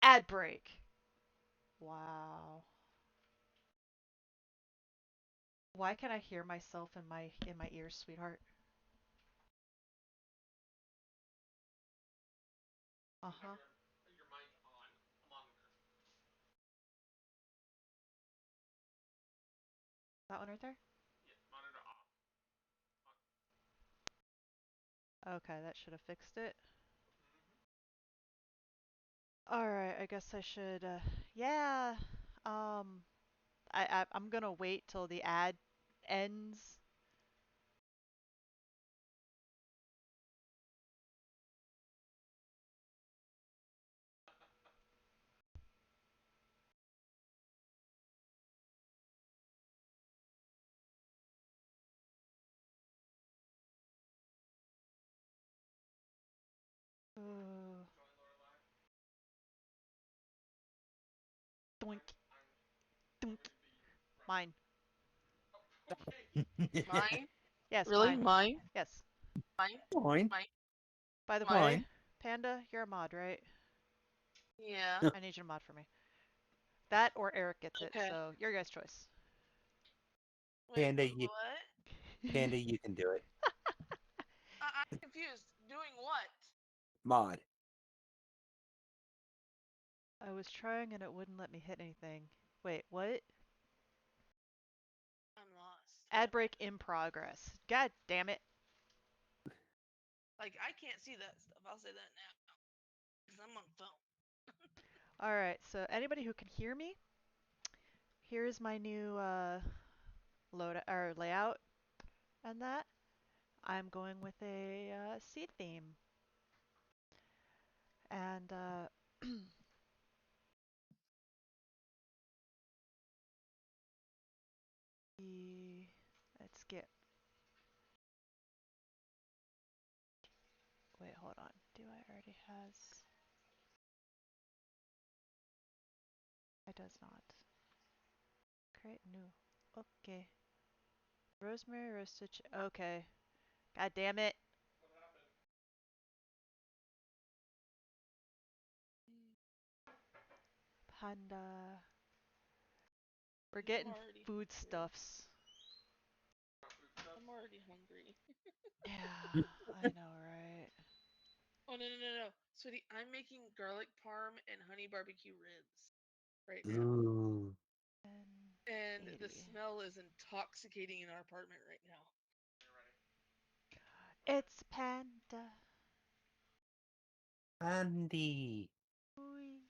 Ad break. Wow. Why can I hear myself in my ears, sweetheart? Uh-huh. That one right there? Okay, that should have fixed it. Alright, I guess I should, yeah. Um, I'm gonna wait till the ad ends. Uh, Doink, doink. Mine. Mine? Yes, Really? mine. Mine? Yes. Mine? Fine. Mine? By the Mine? way, Fine. Panda, you're a mod, right? Yeah. I need you to mod for me. That or Eric gets it, Okay. so your guys' choice. Wait, Panda, you what? Panda, you can do it. I'm confused. Doing what? Mod. I was trying and it wouldn't let me hit anything. Wait, what? I'm lost. Ad break in progress. God damn it. Like, I can't see that stuff. I'll say that now. Because I'm on phone. Alright, so anybody who can hear me, here's my new load or layout and that. I'm going with a seed theme. And let's get. Wait, hold on. Do I already has? It does not. Create new. Okay. Rosemary roasted. Okay. God damn it. Panda. We're I'm getting already hungry. foodstuffs. I'm already hungry. Yeah, I know, right? Oh, no, no, no, no. Sweetie, I'm making garlic parm and honey barbecue ribs right now. Ooh. And the 1080. smell is intoxicating in our apartment right now. It's Panda. Andy. Ooh.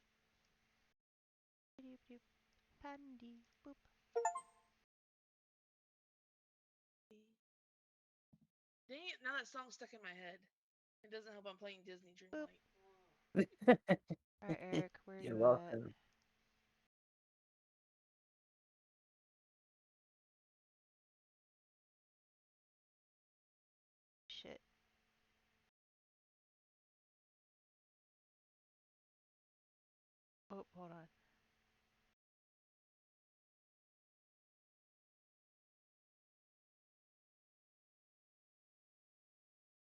Pandy. Boop. Dang it, now that song's stuck in my head. It doesn't help I'm playing Disney Boop. Dreamlight. Alright, Eric, where are You're you at? welcome. Shit. Oh, hold on.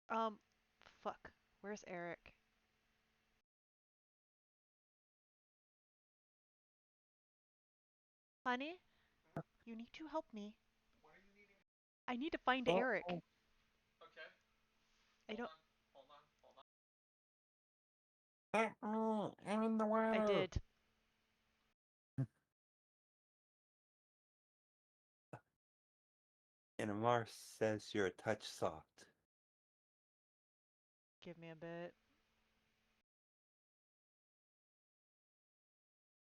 Um, fuck. Where's Eric? Honey, you need to help me. I need to find Eric. Oh, I don't. I'm in the I water. did. And Amar says you're a touch soft. Give me a bit.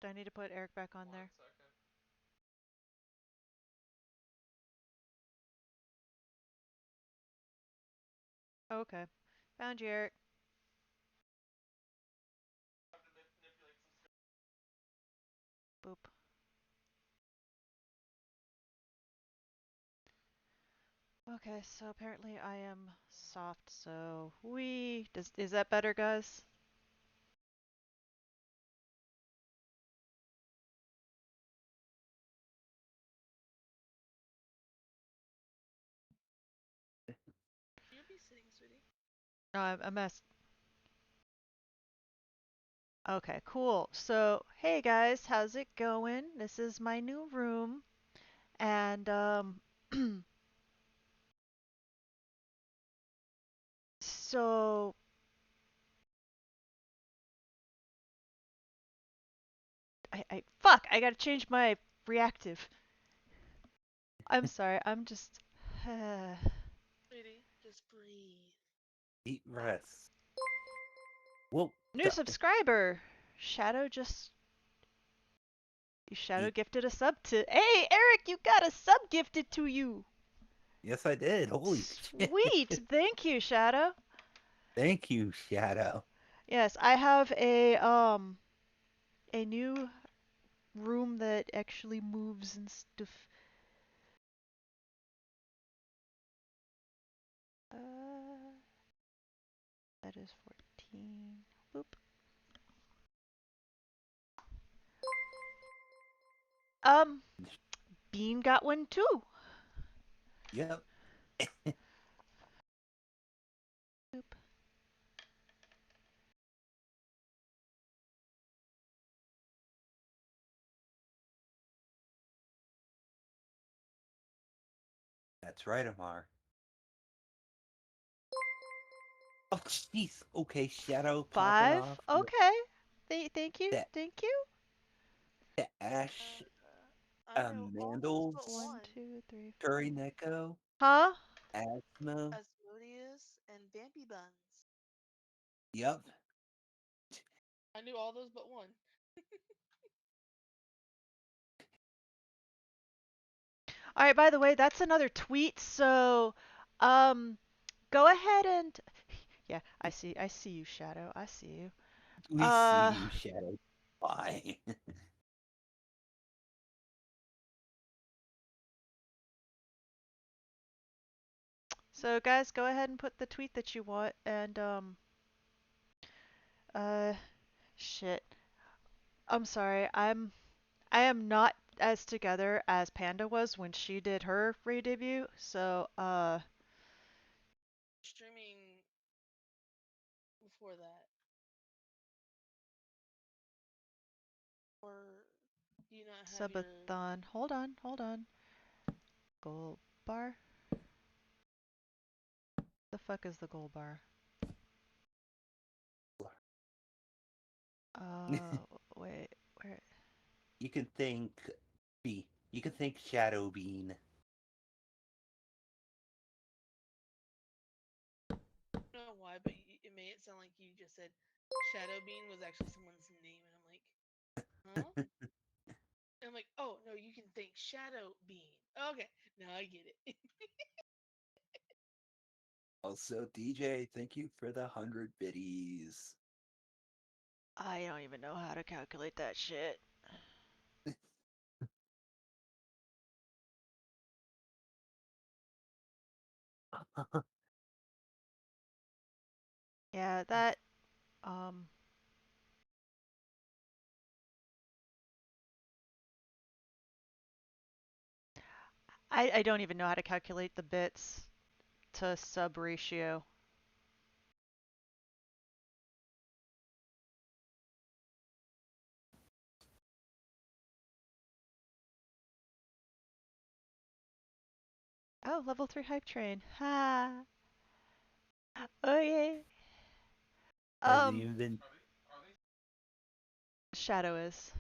Do I need to put Eric back on there? Oh, okay. Found you, Eric. Boop. Okay, so apparently I am soft, so is that better, guys? You'll be sitting, sweetie. No, I'm Okay, cool. So, hey guys, how's it going? This is my new room, and so fuck, I gotta change my reactive. I'm sorry, I'm just Sweetie, just breathe. Deep breaths. Well, new subscriber. Shadow just Shadow deep. gifted a sub to. Hey, Eric, you got a sub gifted to you. Yes, I did. Holy Sweet, shit. thank you, Shadow. Thank you, Shadow. Yes, I have a new room that actually moves and stuff. Uh, that is 14. Boop. Um, Bean got one too. Yep. Boop. That's right, Amar. Oh, jeez. Okay, Shadow popping 5. off. Yep. Okay. Thank you. That, Thank you. that Ash, I know all those Mandel, but One, one. two, three, Curry four. Neko, Huh? Asthma. Asmodeus and Bambi Buns. Yep. I knew all those but one. All right, by the way, that's another tweet, so um go ahead and yeah, I see you, Shadow. I see you. We see Uh you, Shadow. Bye. so guys, go ahead and put the tweet that you want and uh shit. I'm sorry. I am not as together as Panda was when she did her re-debut, so Streaming before that. Or do you not have your. Subathon. Hold on. Gold bar? The fuck is the gold bar? Uh, wait, where? You can think B. You can think Shadow Bean. I don't know why, but it made it sound like you just said Shadow Bean was actually someone's name, and I'm like, huh? And I'm like, oh no, you can think Shadow Bean. Okay, now I get it. Also, DJ, thank you for the 100 biddies. I don't even know how to calculate that shit. Yeah, that, um, I don't even know how to calculate the bits to sub ratio. Oh, level 3 hype train. Ha! Oh, yay. Hasn't even been. Shadow is.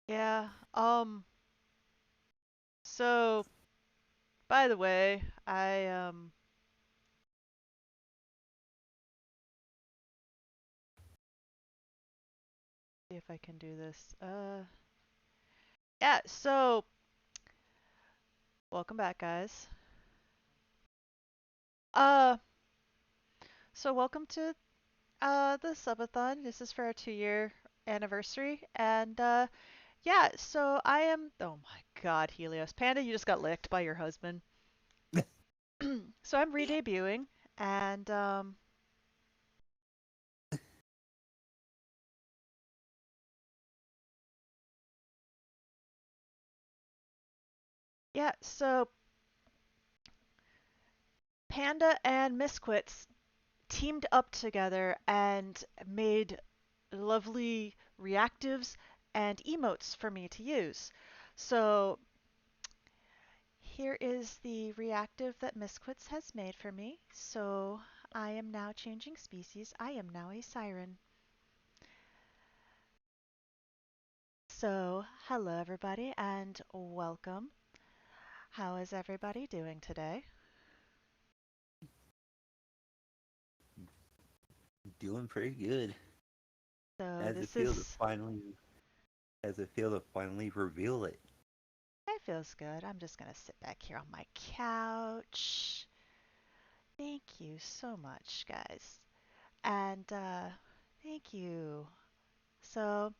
Yeah, so, by the way, see if I can do this. Yeah, so, welcome back, guys. Uh, so welcome to the subathon. This is for our 2-year anniversary, and yeah. So I am. Oh my God, Helios Panda, you just got licked by your husband. So I'm re-debuting, and yeah. So Panda and Misquits teamed up together and made lovely reactives and emotes for me to use. So here is the reactive that Misquits has made for me. So I am now changing species. I am now a siren. So hello everybody and welcome. How is everybody doing today? Doing pretty good. So As it this feels to is, finally, as it feels to finally reveal it. it feels good. I'm just gonna sit back here on my couch. Thank you so much, guys. And thank you. So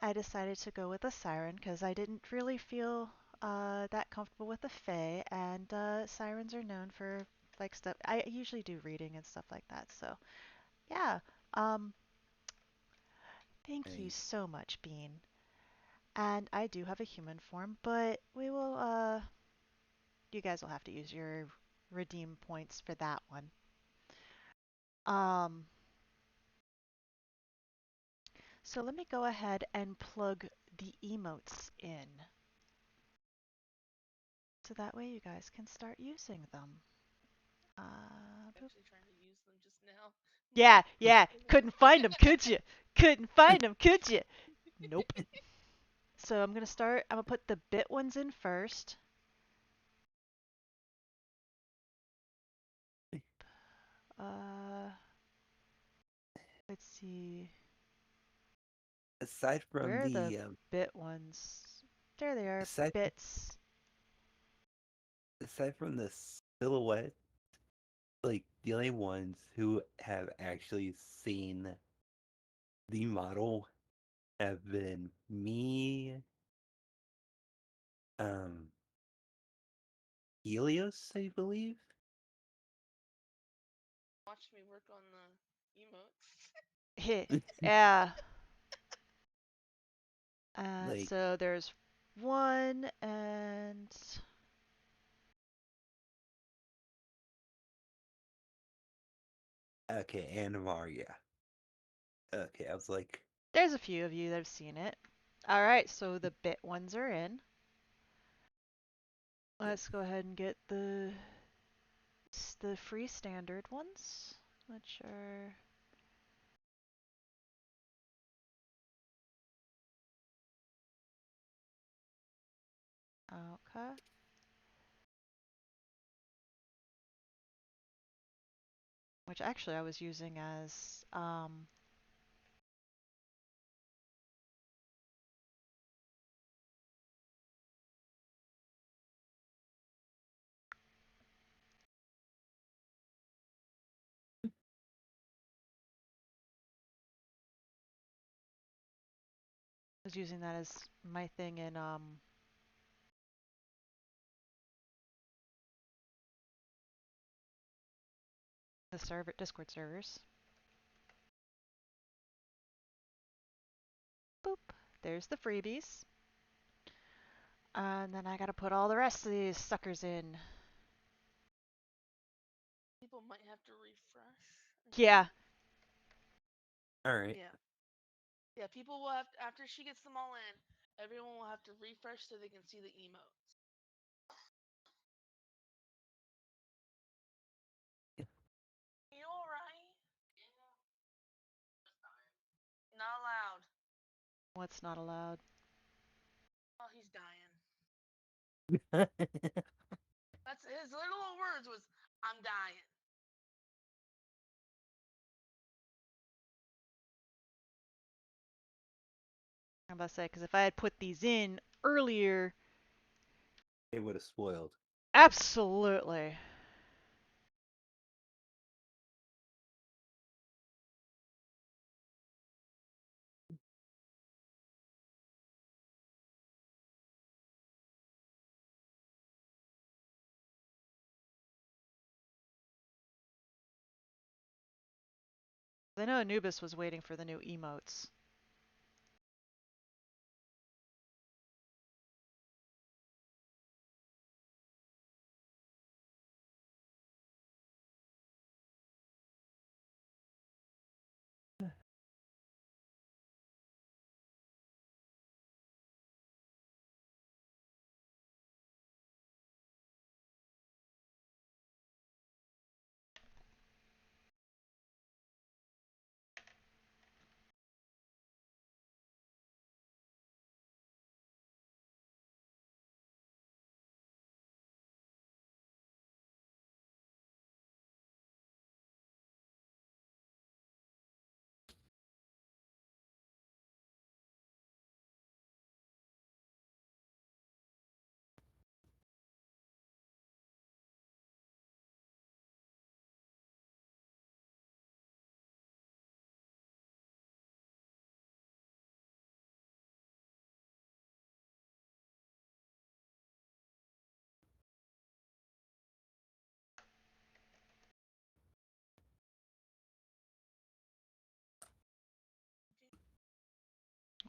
I decided to go with a siren because I didn't really feel that comfortable with the fae, and sirens are known for like stuff. I usually do reading and stuff like that. So yeah, um, thank you Nice. so much, Bean. And I do have a human form, but we will. You guys will have to use your redeem points for that one. Um, so let me go ahead and plug the emotes in. So that way you guys can start using them. Boop. Actually trying to use them just now. Yeah, yeah. Couldn't find them, could you? Couldn't find them, could you? Nope. So I'm gonna put the bit ones in first. Uh, let's see. Aside from Where are the the, bit ones? There they are, aside bits. aside from the silhouette, like the only ones who have actually seen the model have been me, um, Helios, I believe. Watch me work on the emotes. Heh, yeah. Like, So there's one and okay, and Maria. Okay, I was like, there's a few of you that have seen it. All right, so the bit ones are in. yeah, Let's go ahead and get the free standard ones, which are okay. Which actually I was using as my thing in the server Discord servers. Boop. There's the freebies. And then I gotta put all the rest of these suckers in. People might have to refresh Yeah. again. all right. Yeah. Yeah, people will have to, after she gets them all in, everyone will have to refresh so they can see the emotes. You alright? Not allowed. What's not allowed? Oh, he's dying. That's his little words was, I'm dying. I'm about to say, because if I had put these in earlier, It would have spoiled. absolutely. I know Anubis was waiting for the new emotes.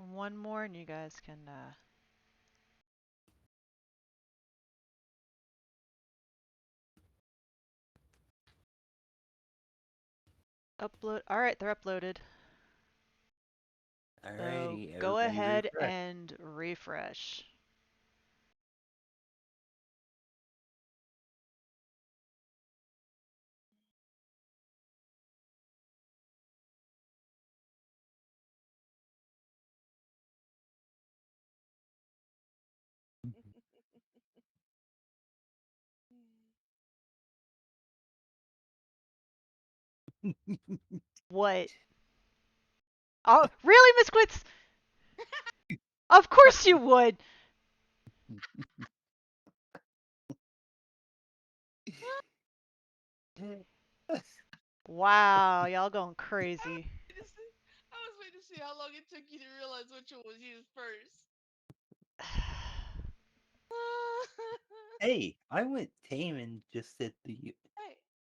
One more, and you guys can upload. All right, they're uploaded. So Alrighty, go everybody ahead refresh. and refresh. What? Oh, really, Miss Quits? Of course you would. Wow, y'all going crazy. I was waiting to see how long it took you to realize which one was used first. Hey, I went tame and just said the. Hey,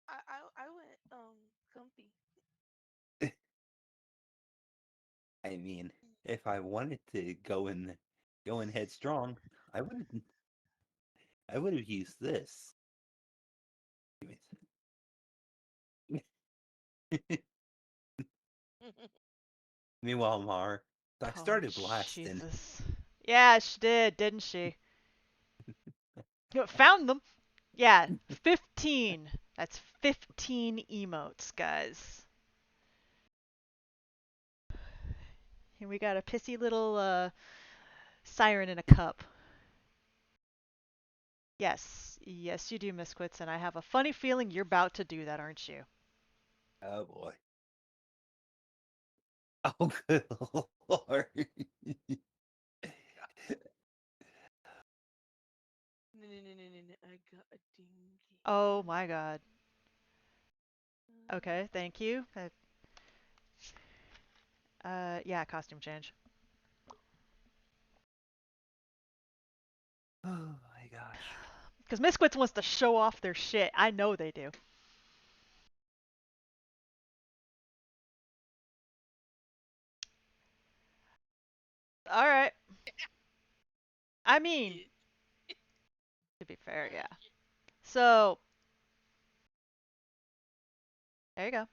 I went comfy. I mean, if I wanted to go in headstrong, I would I would have used this. Meanwhile, Mar, I Oh, started blasting. Jesus. Yeah, she did, didn't she? You found them. Yeah, 15. That's 15 emotes, guys. And we got a pissy little siren in a cup. Yes, yes, you do, Miss Quits, and I have a funny feeling you're about to do that, aren't you? Oh boy. Oh good lord. No, no, no, no, no, no. I got a dingy. Oh my god. Okay, thank you. Yeah, costume change. Oh my gosh. Because Miss Quits wants to show off their shit. I know they do. All right. I mean, Yeah. to be fair, yeah. So, there you go.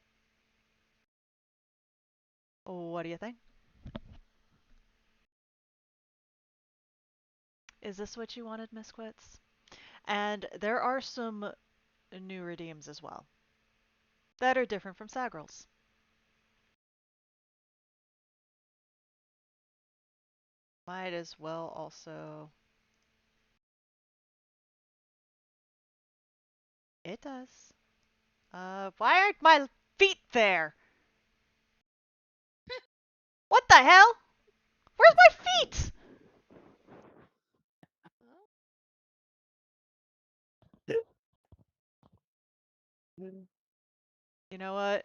What do you think? Is this what you wanted, Miss Quits? And there are some new redeems as well that are different from Sagrals. Might as well also. It does. Why aren't my feet there? What the hell? Where's my feet? Huh? You know what?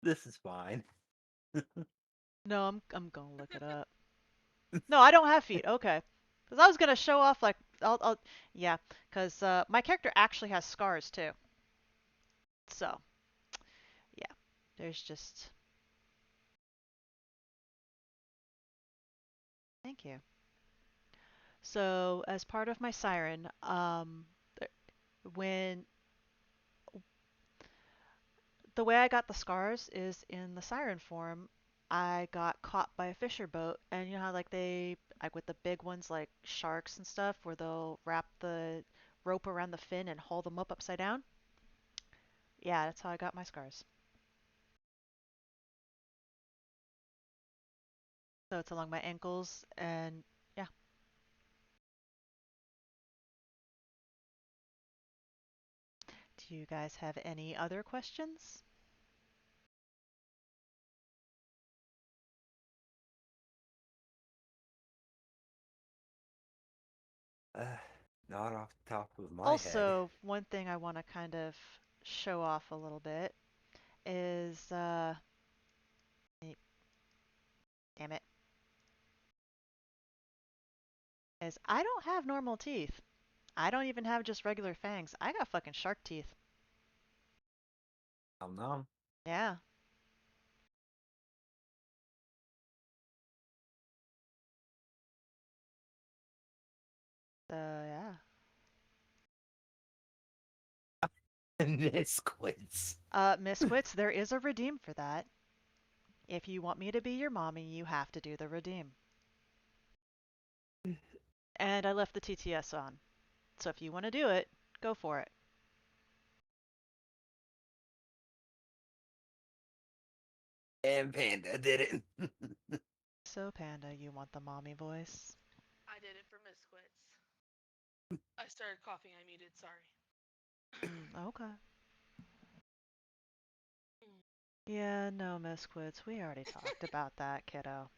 This is fine. No, I'm gonna look it up. No, I don't have feet. Okay. Because I was gonna show off like yeah, because my character actually has scars too. So yeah, there's just thank you. So as part of my siren, when the way I got the scars is in the siren form. I got caught by a fisher boat, and you know how like they like with the big ones like sharks and stuff, where they'll wrap the rope around the fin and haul them up upside down. Yeah, that's how I got my scars. So it's along my ankles, and yeah. Do you guys have any other questions? Uh, Not off the top of my head. Also, one thing I want to kind of show off a little bit is, eh, damn it, is I don't have normal teeth. I don't even have just regular fangs. I got fucking shark teeth. Nom nom. Yeah. So yeah. Nisquits. Miss Quits, there is a redeem for that. If you want me to be your mommy, you have to do the redeem. And I left the TTS on. So if you want to do it, go for it. And Panda did it. So Panda, you want the mommy voice? I did it for Miss Quits. I started coughing. I muted. Sorry. Okay. Yeah, no, Miss Quits, we already talked about that, kiddo.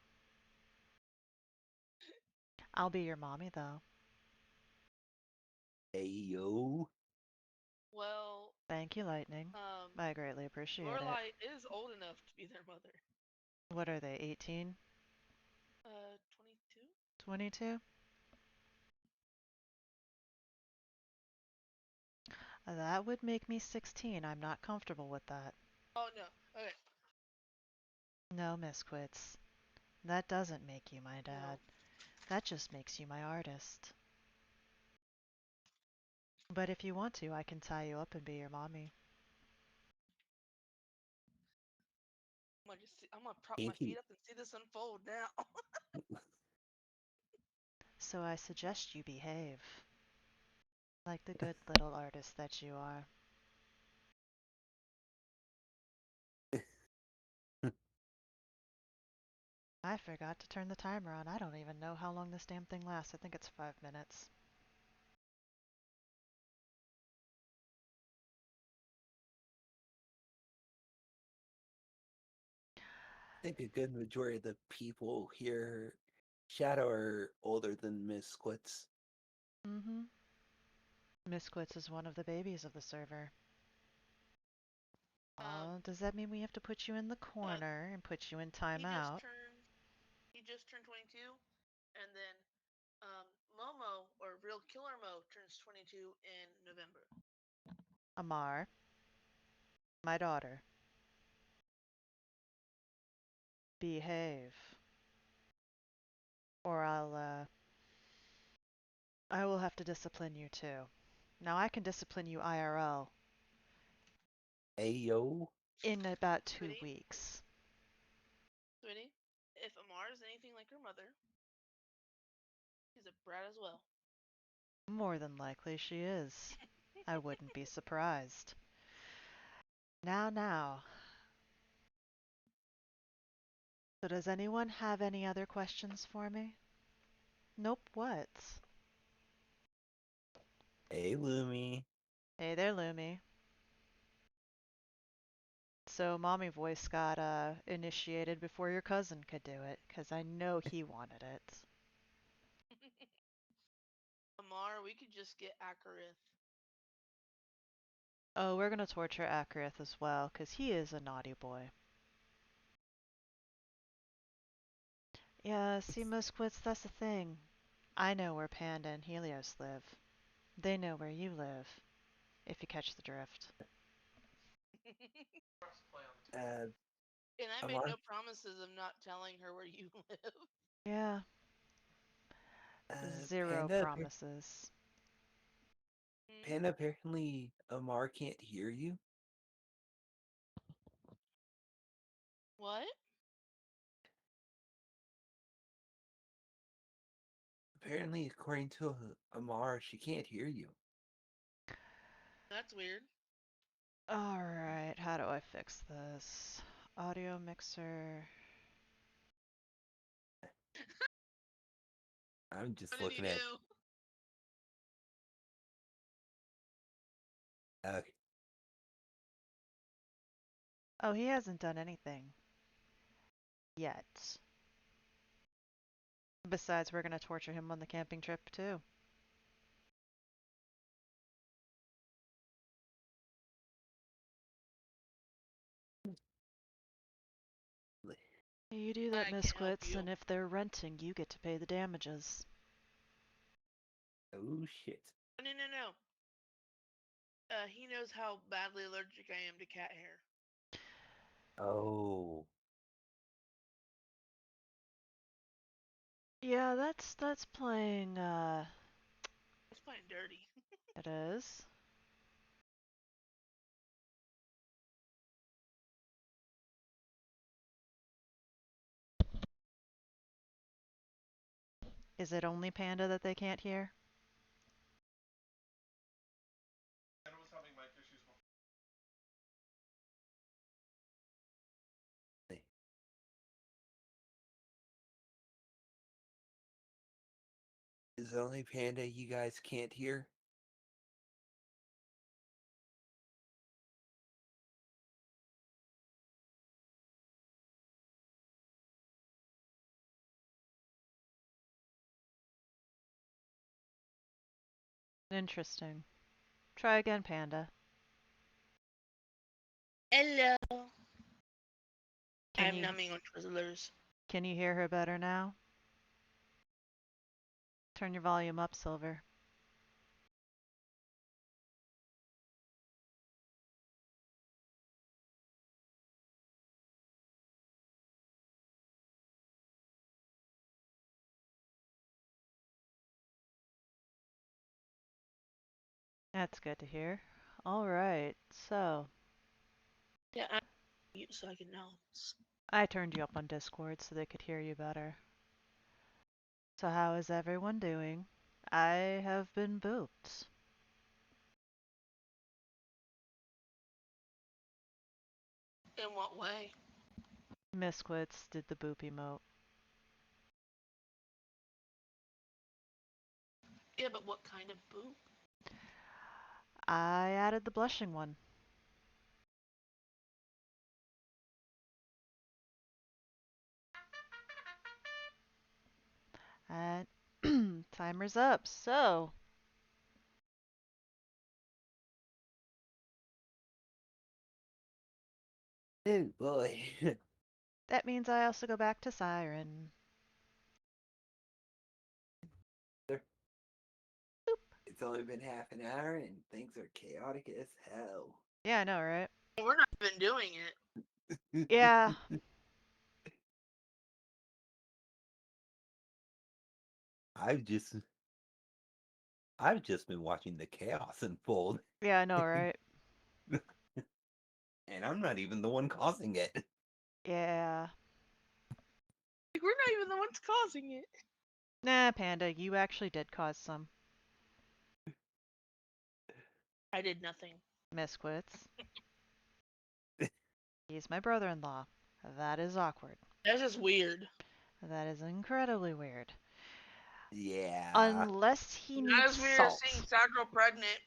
I'll be your mommy, though. Hey yo. Well, Thank you, Lightning. um, I greatly appreciate it. Lorelie is old enough to be their mother. What are they, 18? 22? 22? That would make me 16. I'm not comfortable with that. Oh no. Okay. No, Miss Quits. That doesn't make you my No. dad. That just makes you my artist. But if you want to, I can tie you up and be your mommy. I'm gonna prop my Can't feet keep. up and see this unfold now. So I suggest you behave. Like the good little artist that you are. I forgot to turn the timer on. I don't even know how long this damn thing lasts. I think it's 5 minutes. I think a good majority of the people here Shadow are older than Miss Quits. Mm-hmm. Miss Quits is one of the babies of the server. um, Oh, does that mean we have to put you in the uh, corner and put you in he just timeout? turned he just turned 22, and then Momo or Real Killer Mo turns 22 in November. Amar, my daughter, behave. Or I will have to discipline you too. Now I can discipline you IRL Ayo. in about two Sweetie, weeks. sweetie, if Amar is anything like her mother, she's a brat as well. More than likely she is. I wouldn't be surprised. Now. So does anyone have any other questions for me? Nope, what? Hey, Lumi. Hey there, Lumi. So mommy voice got initiated before your cousin could do it, 'cause I know he wanted it. Amar, we could just get Akarith. Oh, we're gonna torture Akrith as well, 'cause he is a naughty boy. Yeah, see, Musquits, that's the thing. I know where Panda and Helios live. They know where you live, if you catch the drift. Uh, And I made no Amar. promises of not telling her where you live. Yeah, zero Panda. promises. Hmm? Panda. Apparently, Amar can't hear you. What? Apparently, according to Amar, she can't hear you. That's weird. Alright, how do I fix this? Audio mixer. I'm What just did he looking at. do? Okay. Oh, he hasn't done anything yet. Besides, we're gonna torture him on the camping trip too. You do that, I Miss can't help Quits, you. and if they're renting, you get to pay the damages. Oh shit. No. He knows how badly allergic I am to cat hair. Oh. Yeah, that's playing kind of dirty. It is. Is it only Panda that they can't hear? Is the only Panda you guys can't hear? Interesting. Try again, Panda. Hello. Can I'm you numbing on Twizzlers. can you hear her better now? Turn your volume up, Silver. That's good to hear. All right, so Yeah, I'm mute so I can announce. I turned you up on Discord so they could hear you better. So how is everyone doing? I have been booped. In what way? Misquits did the boop emote. Yeah, but what kind of boop? I added the blushing one. And timer's up. So, Oh boy. that means I also go back to Siren. It's only been half an hour and things are chaotic as hell. Yeah, I know, right? We're not even doing it. Yeah. I've just I've just been watching the chaos unfold. Yeah, I know, right? And I'm not even the one causing it. Yeah. We're not even the ones causing it. Nah, Panda, you actually did cause some I did nothing. misquits. He's my brother-in-law. That is awkward. That's just weird. That is incredibly weird. Yeah. Unless he Not needs as weird as seeing salt. Sakura pregnant.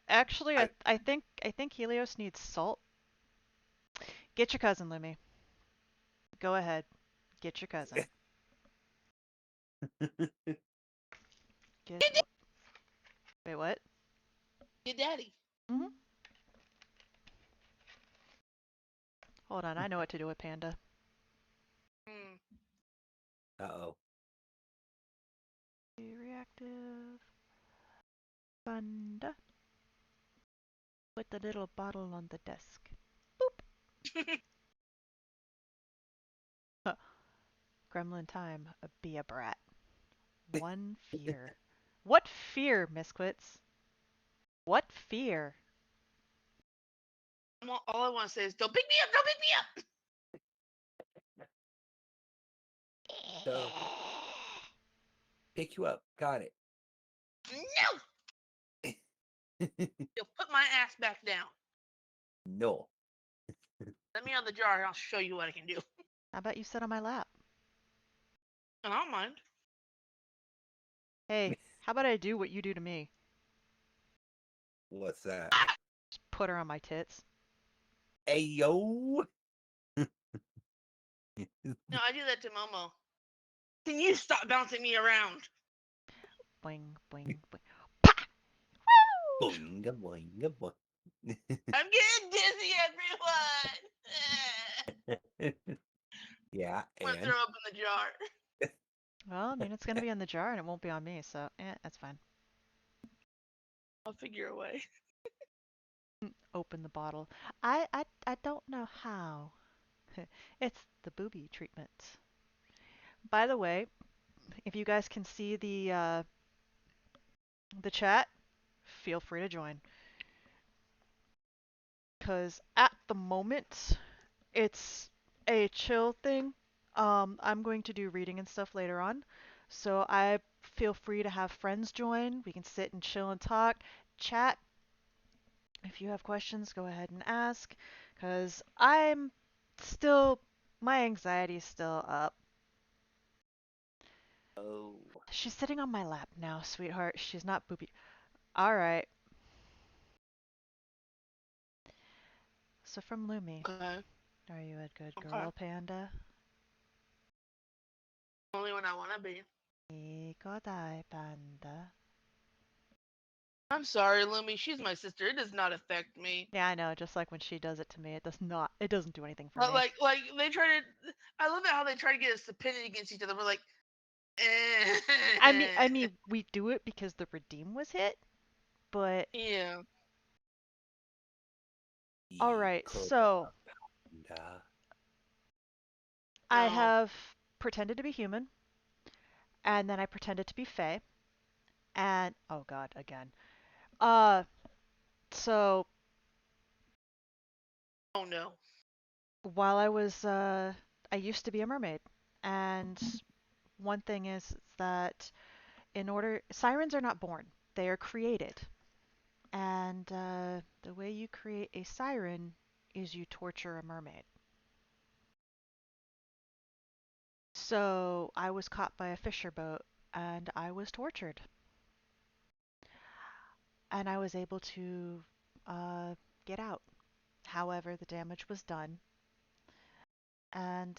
Actually, I I think Helios needs salt. Get your cousin, Lumi. Go ahead. Get your cousin. Get. Wait, what? Your daddy. Mhm. Hold on, I know what to do with Panda. Hmm. Uh-oh. Reactive. Panda. Put the little bottle on the desk. Huh. Gremlin time. Be a brat. One fear. What fear, Misquits? What fear? All I want to say is, don't pick me up! Don't pick me up! So pick you up. Got it. No! You'll put my ass back down. No. Let me out of the jar and I'll show you what I can do. How about you sit on my lap? And I don't mind. Hey, how about I do what you do to me? What's that? Just put her on my tits. Ayo. No, I do that to Momo. Can you stop bouncing me around? Boing, boing, boing. Pah! Woo! Boinga boinga boing. I'm getting dizzy, everyone! Yeah, I'm gonna and throw up in the jar. Well, I mean, it's gonna be in the jar and it won't be on me, so that's fine. I'll figure a way. Open the bottle. I don't know how. It's the booby treatment. By the way, if you guys can see The chat, feel free to join. Because at the moment, it's a chill thing. I'm going to do reading and stuff later on. So I feel free to have friends join. We can sit and chill and talk, chat. If you have questions, go ahead and ask. Because I'm still, my anxiety is still up. Oh. She's sitting on my lap now, sweetheart. She's not boopy. All right. So from Lumi, Okay. are you a good Okay. girl, Panda? Only when I want to be. Ikodai, Panda. I'm sorry, Lumi. She's my sister. It does not affect me. Yeah, I know. Just like when she does it to me, it does not. It doesn't do anything for But me. like they try to. I love it how they try to get us to pit it against each other. We're like, I mean, we do it because the redeem was hit, but yeah. all right. Koda. So I No. have pretended to be human, and then I pretended to be Fae, and oh god, again. Uh, so Oh no. while I used to be a mermaid, and one thing is that in order, sirens are not born; they are created. And the way you create a siren is you torture a mermaid. So I was caught by a fisher boat and I was tortured. And I was able to uh, get out. However, the damage was done. And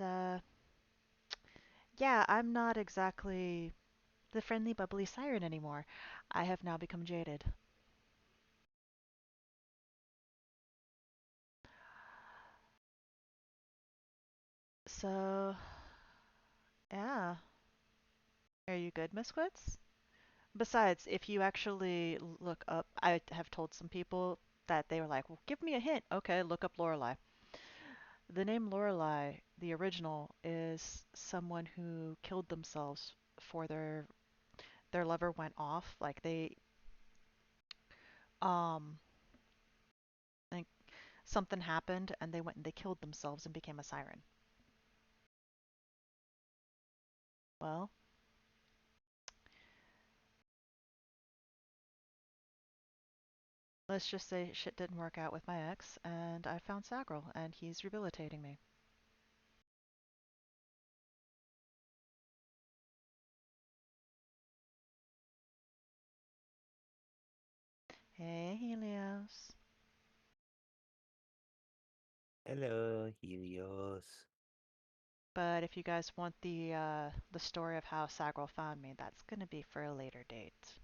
yeah, I'm not exactly the friendly, bubbly siren anymore. I have now become jaded. So, yeah. Are you good, Miss Quits? Besides, if you actually look up, I have told some people that they were like, well, give me a hint. Okay, look up Lorelei. The name Lorelei, the original, is someone who killed themselves for their lover went off. Like um, think something happened and they went and they killed themselves and became a siren. Well, let's just say shit didn't work out with my ex, and I found Sagrel, and he's rehabilitating me. Hey, Helios. Hello, Helios. But if you guys want the story of how Sagrel found me, that's gonna be for a later date.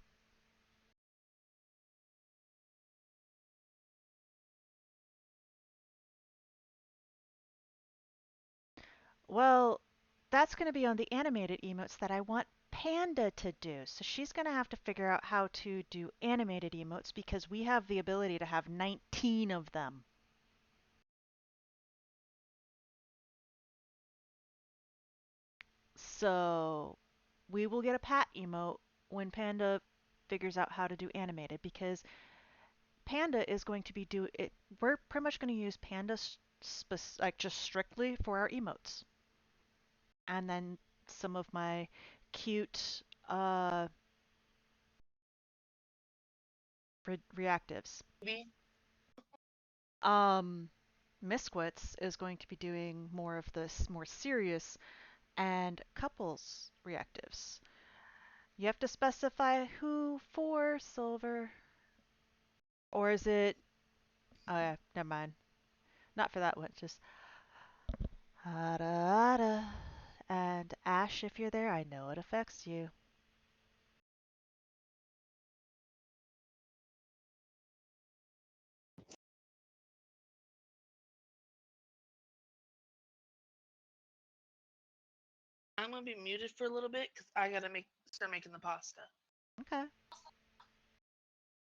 Well, that's gonna be on the animated emotes that I want Panda to do. So she's gonna have to figure out how to do animated emotes because we have the ability to have 19 of them. So we will get a pat emote when Panda figures out how to do animated because Panda is going to be do it. We're pretty much going to use Panda like just strictly for our emotes, and then some of my cute reactives. Maybe. Um, Misquits is going to be doing more of this more serious and couples reactives. You have to specify who for silver, or is it? Oh yeah, never mind. Not for that one. Just ada ada. And Ash, if you're there, I know it affects you. I'm gonna be muted for a little bit because I gotta start making the pasta. Okay.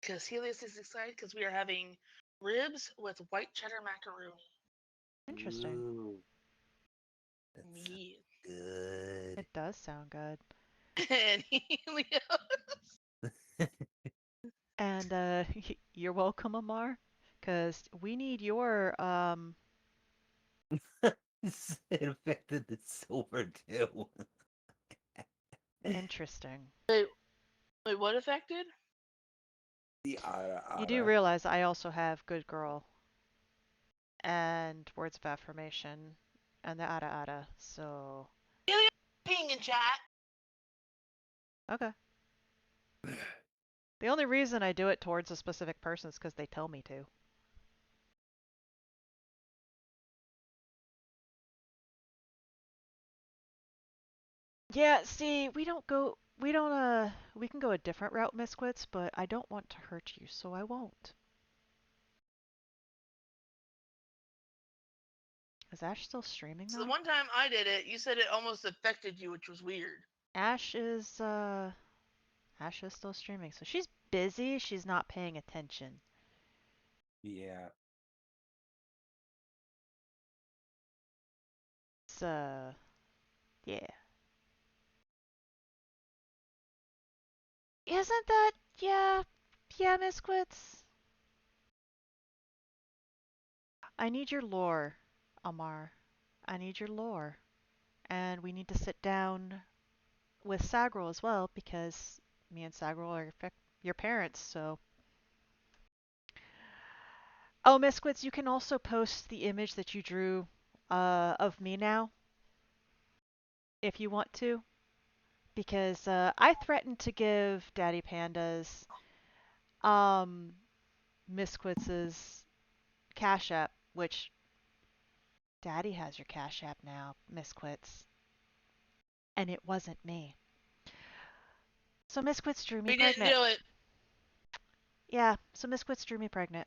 Because Helios is excited because we are having ribs with white cheddar macaroni. Interesting. Ooh, that's Yeah. good. It does sound good. And Helios. And you're welcome, Amar, because we need your It affected the silver too. interesting. Wait, wait, what affected? The ara You do ara. realize I also have good girl and words of affirmation and the ada ada. So Ping in chat. okay. The only reason I do it towards a specific person is because they tell me to. Yeah, see, we can go a different route, Misquits, but I don't want to hurt you, so I won't. Is Ash still streaming So the though? one time I did it, you said it almost affected you, which was weird. Ash is Ash is still streaming, so she's busy, she's not paying attention. Yeah. So yeah. Isn't that yeah, Misquits? I need your lore, Amar. I need your lore. And we need to sit down with Sagril as well because me and Sagril are your parents, so. Oh, Misquits, you can also post the image that you drew of me now, if you want to, because I threatened to give Daddy Pandas um, Misquits's Cash App, which Daddy has your Cash App now, Misquits, and it wasn't me. So Misquits drew me We didn't pregnant. do it. Yeah, so Misquits drew me pregnant.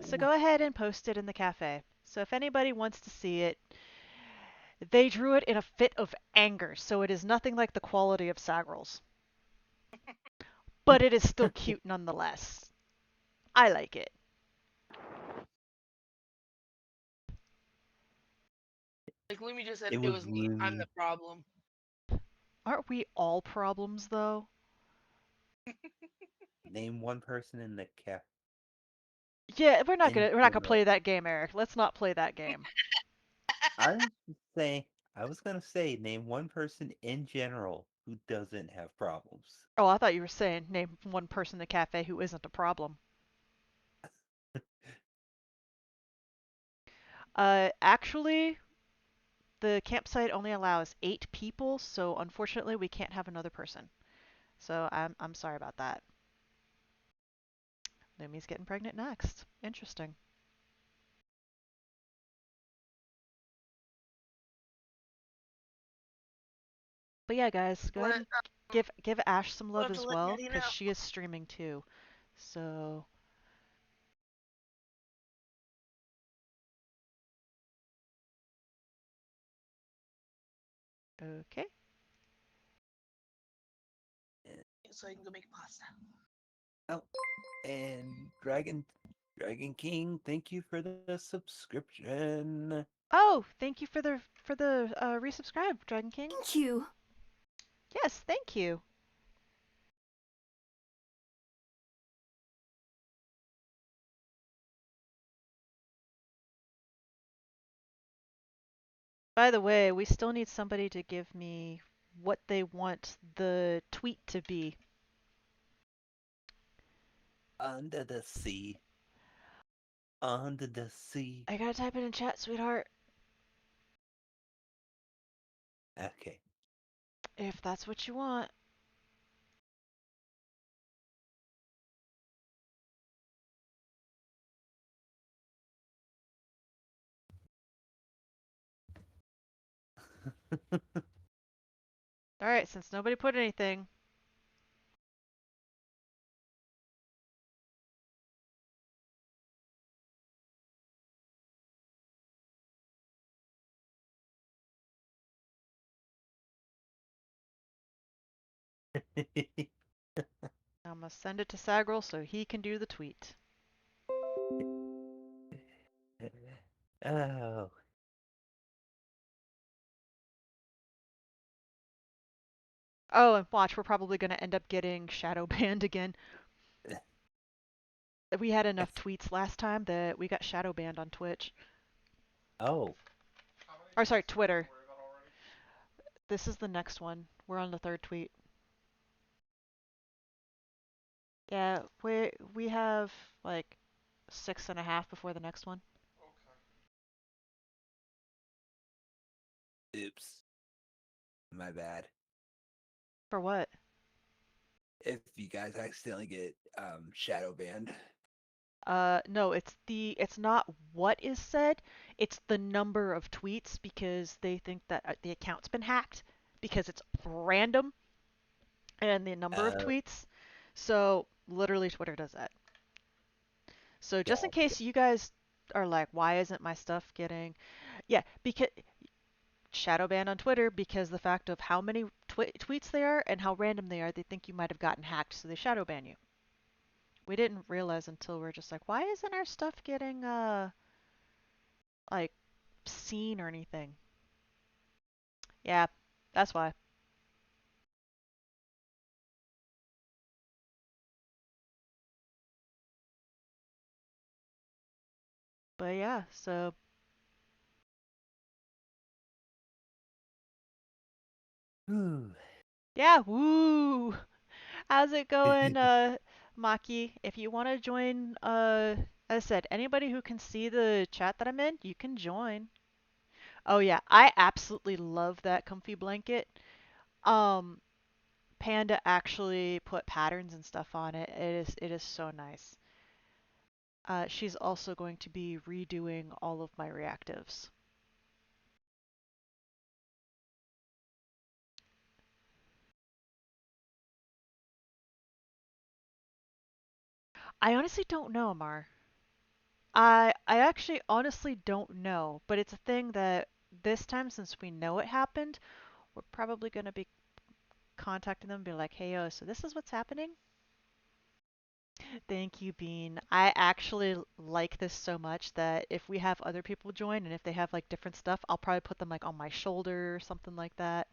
So Yo. go ahead and post it in the cafe. So if anybody wants to see it, they drew it in a fit of anger, so it is nothing like the quality of Sagril's. But it is still cute nonetheless. I like it. Like Lumi just said, It it was was me. I'm the Lumi. problem. Aren't we all problems though? Name one person in the caf Yeah, in we're not gonna play general. that game, Eric. Let's not play that game. I was saying I was gonna say name one person in general who doesn't have problems. Oh, I thought you were saying name one person in the cafe who isn't a problem. Actually, the campsite only allows 8 people, so unfortunately we can't have another person. So I'm sorry about that. Lumi's getting pregnant next. Interesting. But yeah, guys, go ahead Let and give Ash some we'll love have to as let well, Daddy because know. she is streaming too. So okay. So I can go make pasta. Oh, and Dragon King, thank you for the subscription. Oh, thank you for the resubscribe, Dragon King. Thank you. Yes, thank you. By the way, we still need somebody to give me what they want the tweet to be. Under the sea. Under the sea. I gotta type it in chat, sweetheart. Okay. If that's what you want. Alright, since nobody put anything. I'm gonna send it to Sagril so he can do the tweet. Oh. Oh, and watch, we're probably going to end up getting shadow banned again. We had enough It's tweets last time that we got shadow banned on Twitch. oh, Or sorry, Twitter. This is the next one. We're on the third tweet. Yeah, we have like 6.5 before the next one. oops, my bad. For what? If you guys accidentally get shadow banned. No, it's not what is said, it's the number of tweets because they think that the account's been hacked because it's random and the number of Uh, tweets. So literally Twitter does that. So just in gotcha. case you guys are like, why isn't my stuff getting? Yeah, because shadow ban on Twitter because the fact of how many tweets they are and how random they are, they think you might have gotten hacked, so they shadow ban you. We didn't realize until we're just like, why isn't our stuff getting like seen or anything? Yeah, that's why. But yeah, so Ooh. yeah, woo. How's it going, Maki? If you want to join, as I said, anybody who can see the chat that I'm in, you can join. Oh yeah, I absolutely love that comfy blanket. Um, Panda actually put patterns and stuff on it. It is so nice. She's also going to be redoing all of my reactives. I honestly don't know, Mar. I actually honestly don't know, but it's a thing that this time since we know it happened, we're probably going to be contacting them and be like, "Hey, so this is what's happening." Thank you, Bean. I actually like this so much that if we have other people join and if they have like different stuff, I'll probably put them like on my shoulder or something like that.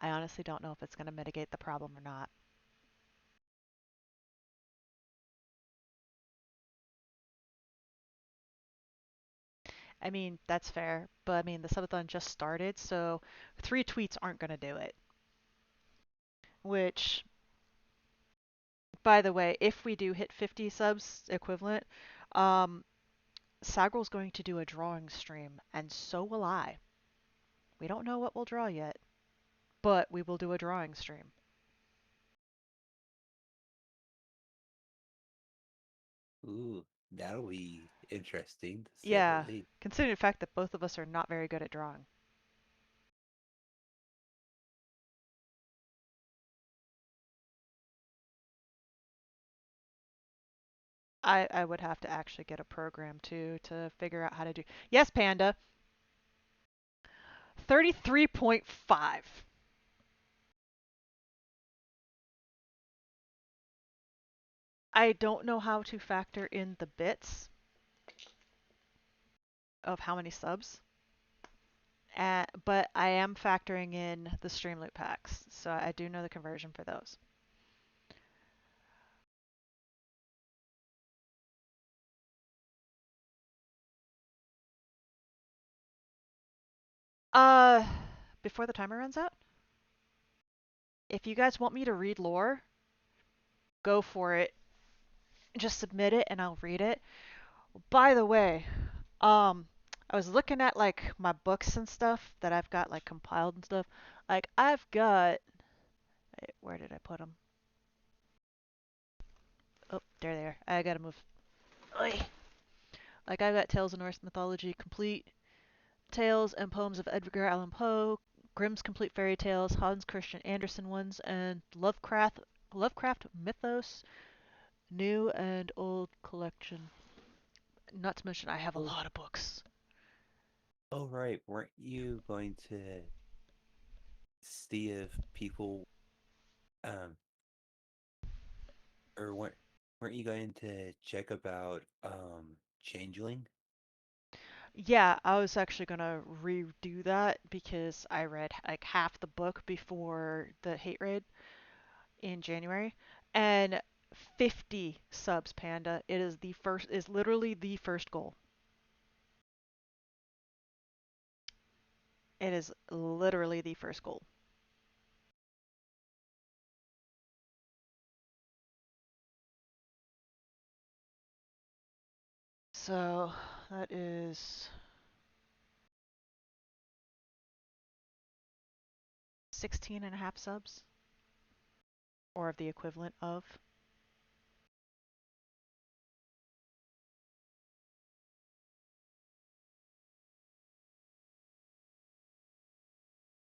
I honestly don't know if it's going to mitigate the problem or not. I mean, that's fair, but I mean, the subathon just started, so 3 tweets aren't going to do it. Which, by the way, if we do hit 50 subs equivalent, um, Sagral's going to do a drawing stream, and so will I. We don't know what we'll draw yet, but we will do a drawing stream. Ooh, that'll be interesting to say the Yeah, least. considering the fact that both of us are not very good at drawing. I would have to actually get a program too to figure out how to do. Yes, Panda. 33.5. I don't know how to factor in the bits of how many subs, but I am factoring in the Streamloop packs, so I do know the conversion for those. Uh, Before the timer runs out, if you guys want me to read lore, go for it. Just submit it and I'll read it. By the way, um, I was looking at like my books and stuff that I've got like compiled and stuff. Like I've got, where did I put them? Oh, there they are. I gotta move. Oy. Like I've got Tales of Norse Mythology complete, Tales and Poems of Edgar Allan Poe, Grimm's Complete Fairy Tales, Hans Christian Andersen ones, and Lovecraft Mythos, New and Old Collection. Not to mention I have a Oh, lot of books. oh right, weren't you going to see if people um or weren't you going to check about changeling? Yeah, I was actually gonna redo that because I read like half the book before the hate raid in January, and 50 subs, Panda. It is the first, is literally the first goal. It is literally the first goal. So that is 16 and a half subs, or of the equivalent of.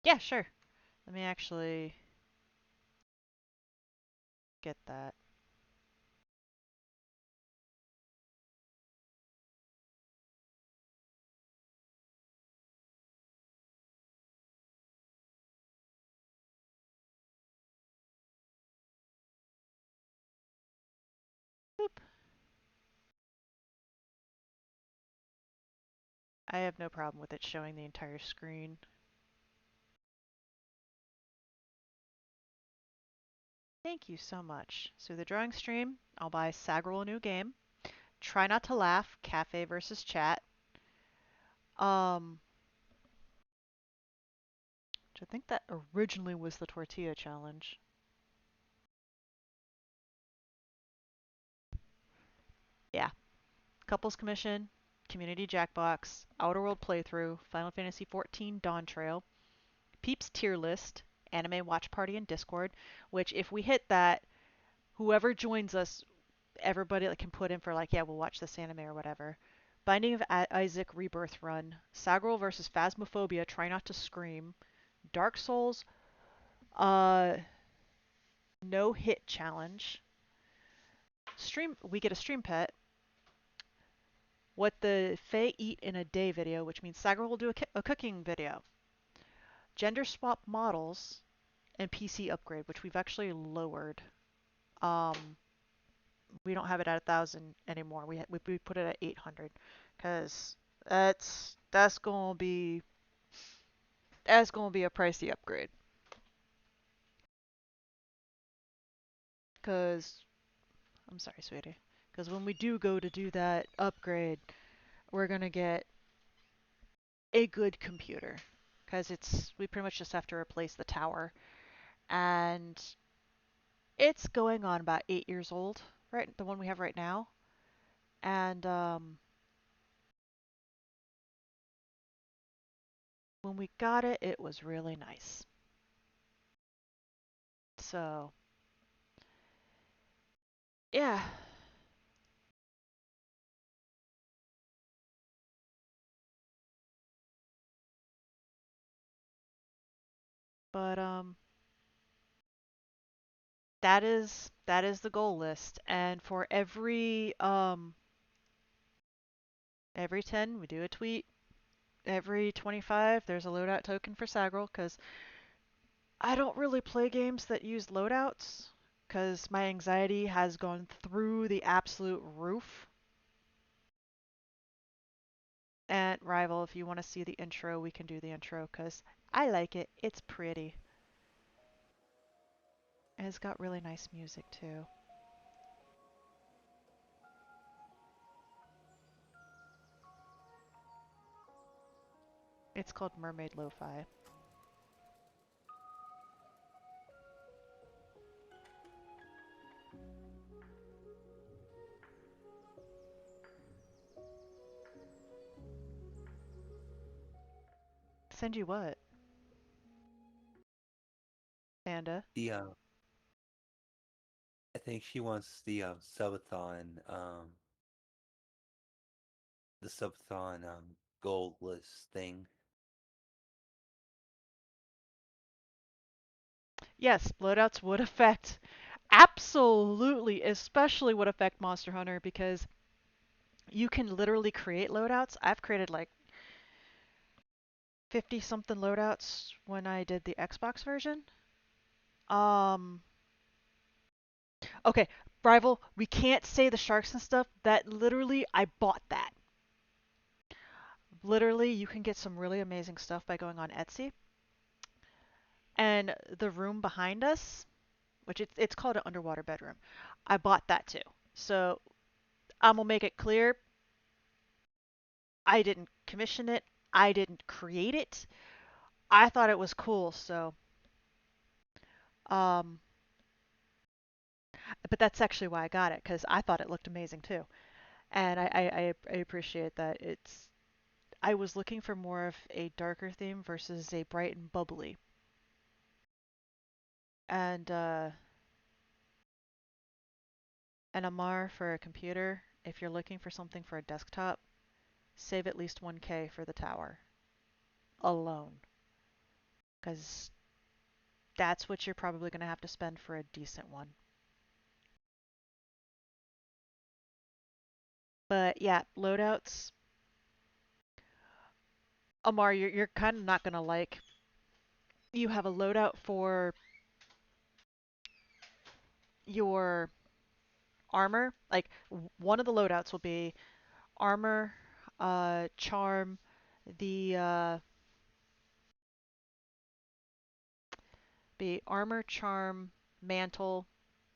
Yeah, sure. Let me actually get that. Boop. I have no problem with it showing the entire screen. Thank you so much. So the drawing stream, I'll buy Sagrel a new game. Try not to laugh, cafe versus chat. Um, which I think that originally was the tortilla challenge. Yeah. Couples Commission, Community Jackbox, Outer World Playthrough, Final Fantasy XIV Dawn Trail, Peeps Tier List, Anime Watch Party and Discord, which if we hit that, whoever joins us, everybody that can put in for like, yeah, we'll watch this anime or whatever. Binding of Isaac Rebirth Run, Sagrel versus Phasmophobia, Try Not to Scream, Dark Souls, uh, No Hit Challenge, Stream, we get a stream pet, What the Fae Eat in a Day video, which means Sagrel will do a cooking video, Gender Swap Models, and PC Upgrade, which we've actually lowered. Um, we don't have it at 1,000 anymore. We put it at 800 because that's gonna be a pricey upgrade. Because I'm sorry, sweetie. Because when we do go to do that upgrade, we're gonna get a good computer. Because we pretty much just have to replace the tower, and it's going on about 8 years old, right? The one we have right now, and when we got it, it was really nice. So yeah, but that is the goal list, and for every 10 we do a tweet. Every 25 there's a loadout token for Sagrel, because I don't really play games that use loadouts because my anxiety has gone through the absolute roof. And Rival, if you want to see the intro, we can do the intro because I like it. It's pretty. And it's got really nice music too. It's called Mermaid Lo-Fi. Send you what? Panda? The I think she wants the subathon gold list thing. Yes, loadouts would affect, absolutely, especially would affect Monster Hunter because you can literally create loadouts. I've created like 50 something loadouts when I did the Xbox version. Um, okay, Rival, we can't say the sharks and stuff. That literally, I bought that. Literally, you can get some really amazing stuff by going on Etsy. And the room behind us, which it's called an underwater bedroom, I bought that too. So I'm gonna make it clear, I didn't commission it, I didn't create it. I thought it was cool, so um, but that's actually why I got it because I thought it looked amazing too, and I appreciate that. I was looking for more of a darker theme versus a bright and bubbly, and an Amar for a computer. If you're looking for something for a desktop, save at least 1K for the tower alone, because that's what you're probably going to have to spend for a decent one. But yeah, loadouts. Amar, you're kind of not going to like. You have a loadout for your armor. Like one of the loadouts will be armor, charm, the be armor, charm, mantle,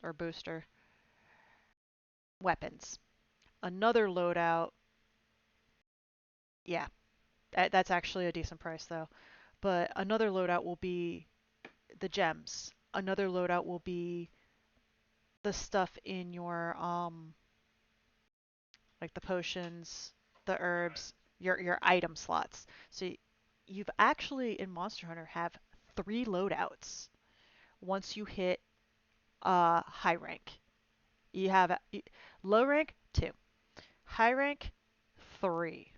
or booster, weapons. Another loadout, yeah, that's actually a decent price though. But another loadout will be the gems. Another loadout will be the stuff in your like the potions, the herbs, your item slots. So you've actually in Monster Hunter have 3 loadouts once you hit high rank. You have low rank 2, high rank 3.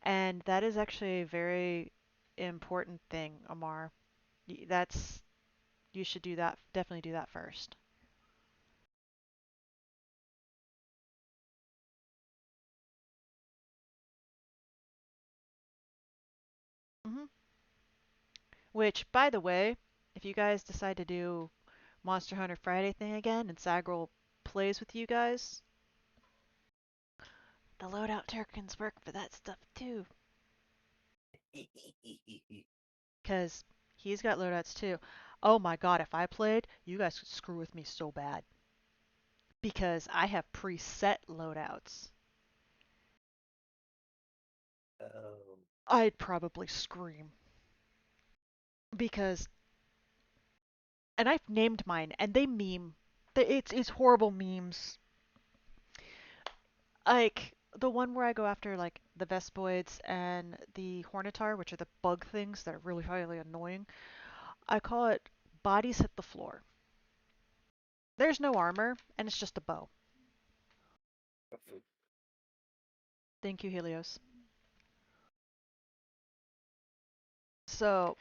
And that is actually a very important thing, Amar. That's you should do that. Definitely do that first. hmm Which, by the way, if you guys decide to do Monster Hunter Friday thing again and Sagrel plays with you guys, the loadout tokens work for that stuff too. Because he's got loadouts too. Oh my god, if I played, you guys could screw with me so bad. Because I have preset loadouts. Oh. I'd probably scream. Because, and I've named mine, and they meme. It's horrible memes. Like, the one where I go after, like, the Vespoids and the Hornitar, which are the bug things that are really highly annoying. I call it bodies hit the floor. There's no armor, and it's just a bow. Thank you, Helios. So,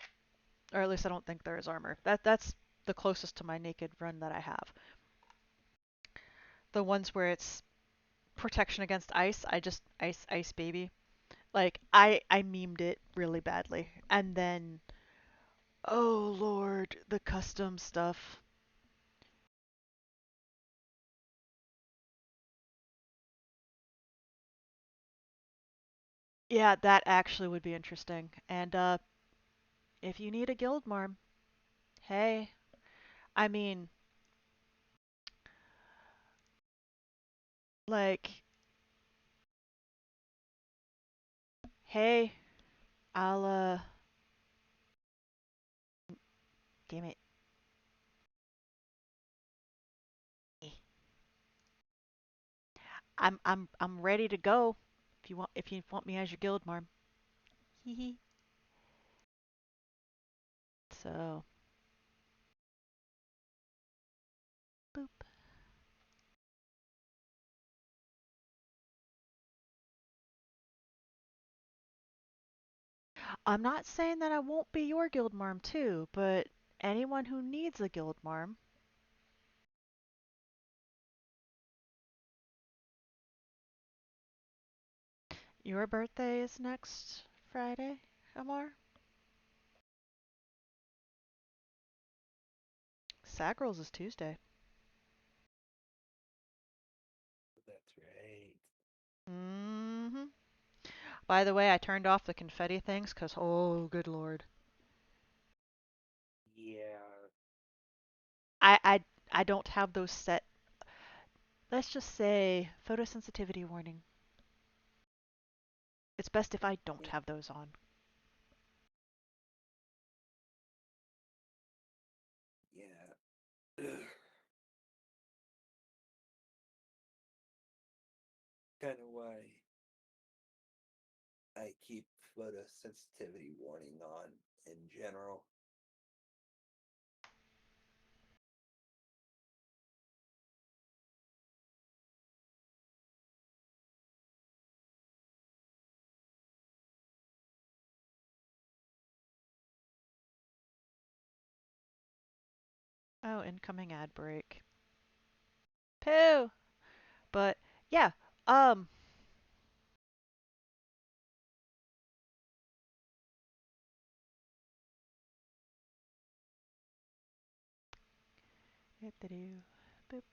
or at least I don't think there is armor. That's the closest to my naked run that I have. The ones where it's protection against ice, I just ice baby. Like I memed it really badly. And then oh lord, the custom stuff. Yeah, that actually would be interesting. And if you need a guild marm, hey, I mean, like, hey, I'll damn it. I'm ready to go. If you want me as your guild marm. Hee hee. So, boop. I'm not saying that I won't be your guild marm too, but anyone who needs a guild marm, your birthday is next Friday, Amar? Sagral's is Tuesday. That's Mm-hmm. By the way, I turned off the confetti things because, oh, good lord. Yeah. I, I, I don't have those set. Let's just say photosensitivity warning. It's best if I don't have those on. Yeah. Kind of why I keep photosensitivity warning on in general. Oh, incoming ad break. Pooh! But, yeah, um, boop.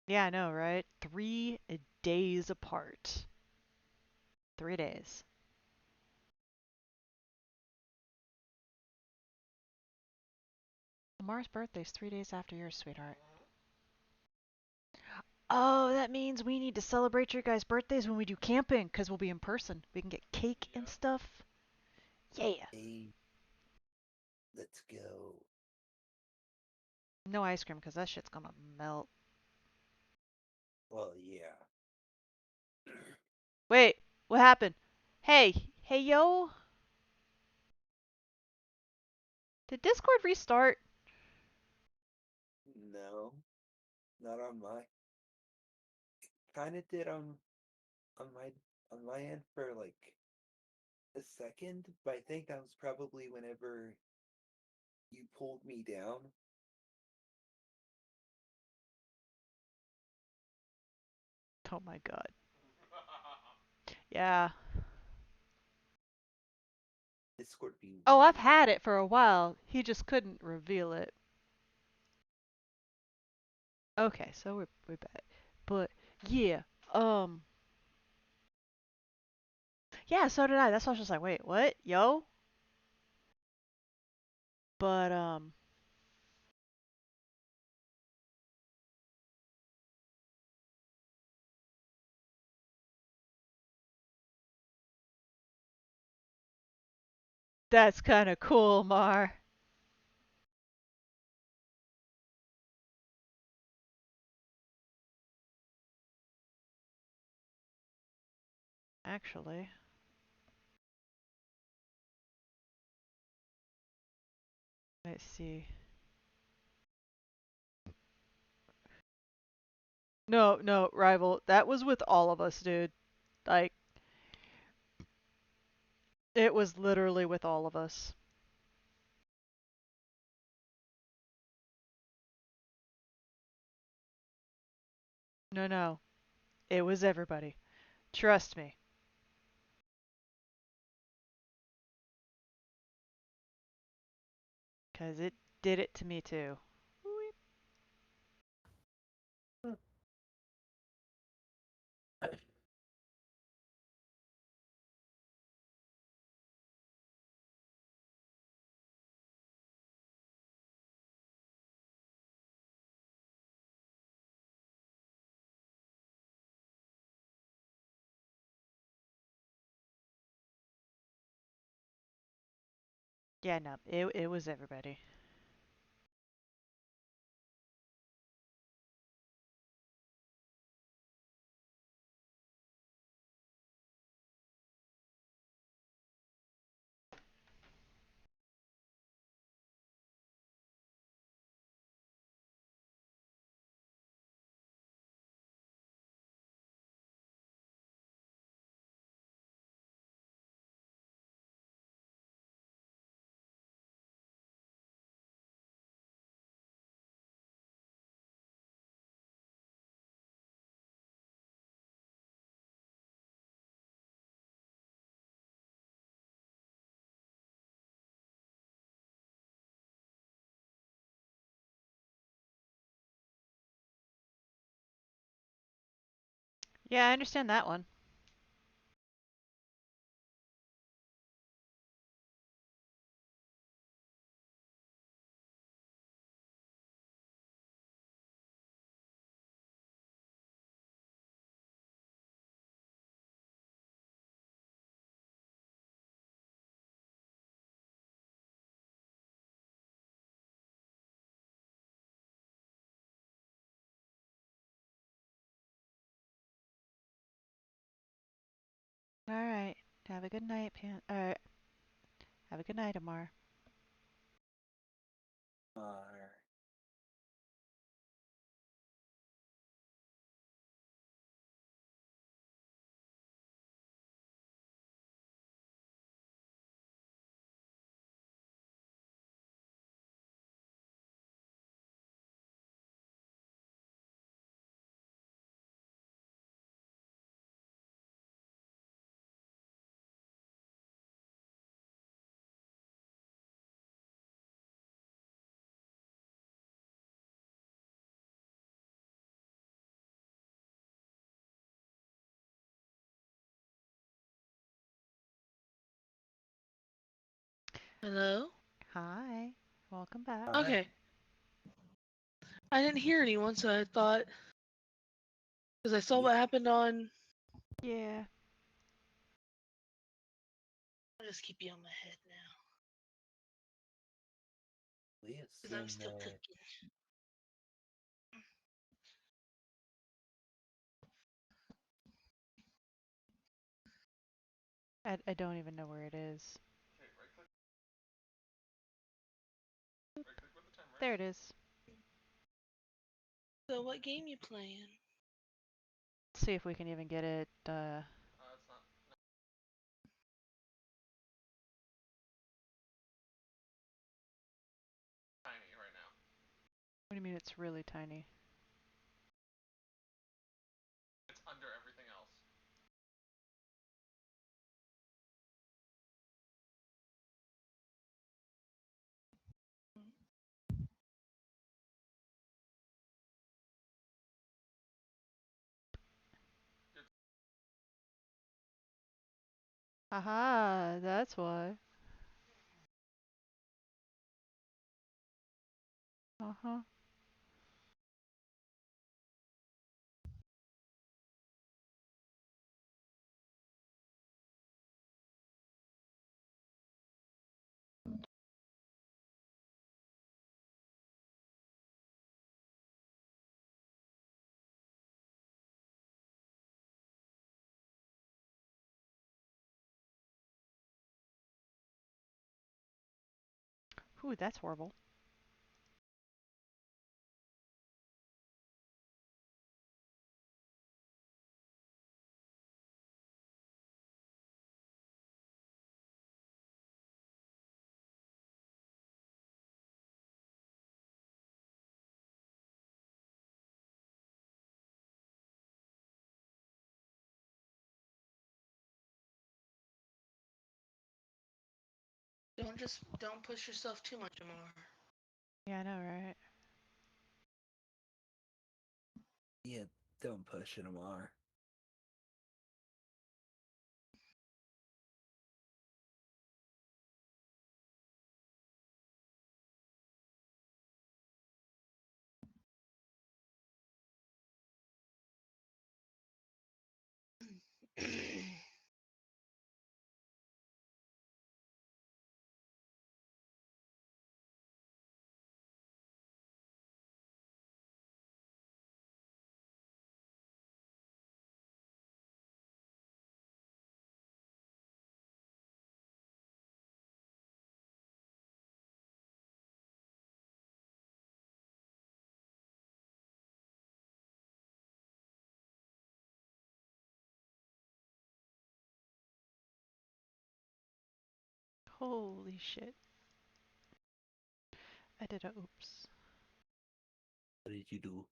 Yeah, I know, right? 3 days apart. 3 days. Lamar's birthday's 3 days after yours, sweetheart. Oh, that means we need to celebrate your guys' birthdays when we do camping, because we'll be in person. We can get cake and stuff. Yeah. Hey, let's go. No ice cream, because that shit's gonna melt. Well, yeah. Wait, what happened? Hey, yo. Did Discord restart? No, not on my. Kind of did on my on my end for like a second, but I think that was probably whenever you pulled me down. Oh my god. Yeah. Discord be Oh, I've weird. had it for a while. He just couldn't reveal it. Okay, so we're back. But yeah, um, yeah, so did I. That's why I was just like, wait, what? Yo? But that's kind of cool, Mar. Actually, let's see. No, rival. That was with all of us, dude. Like, it was literally with all of us. No. It was everybody. Trust me. 'Cause it did it to me too. Yeah, no, it was everybody. Yeah, I understand that one. All right. Have a good night, Pan. Have a good night, Amar. Mar. Hello? Hi. Welcome back. Hi. Okay. I didn't hear anyone, so I thought, because I saw Yeah, what happened on. Yeah. I'll just keep you on my head now, we because I'm assume still that cooking. I don't even know where it is. There it is. So what game you playing? See if we can even get it. What do you mean it's really tiny? Aha, that's why. Uh-huh. Ooh, that's horrible. Don't push yourself too much, Amar. Yeah, I know, right? yeah, don't push it, Amar. Holy shit. I did a oops. What did you do?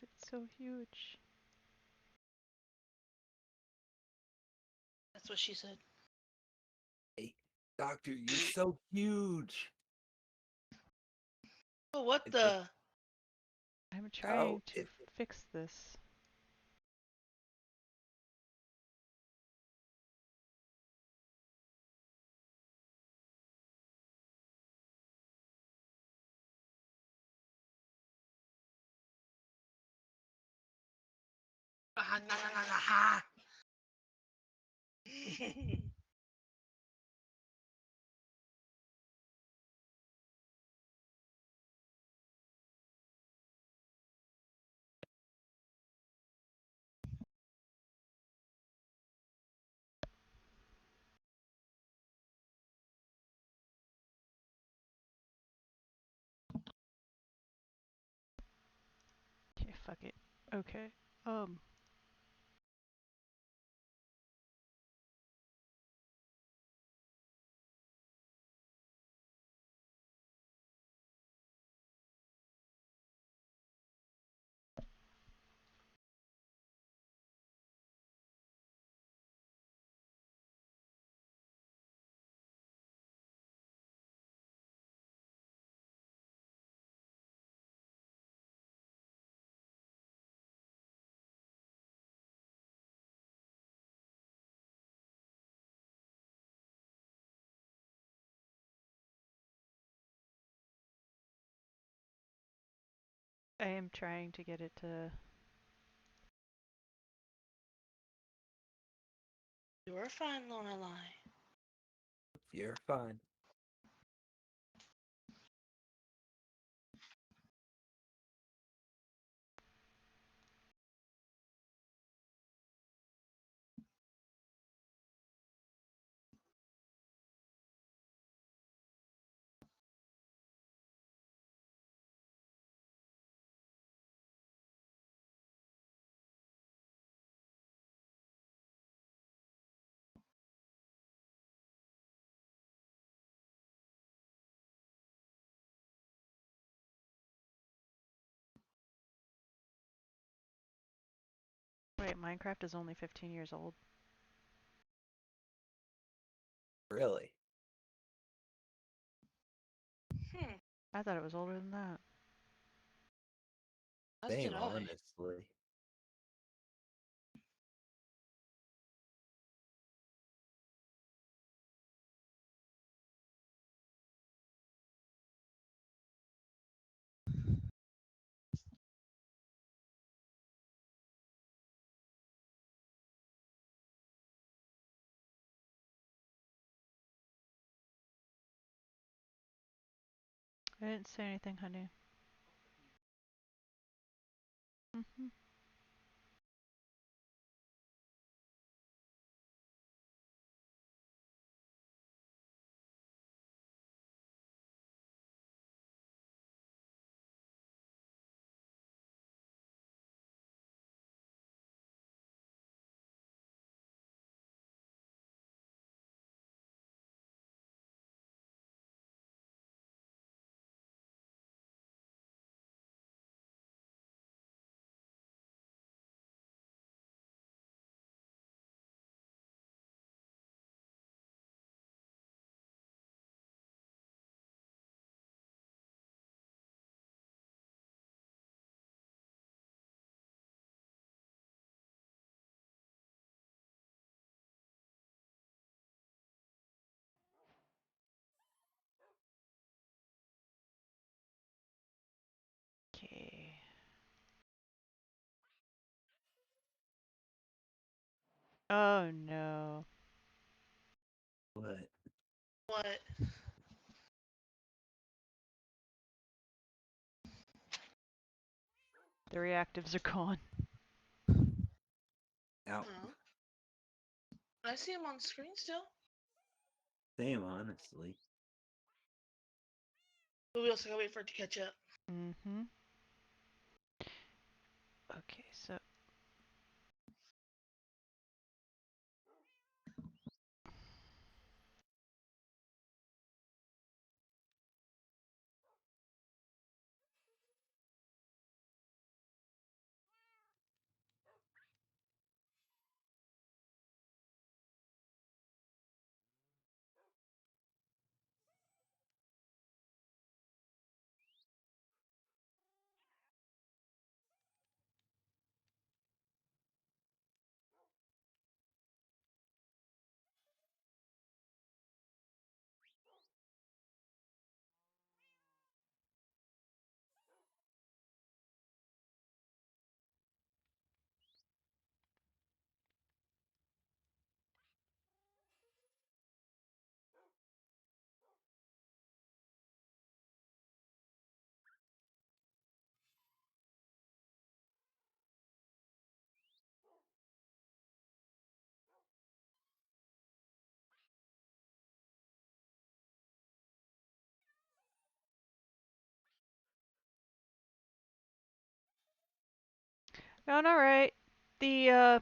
It's so huge. That's what she said. Hey, Doctor, you're so huge. Oh, what It just, the? I'm how trying to it fix this. Ah, na, na, na, na, ha. Okay, fuck it. Okay. I am trying to get it to. You're fine, Lorelie. you're fine. Wait, Minecraft is only 15 years old. Really? Hmm. I thought it was older than that. As Same, did I. honestly. I didn't say anything, honey. Mm-hmm. Okay. Oh no. What? What? The reactives are gone. Out. Huh? I see him on screen still. Same, honestly. But we also gotta wait for it to catch up. Mm-hmm. Okay, so Going alright. The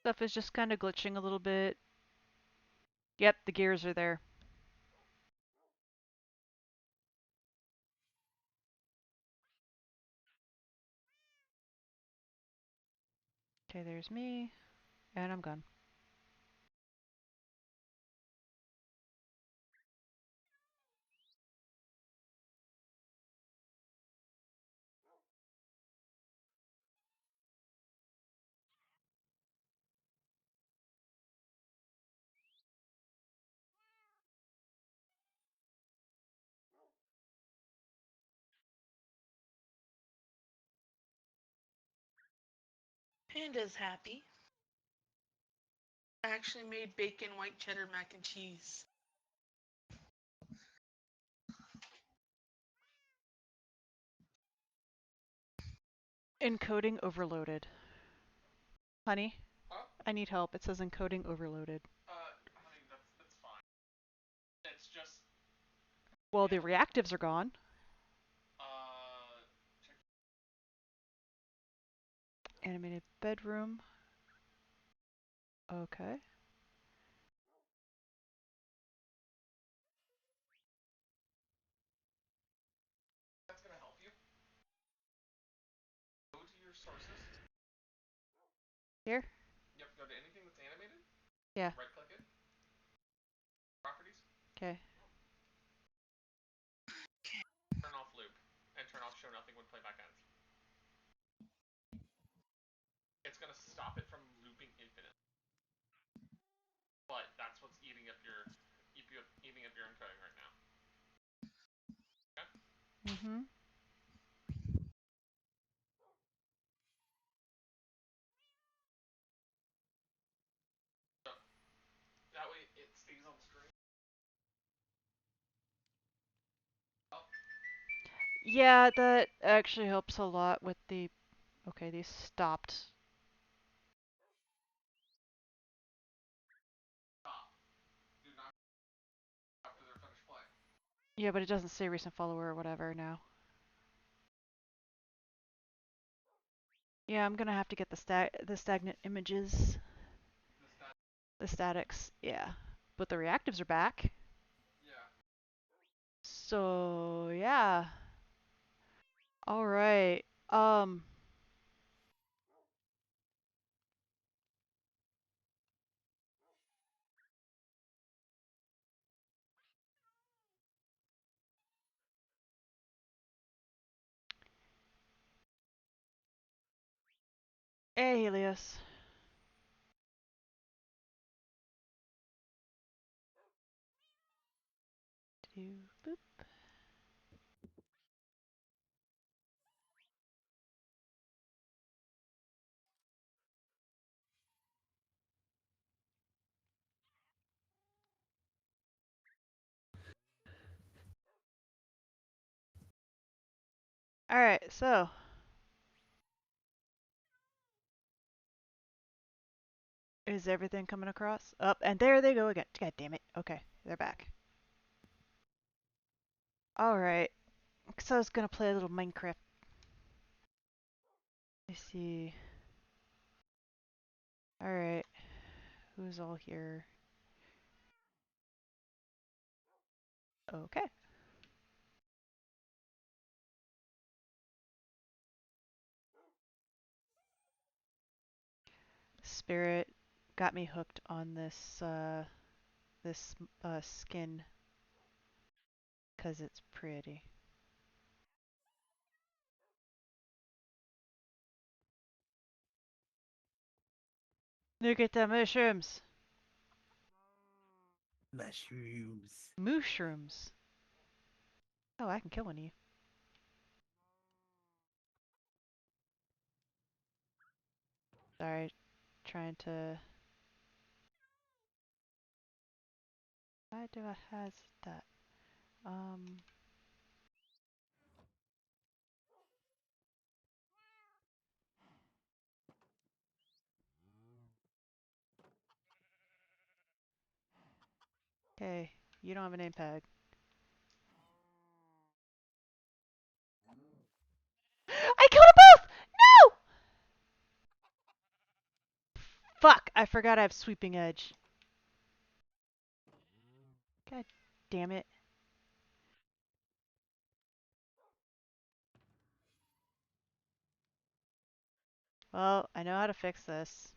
stuff is just kind of glitching a little bit. Yep, the gears are there. Okay, there's me. And I'm gone. Panda's happy. I actually made bacon, white cheddar, mac and cheese. Encoding overloaded. Honey, Huh? I need help. It says encoding overloaded. Honey, that's fine. It's just Well, the reactives are gone. check. Animated bedroom. Okay. That's gonna help you. Go to your sources. Here? Yep, go to anything that's animated. Yeah. Right click it. Properties. Okay. Turn off loop. And turn off show nothing when playback ends. It's gonna stop it from looping infinite. But that's what's eating up your encoding right now. Okay? Mm-hmm. So that way it stays on screen. Oh. Yeah, that actually helps a lot with the... Okay, these stopped. Stop. Do not after they're finished playing. Yeah, but it doesn't say recent follower or whatever now. Yeah, I'm gonna have to get the stagnant images. The statics, yeah. But the reactives are back. Yeah. So, yeah. Alright. Hey, Helios. Boop. Alright, so. Is everything coming across? Up, and there they go again. God damn it. Okay, they're back. Alright. So I was gonna play a little Minecraft. Let's see. Alright. Who's all here? Okay. Spirit got me hooked on this skin because it's pretty. Look at the mushrooms. Mushrooms. Mushrooms. Oh, I can kill one of you. Sorry, trying to. Why do I have that? Okay, you don't have a name tag. I killed them both! I forgot I have sweeping edge. God damn it. Well, I know how to fix this.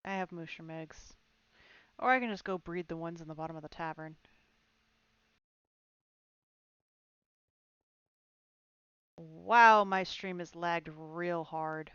I have mushroom eggs. Or I can just go breed the ones in the bottom of the tavern. Wow, my stream is lagged real hard.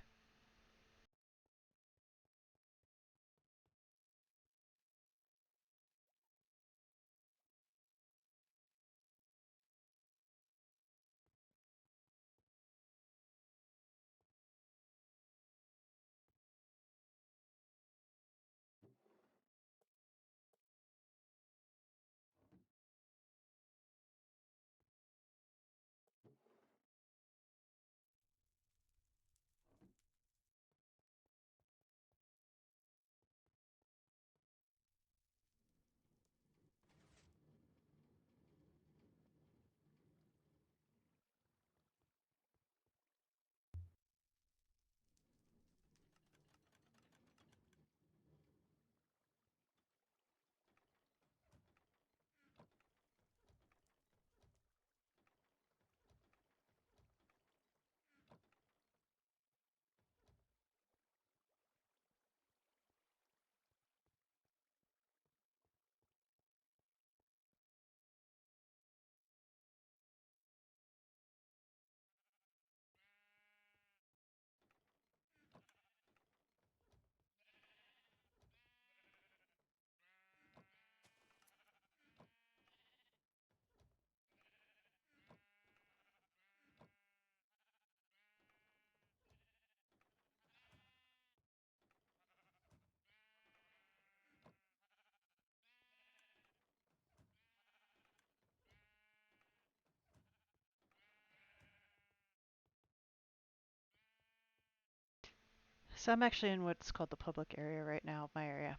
So I'm actually in what's called the public area right now of my area.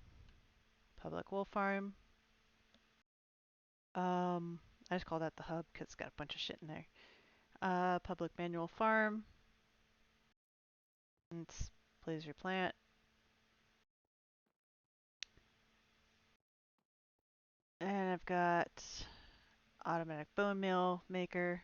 Public wool farm. I just call that the hub because it's got a bunch of shit in there. Public manual farm. It's please your plant. And I've got automatic bone meal maker.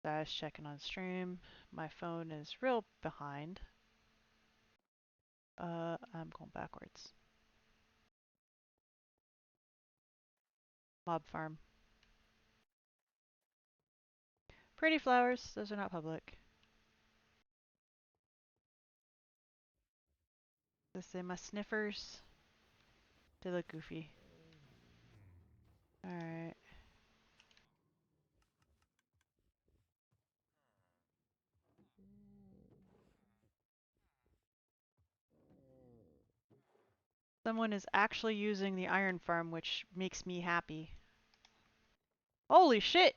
So I was checking on stream. My phone is real behind. I'm going backwards. Mob farm. Pretty flowers. Those are not public. Let's say my sniffers. They look goofy. Alright. Someone is actually using the iron farm, which makes me happy. Holy shit!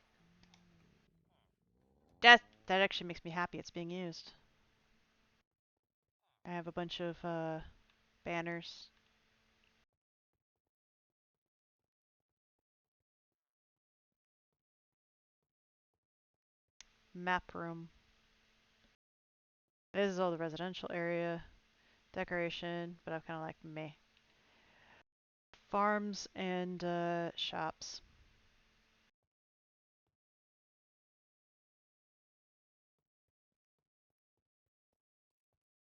That actually makes me happy it's being used. I have a bunch of banners. Map room. This is all the residential area. Decoration, but I'm kind of like meh. Farms and shops.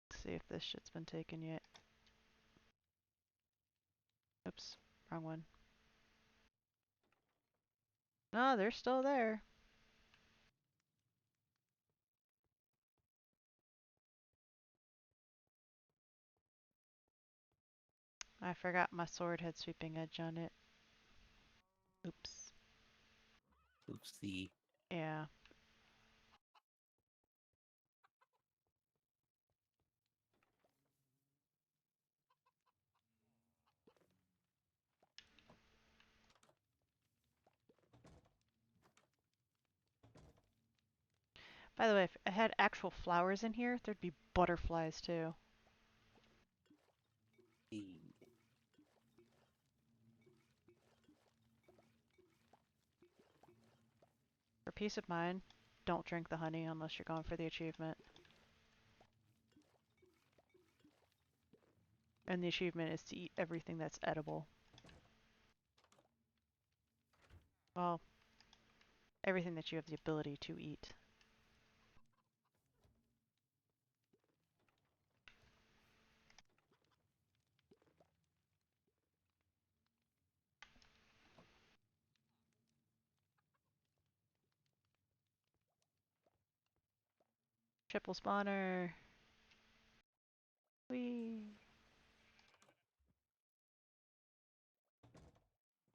Let's see if this shit's been taken yet. Oops, wrong one. No, they're still there. I forgot my sword had sweeping edge on it. Oops. Oopsie. Yeah. By the way, if I had actual flowers in here, there'd be butterflies too. For peace of mind, don't drink the honey unless you're going for the achievement. And the achievement is to eat everything that's edible. Well, everything that you have the ability to eat. Triple spawner. Whee.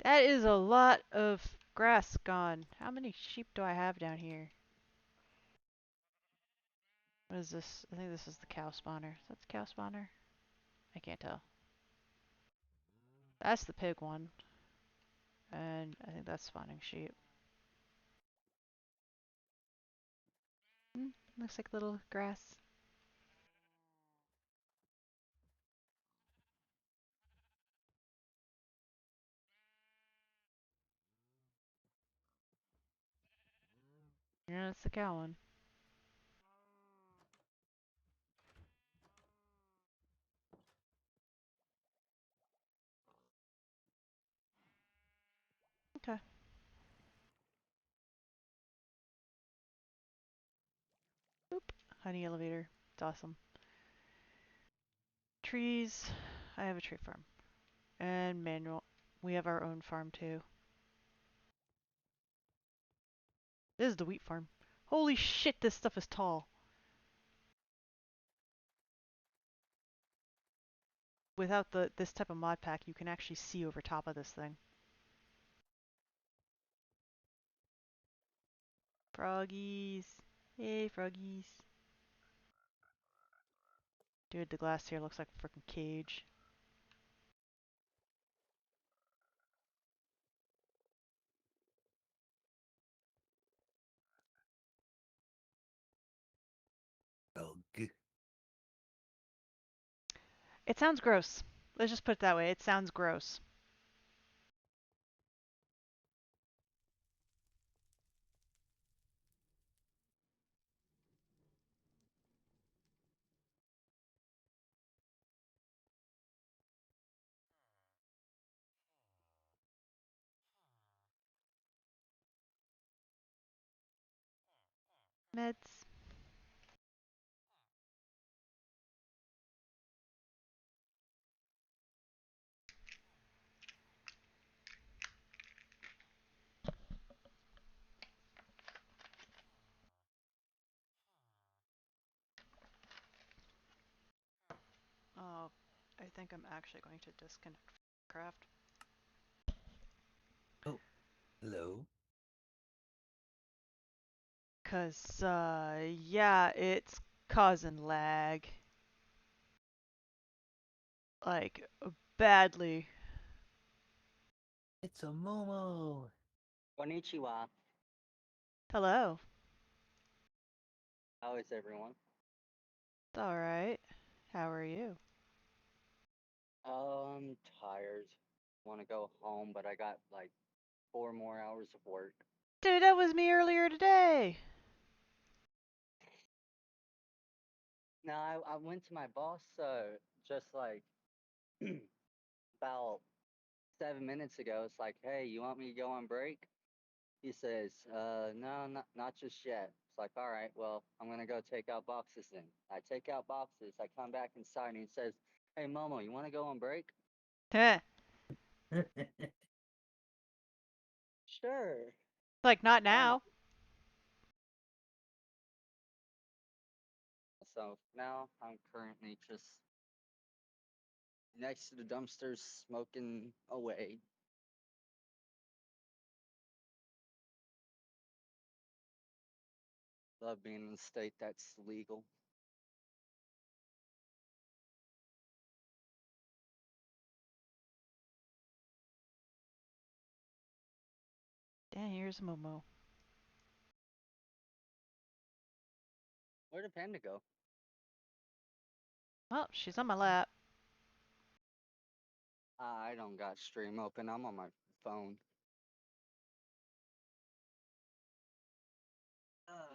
That is a lot of grass gone. How many sheep do I have down here? What is this? I think this is the cow spawner. Is that the cow spawner? I can't tell. That's the pig one. And I think that's spawning sheep. Looks like little grass. Yeah, it's the cow one. Okay. Boop. Honey elevator. It's awesome. Trees. I have a tree farm. And manual. We have our own farm too. This is the wheat farm. Holy shit, this stuff is tall. Without this type of mod pack, you can actually see over top of this thing. Froggies. Hey, froggies. Dude, the glass here looks like a freaking cage. Ugh. It sounds gross. Let's just put it that way. It sounds gross. Meds. Oh, I think I'm actually going to disconnect craft. Oh, hello. Cause, yeah, it's causing lag. Like, badly. It's a Momo. Konnichiwa. Hello. How is everyone? It's alright. How are you? I'm tired. Want to go home, but I got like 4 more hours of work. Dude, that was me earlier today. Now, I went to my boss just like about 7 minutes ago. It's like, hey, you want me to go on break? He says, no, not just yet. It's like, all right, well, I'm gonna go take out boxes then. I take out boxes. I come back inside and he says, hey, Momo, you want to go on break? Heh. Sure. Like, not Why not? now. So now I'm currently just next to the dumpsters, smoking away. Love being in a state that's legal. Damn, here's Momo. Where did Panda go? Oh, she's on my lap. I don't got stream open. I'm on my phone. Uh,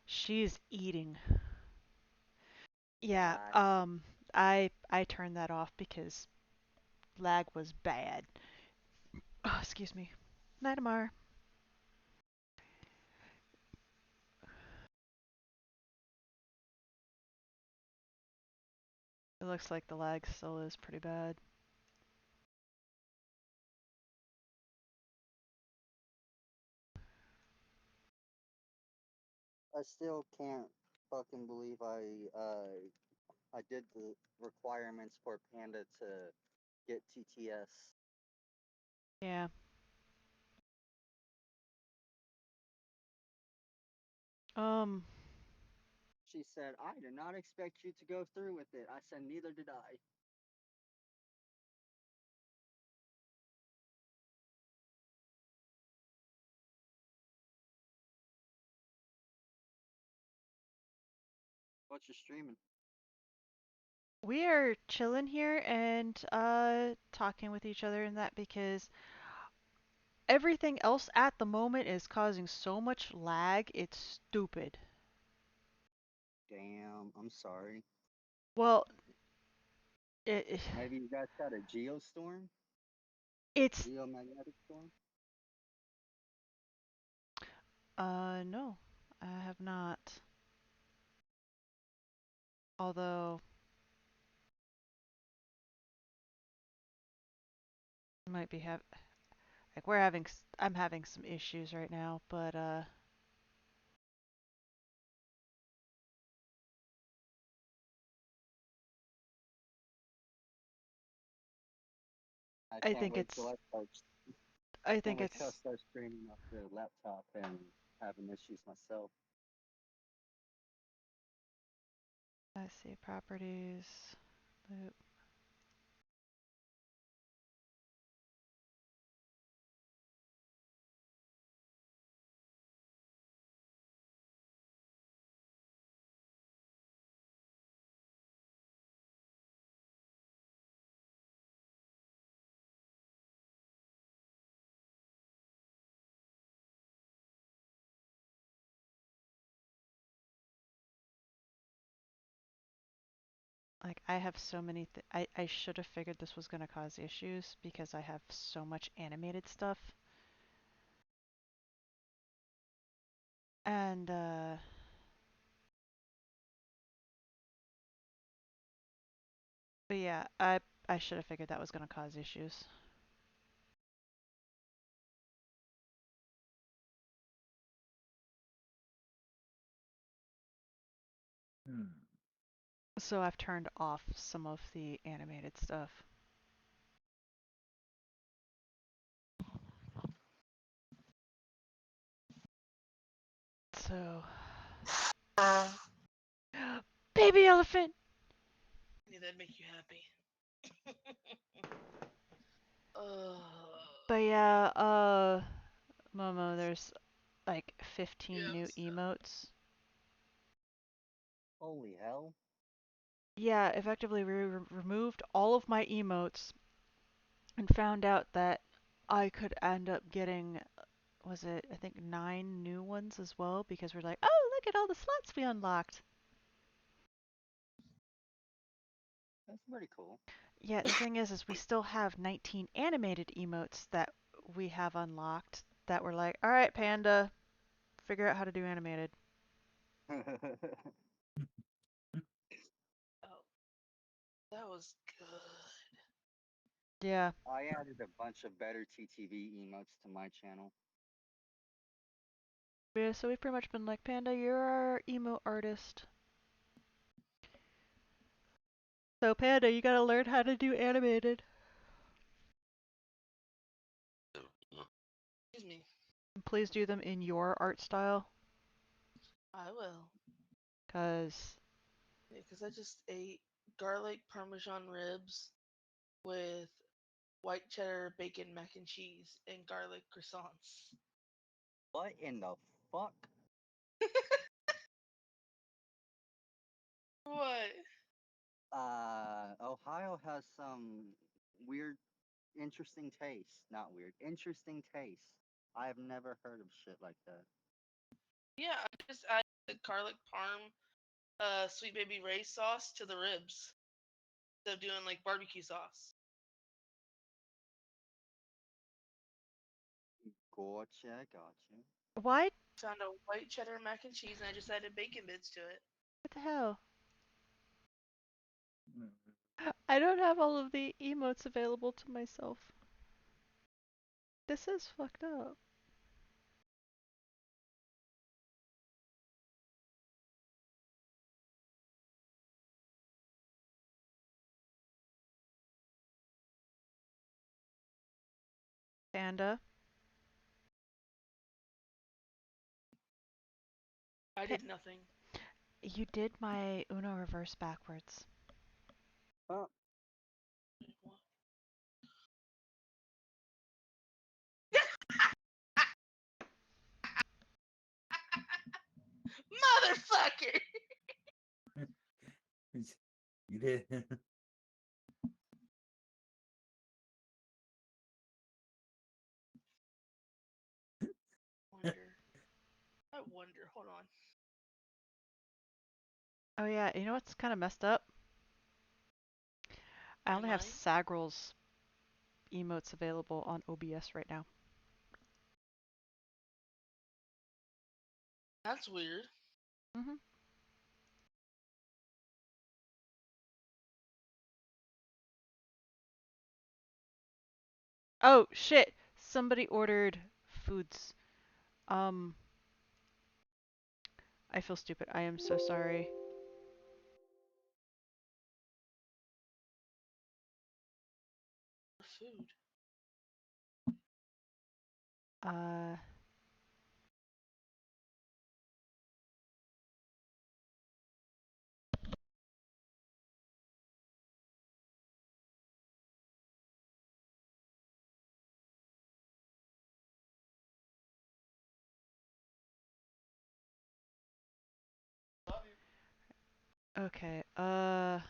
She's eating. Yeah, yeah, I turned that off because lag was bad. Oh, excuse me. Night, Amar. It looks like the lag still is pretty bad. I still can't fucking believe I did the requirements for Panda to get TTS. Yeah. Um, She said, I did not expect you to go through with it. I said, neither did I. What you streaming? we are chilling here and talking with each other and that because everything else at the moment is causing so much lag. It's stupid. Damn, I'm sorry. Well, it Maybe you guys got a geostorm? it's Geomagnetic storm? no. I have not. Although might be have like I'm having some issues right now, but I I can't think wait till it's I start. I Can't think wait till I it's start streaming off the laptop and having issues myself. let's see properties loop. Like I have so many I should have figured this was going to cause issues because I have so much animated stuff. And but yeah, I should have figured that was going to cause issues. Hmm. So I've turned off some of the animated stuff. So baby elephant. Yeah, that'd make you happy. uh, But yeah, Momo, there's like 15 yeah, new emotes. Holy hell. Yeah, effectively we removed all of my emotes and found out that I could end up getting, was it, I think 9 new ones as well because we're like, oh, look at all the slots we unlocked. That's pretty cool. Yeah, the thing is we still have 19 animated emotes that we have unlocked that we're like, all right, Panda, figure out how to do animated. oh, that was good. Yeah, I added a bunch of better TTV emotes to my channel. Yeah, so we've pretty much been like, Panda, you're our emo artist. So Panda, you gotta learn how to do animated. Excuse me. And please do them in your art style, I will. cause Yeah, because I just ate garlic parmesan ribs with white cheddar bacon mac and cheese and garlic croissants. What in the fuck? What? Ohio has some weird, interesting taste. Not weird, interesting taste. I have never heard of shit like that. Yeah, I just added the garlic parm, sweet baby Ray sauce to the ribs. Instead of doing like barbecue sauce. Gotcha, gotcha. why? Found a white cheddar mac and cheese and I just added bacon bits to it. What the hell? Mm. I don't have all of the emotes available to myself. This is fucked up. Panda. I Pa- did nothing. you did my Uno reverse backwards. Huh? Motherfucker! You did. I wonder. Hold on. Oh yeah, you know what's kind of messed up? I Am only have I? Sagral's emotes available on OBS right now. That's weird. Mm-hmm. Oh shit! Somebody ordered foods. Um, I feel stupid. I am so sorry. Food. Uh, Love you. okay. Ah,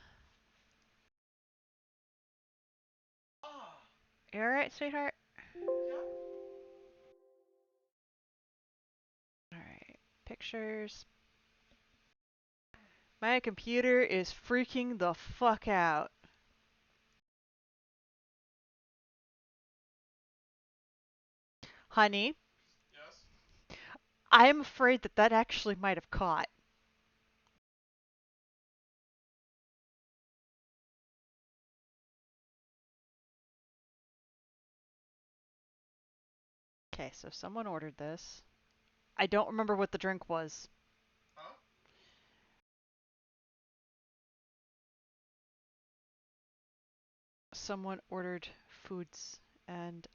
You alright, sweetheart? yeah. Alright. Pictures. My computer is freaking the fuck out. Honey, Yes. I'm afraid that that actually might have caught. Okay, so someone ordered this. I don't remember what the drink was. Huh? Someone ordered foods and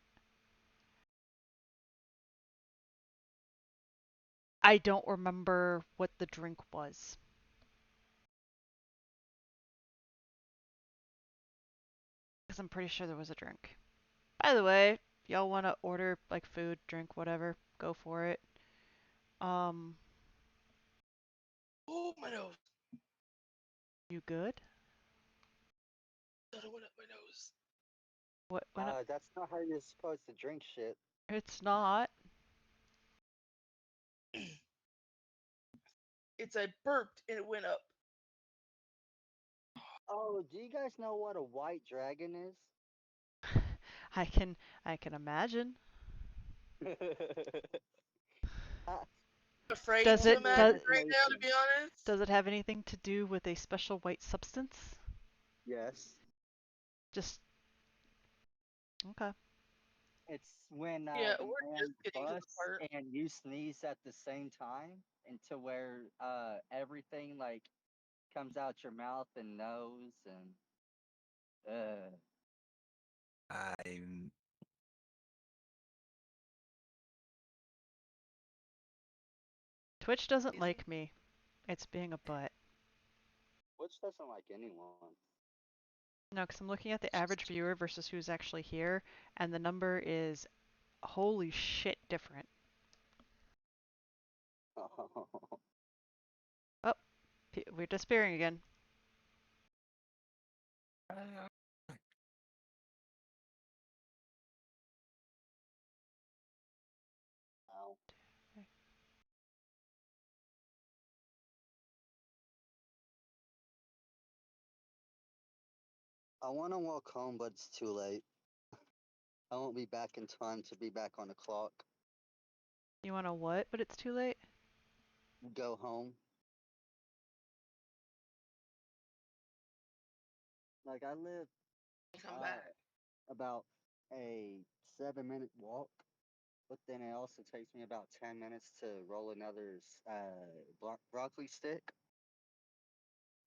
I don't remember what the drink was. Because I'm pretty sure there was a drink. By the way, if y'all want to order like food, drink, whatever, go for it. Um, Oh, my nose. you good? Thought it went up my nose. What went up? That's not how you're supposed to drink shit. It's not. It's I burped and it went up. Oh, do you guys know what a white dragon is? I can I can imagine. Uh, Afraid Does to Share it your imagine does right now, to information. be honest. does it have anything to do with a special white substance? Yes. Just okay. It's when Yeah, the we're just man getting to the busts part. and you sneeze at the same time, and to where everything like comes out your mouth and nose and I'm Twitch doesn't Crazy. like me. It's being a butt. which doesn't like anyone. No, because I'm looking at the average viewer versus who's actually here, and the number is holy shit different. Oh, we're disappearing again. Ow. I want to walk home, but it's too late. I won't be back in time to be back on the clock. You want to what? But it's too late? Go home. Like, I live Come back. about a 7-minute walk, but then it also takes me about 10 minutes to roll another broccoli stick.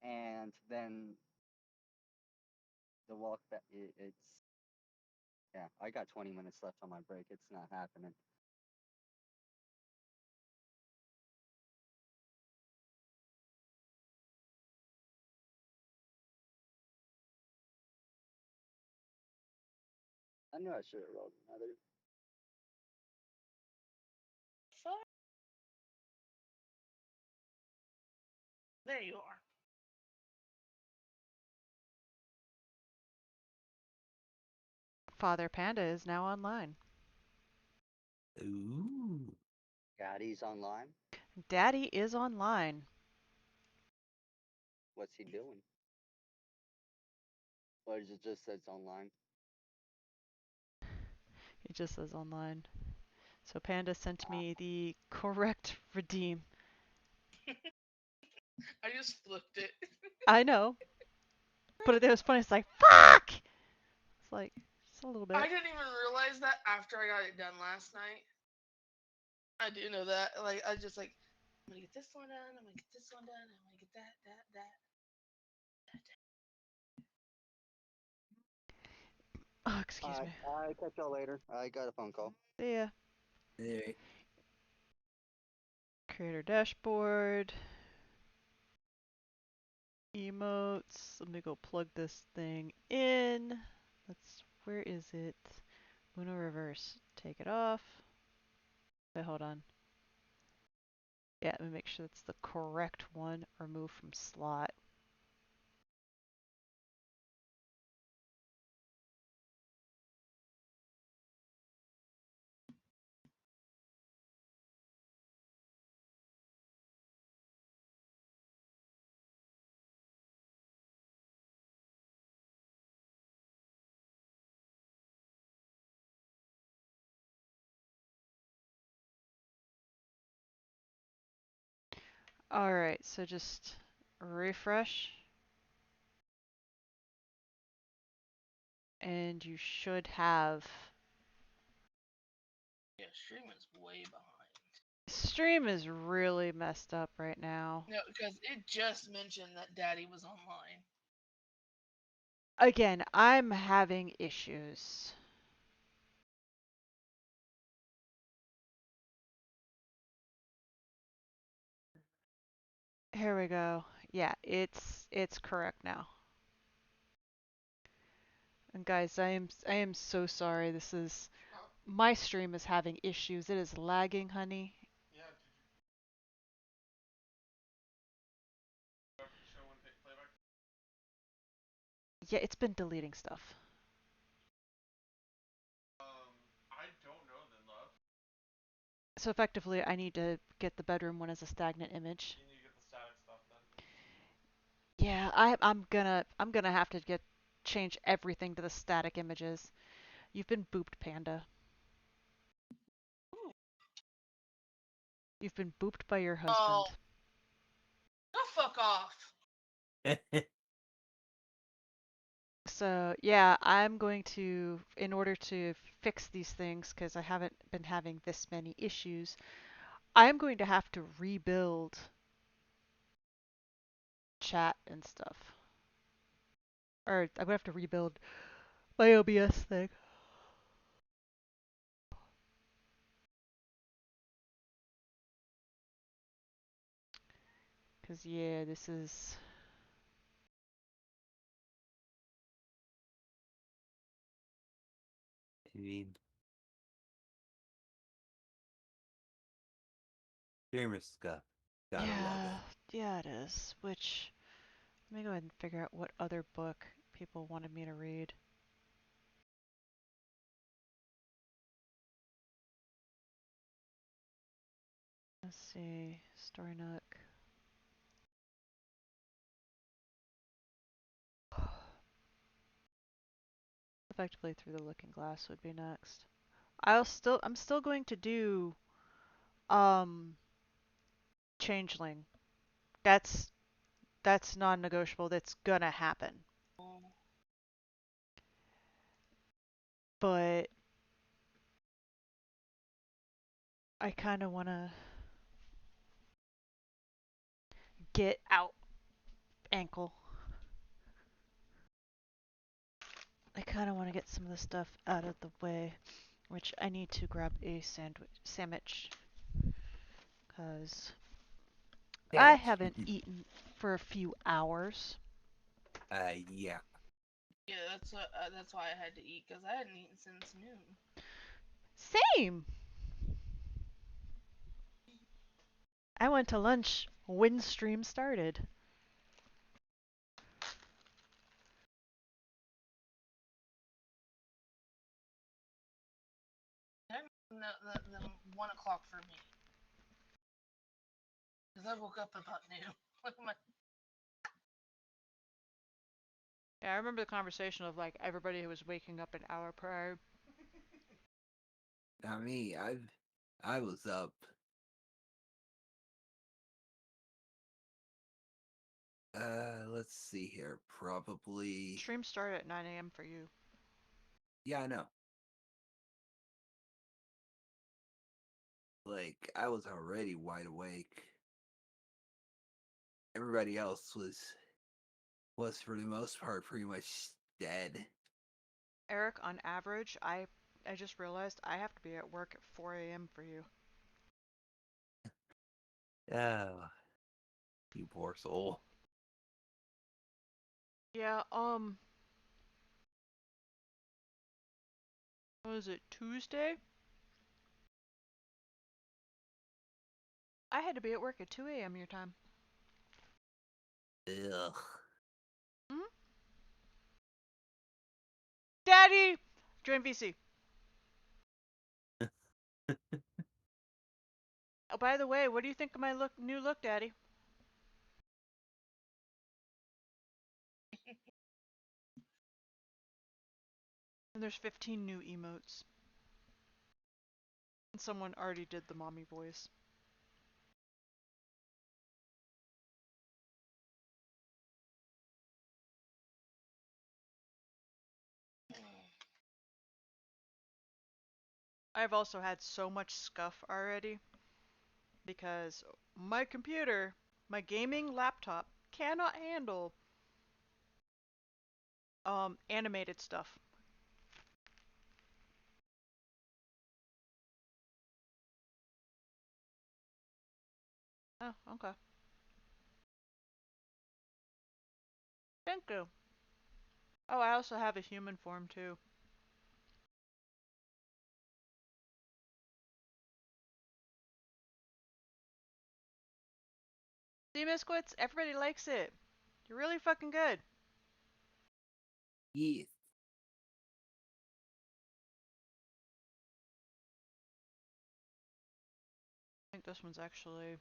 And then the walk back, yeah, I got 20 minutes left on my break. It's not happening. I knew I should have rolled another. Fuck. There you are. Father Panda is now online. ooh. Daddy's online. Daddy is online. What's he doing? Or is it just says online? It just says online. So Panda sent me the correct redeem. I just flipped it. I know, but it was funny. It's like, fuck! It's like, just a little bit. I didn't even realize that after I got it done last night. I do know that. Like, I just like, I'm gonna get this one done. I'm gonna get this one done. I'm gonna get that. Oh, excuse me. I'll catch y'all later. I got a phone call. See ya. Anyway, Creator dashboard. Emotes. Let me go plug this thing in. Where is it? Uno reverse. Take it off. Wait, hold on. Yeah, let me make sure it's the correct one. Remove from slot. Alright, so just refresh. And you should have... Yeah, streaming's way behind. Stream is really messed up right now. No, because it just mentioned that Daddy was online. Again, I'm having issues. Here we go. Yeah, it's correct now. And guys, I am so sorry. My stream is having issues. It is lagging, honey. Yeah, did you go after the show when playback? Yeah, it's been deleting stuff. I don't know then, love. So effectively, I need to get the bedroom one as a stagnant image. You need to get the static stuff then. Yeah, I'm gonna have to change everything to the static images. You've been booped, Panda. You've been booped by your Oh, husband. go fuck off. So, yeah, I'm going to, in order to fix these things, because I haven't been having this many issues, I'm going to have to rebuild chat and stuff. Or I'm going to have to rebuild my OBS thing. Because, yeah, this is... I mean, streamer stuff. Gotta love Yeah, it. yeah, it is. Which, let me go ahead and figure out what other book people wanted me to read. Let's see, Story Nook. Effectively Through the Looking Glass would be next. I'm still going to do um Changeling. That's non-negotiable. That's gonna happen. Oh, But I kind of want to get out ankle. I kind of want to get some of the stuff out of the way, which I need to grab a sandwich because I Damage. haven't eaten for a few hours. Yeah. yeah, that's why I had to eat because I hadn't eaten since noon. Same. I went to lunch when stream started. The 1 o'clock for me because I woke up about noon. Yeah, I remember the conversation of like everybody who was waking up an hour prior. Not me. I was up. Let's see here. Probably. Stream started at 9 a.m. for you. Yeah, I know. Like, I was already wide awake. Everybody else was for the most part pretty much dead. Eric, on average, I just realized I have to be at work at 4 a.m. for you. Oh, you poor soul. Yeah, what was it, Tuesday? I had to be at work at 2 a.m. your time. Ugh. Hmm? Daddy! Join VC. Oh, by the way, what do you think of my new look, Daddy? And there's 15 new emotes. And someone already did the mommy voice. I've also had so much scuff already because my computer, my gaming laptop, cannot handle animated stuff. Oh, okay. Thank you. Oh, I also have a human form too. See, Misquits? Everybody likes it. You're really fucking good. Yes. I think this one's actually...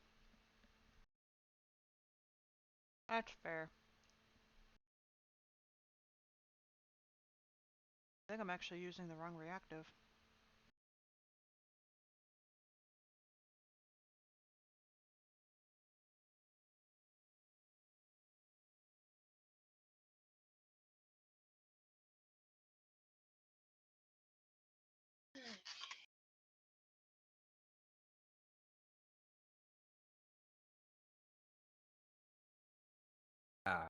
That's fair. I think I'm actually using the wrong reactive. Ah,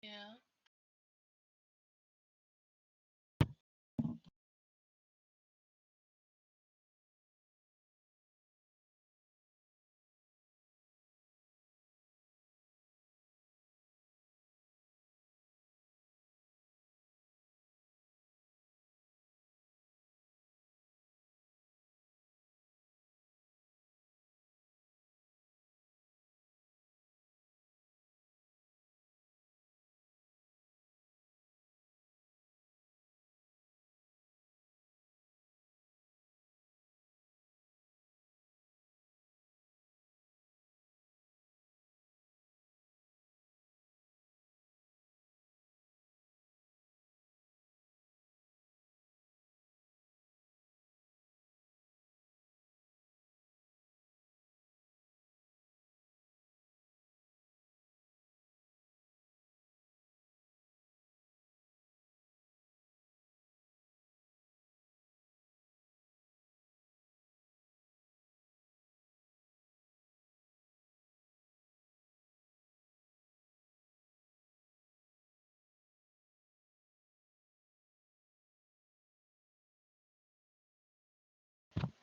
Yeah.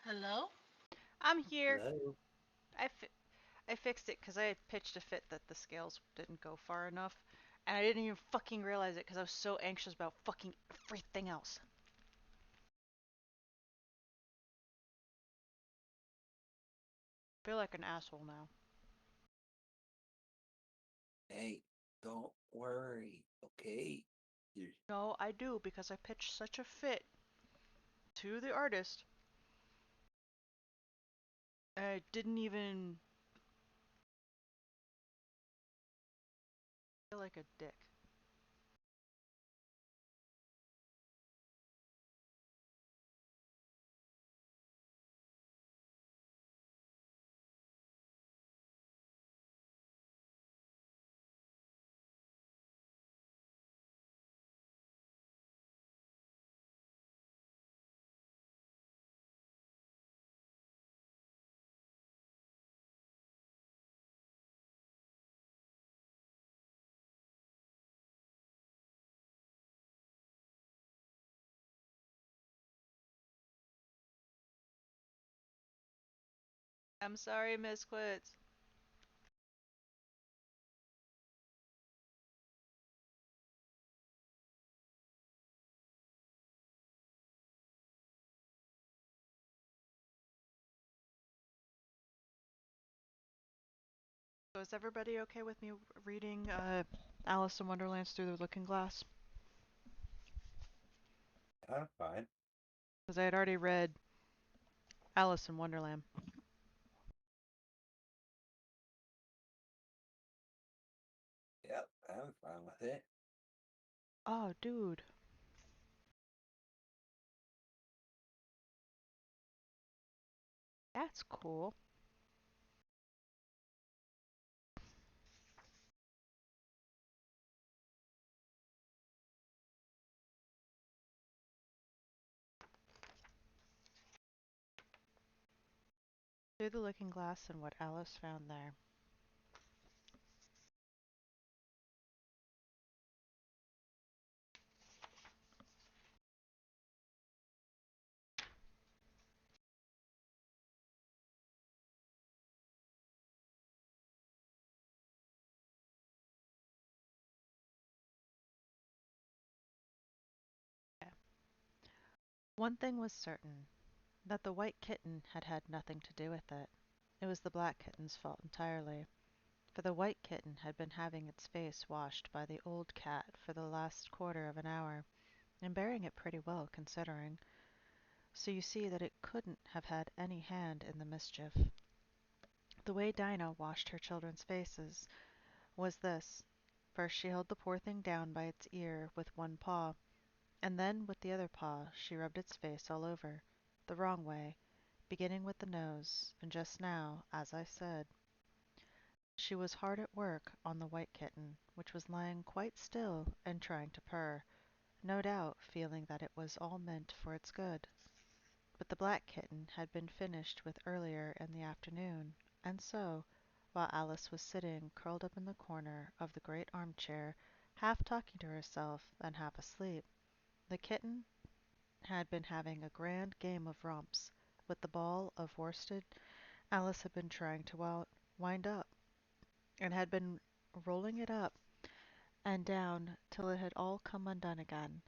Hello? I'm here. hello. I, fi- I fixed it because I had pitched a fit that the scales didn't go far enough. And I didn't even fucking realize it because I was so anxious about fucking everything else. I feel like an asshole now. Hey, don't worry, okay? You're, No, I do because I pitched such a fit to the artist. And I didn't even feel like a dick. I'm sorry, Miss Quits. So is everybody okay with me reading Alice in Wonderland through the looking glass? I'm fine. Because I had already read Alice in Wonderland. Yep, I'm fine with it. Oh, dude. That's cool. Through the looking glass and what Alice found there. Yeah. One thing was certain, that the white kitten had had nothing to do with it. It was the black kitten's fault entirely, for the white kitten had been having its face washed by the old cat for the last quarter of an hour, and bearing it pretty well considering, so you see that it couldn't have had any hand in the mischief. The way Dinah washed her children's faces was this. First she held the poor thing down by its ear with one paw, and then with the other paw she rubbed its face all over, the wrong way, beginning with the nose, and just now, as I said, she was hard at work on the white kitten, which was lying quite still and trying to purr, no doubt feeling that it was all meant for its good. But the black kitten had been finished with earlier in the afternoon, and so, while Alice was sitting curled up in the corner of the great armchair, half talking to herself and half asleep, the kitten had been having a grand game of romps with the ball of worsted Alice had been trying to wind up, and had been rolling it up and down till it had all come undone again,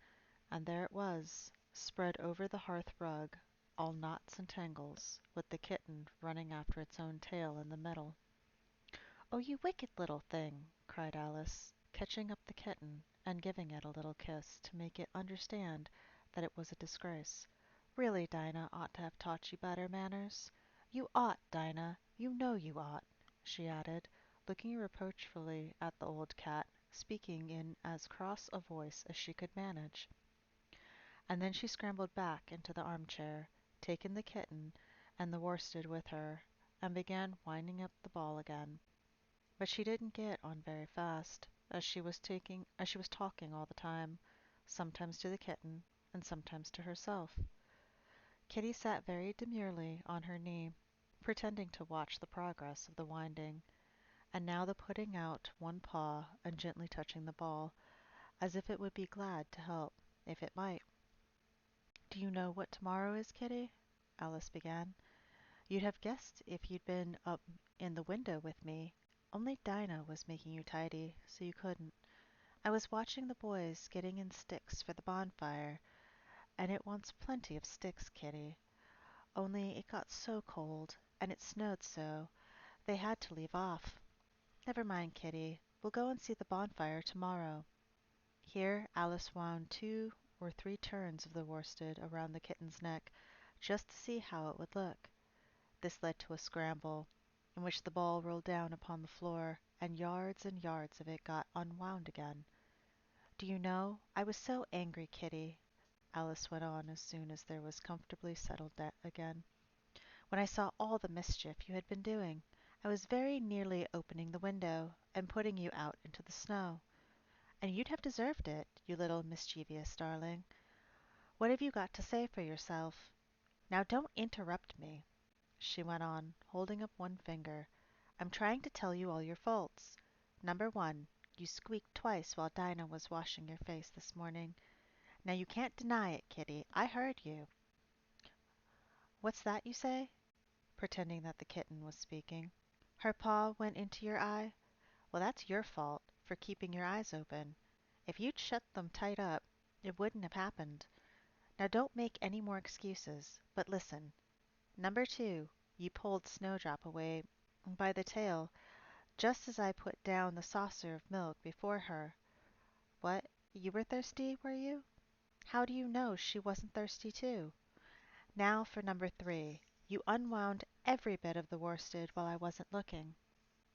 and there it was, spread over the hearth rug, all knots and tangles, with the kitten running after its own tail in the middle. "Oh, you wicked little thing!" cried Alice, catching up the kitten and giving it a little kiss to make it understand that it was a disgrace. "Really, Dinah ought to have taught you better manners. You ought, Dinah, you know you ought," she added, looking reproachfully at the old cat, speaking in as cross a voice as she could manage. And then she scrambled back into the armchair, taken the kitten and the worsted with her, and began winding up the ball again. But she didn't get on very fast, as she was talking all the time, sometimes to the kitten and sometimes to herself. Kitty sat very demurely on her knee, pretending to watch the progress of the winding, and now the putting out one paw and gently touching the ball, as if it would be glad to help if it might. "Do you know what tomorrow is, Kitty?" Alice began. "You'd have guessed if you'd been up in the window with me, only Dinah was making you tidy, so you couldn't. I was watching the boys getting in sticks for the bonfire, and it wants plenty of sticks, Kitty. Only it got so cold, and it snowed so, they had to leave off. Never mind, Kitty, we'll go and see the bonfire tomorrow." Here Alice wound 2 or 3 turns of the worsted around the kitten's neck, just to see how it would look. This led to a scramble, in which the ball rolled down upon the floor, and yards of it got unwound again. "Do you know, I was so angry, Kitty," Alice went on as soon as there was comfortably settled again, "when I saw all the mischief you had been doing. I was very nearly opening the window and putting you out into the snow. And you'd have deserved it, you little mischievous darling. What have you got to say for yourself? Now don't interrupt me," she went on, holding up one finger. "I'm trying to tell you all your faults. Number 1, you squeaked twice while Dinah was washing your face this morning. Now you can't deny it, Kitty. I heard you. What's that you say?" pretending that the kitten was speaking. "Her paw went into your eye? Well, that's your fault, for keeping your eyes open. If you'd shut them tight up, it wouldn't have happened. Now don't make any more excuses, but listen. Number 2, you pulled Snowdrop away by the tail just as I put down the saucer of milk before her. What, you were thirsty, were you? How do you know she wasn't thirsty too? Now for number 3, you unwound every bit of the worsted while I wasn't looking.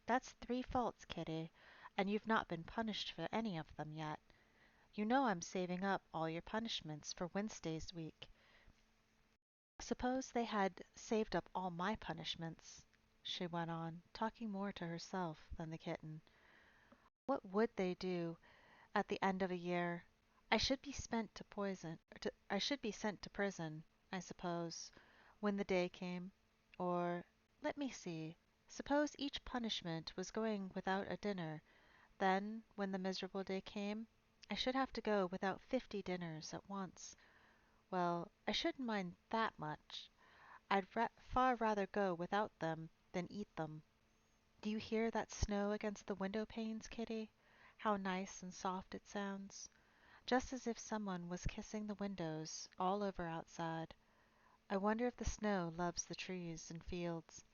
That's 3 faults, Kitty, and you've not been punished for any of them yet. You know I'm saving up all your punishments for Wednesday's week. Suppose they had saved up all my punishments," she went on, talking more to herself than the kitten. "What would they do at the end of a year? I should be I should be sent to prison, I suppose, when the day came. Or, let me see, suppose each punishment was going without a dinner, then, when the miserable day came, I should have to go without 50 dinners at once. Well, I shouldn't mind that much. Far rather go without them than eat them. Do you hear that snow against the window panes, Kitty? How nice and soft it sounds. Just as if someone was kissing the windows all over outside. I wonder if the snow loves the trees and fields,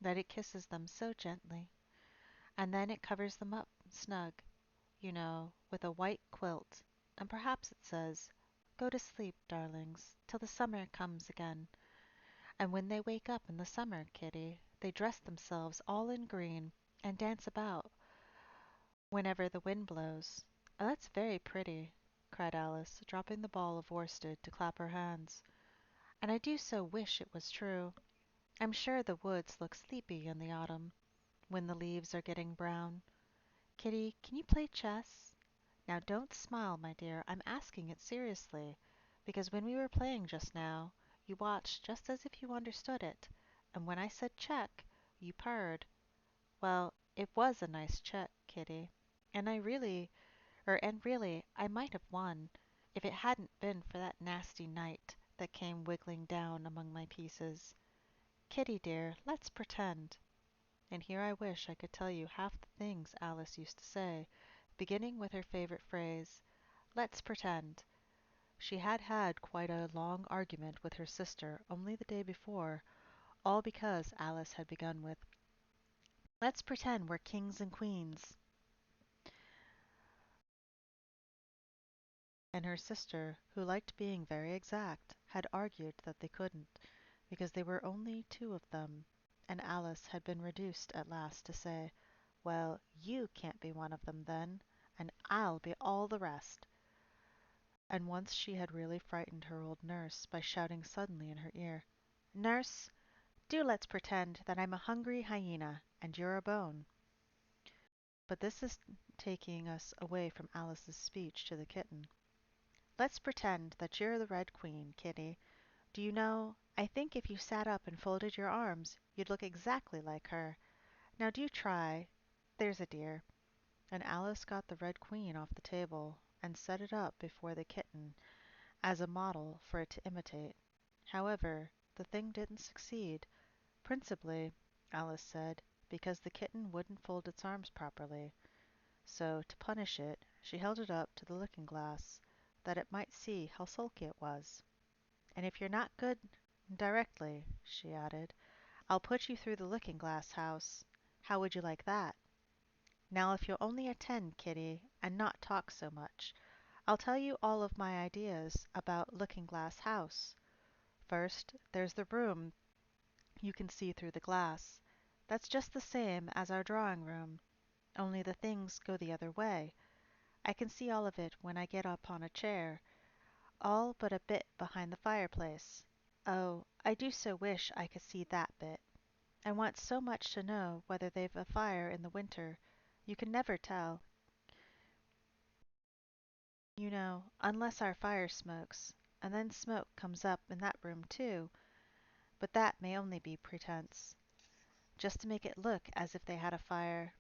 that it kisses them so gently. And then it covers them up snug, you know, with a white quilt, and perhaps it says, 'Go to sleep, darlings, till the summer comes again.' And when they wake up in the summer, Kitty, They dress themselves all in green and dance about whenever the wind blows. Oh, that's very pretty, cried Alice, dropping the ball of worsted to clap her hands. And I do so wish it was true. I'm sure the woods look sleepy in the autumn, when the leaves are getting brown. Kitty, can you play chess? Now don't smile, my dear. I'm asking it seriously, because when we were playing just now, you watched just as if you understood it, and when I said check, you purred. Well, it was a nice check, Kitty, and really, I might have won, if it hadn't been for that nasty knight that came wiggling down among my pieces. Kitty dear, let's pretend. And here I wish I could tell you half the things Alice used to say, beginning with her favorite phrase, "Let's pretend." She had had quite a long argument with her sister only the day before, all because Alice had begun with, "Let's pretend we're kings and queens," and her sister, who liked being very exact, had argued that they couldn't, because there were only two of them, and Alice had been reduced at last to say, "Well, you can't be one of them then, and I'll be all the rest." And once she had really frightened her old nurse by shouting suddenly in her ear, "Nurse, do let's pretend that I'm a hungry hyena and you're a bone." But this is taking us away from Alice's speech to the kitten. "Let's pretend that you're the Red Queen, Kitty. Do you know, I think if you sat up and folded your arms, you'd look exactly like her. Now do try, there's a dear." And Alice got the Red Queen off the table and set it up before the kitten as a model for it to imitate. However, the thing didn't succeed, principally, Alice said, because the kitten wouldn't fold its arms properly. So, to punish it, she held it up to the looking glass, that it might see how sulky it was. "And if you're not good directly," she added, "I'll put you through the looking glass house. How would you like that? Now if you'll only attend, Kitty, and not talk so much, I'll tell you all of my ideas about Looking Glass House. First, there's the room you can see through the glass. That's just the same as our drawing room, only the things go the other way. I can see all of it when I get up on a chair, all but a bit behind the fireplace. Oh, I do so wish I could see that bit. I want so much to know whether they've a fire in the winter. You can never tell, you know, unless our fire smokes, and then smoke comes up in that room too, but that may only be pretense, just to make it look as if they had a fire.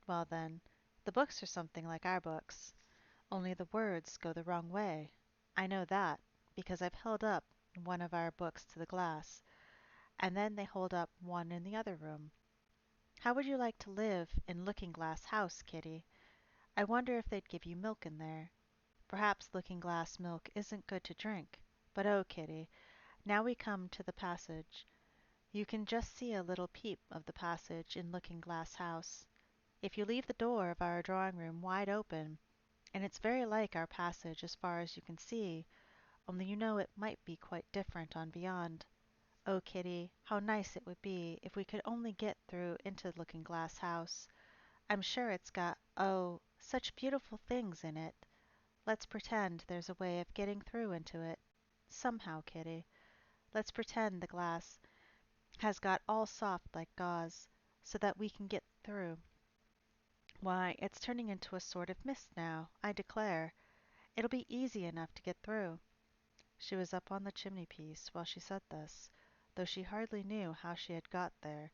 Well then, the books are something like our books, only the words go the wrong way. I know that, because I've held up one of our books to the glass, and then they hold up one in the other room. How would you like to live in Looking Glass House, Kitty? I wonder if they'd give you milk in there. Perhaps Looking Glass milk isn't good to drink, but oh, Kitty, now we come to the passage. You can just see a little peep of the passage in Looking Glass House. If you leave the door of our drawing room wide open, and it's very like our passage as far as you can see, only you know it might be quite different on beyond. Oh, Kitty, how nice it would be if we could only get through into Looking Glass House. I'm sure it's got, oh, such beautiful things in it. Let's pretend there's a way of getting through into it. Somehow, Kitty. Let's pretend the glass has got all soft like gauze, so that we can get through. Why, it's turning into a sort of mist now, I declare. It'll be easy enough to get through." She was up on the chimney piece while she said this, though she hardly knew how she had got there,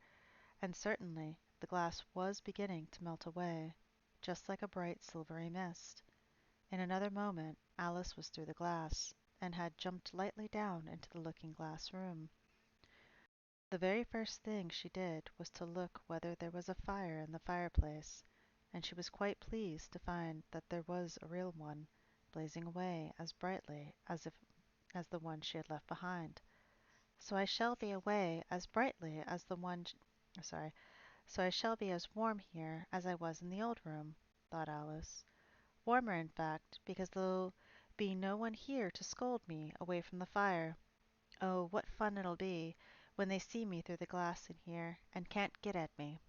and certainly the glass was beginning to melt away, just like a bright silvery mist. In another moment Alice was through the glass, and had jumped lightly down into the looking-glass room. The very first thing she did was to look whether there was a fire in the fireplace, and she was quite pleased to find that there was a real one, blazing away as brightly as the one she had left behind. So I shall be away as brightly as the one sorry, so I shall be as warm here as I was in the old room, thought Alice. Warmer, in fact, because there'll be no one here to scold me away from the fire. Oh, what fun it'll be when they see me through the glass in here and can't get at me.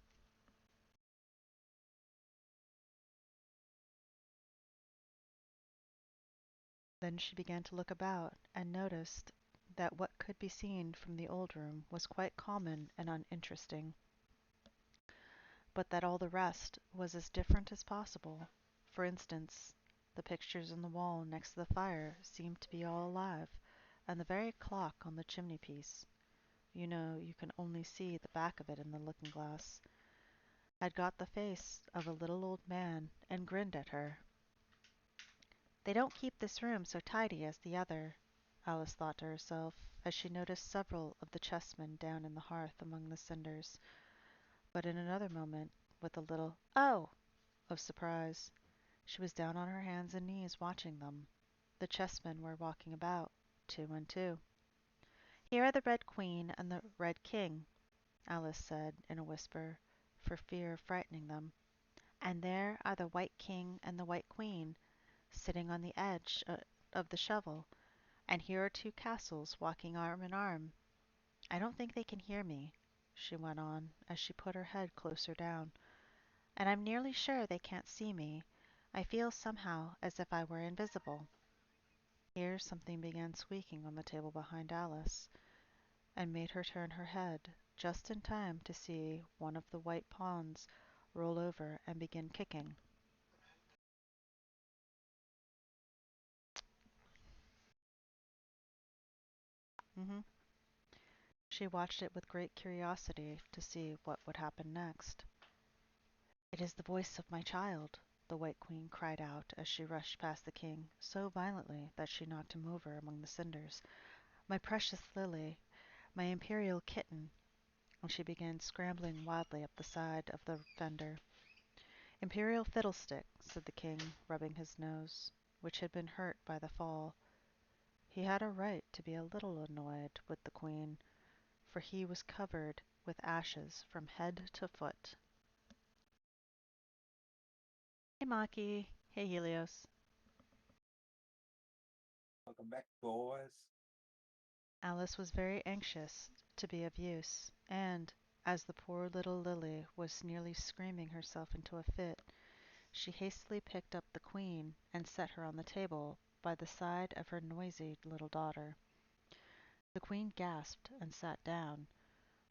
Then she began to look about and noticed that what could be seen from the old room was quite common and uninteresting, but that all the rest was as different as possible. For instance, the pictures on the wall next to the fire seemed to be all alive, and the very clock on the chimney piece, you know you can only see the back of it in the looking glass, had got the face of a little old man and grinned at her. They don't keep this room so tidy as the other, Alice thought to herself, as she noticed several of the chessmen down in the hearth among the cinders. But in another moment, with a little "Oh!" of surprise, she was down on her hands and knees watching them. The chessmen were walking about, 2 and 2. "Here are the Red Queen and the Red King," Alice said in a whisper, for fear of frightening them. "And there are the White King and the White Queen, sitting on the edge of the shovel. And here are 2 castles walking arm in arm. I don't think they can hear me," she went on, as she put her head closer down. "And I'm nearly sure they can't see me. I feel somehow as if I were invisible." Here something began squeaking on the table behind Alice, and made her turn her head, just in time to see one of the white pawns roll over and begin kicking. hmm She watched it with great curiosity to see what would happen next. "It is the voice of my child," the White Queen cried out as she rushed past the king so violently that she knocked him over among the cinders. "My precious Lily, my imperial kitten," and she began scrambling wildly up the side of the fender. "Imperial fiddlestick," said the king, rubbing his nose, which had been hurt by the fall. He had a right to be a little annoyed with the queen, for he was covered with ashes from head to foot. "Hey, Maki. Hey, Helios." Welcome back, boys. Alice was very anxious to be of use, and, as the poor little Lily was nearly screaming herself into a fit, she hastily picked up the queen and set her on the table by the side of her noisy little daughter. The queen gasped and sat down.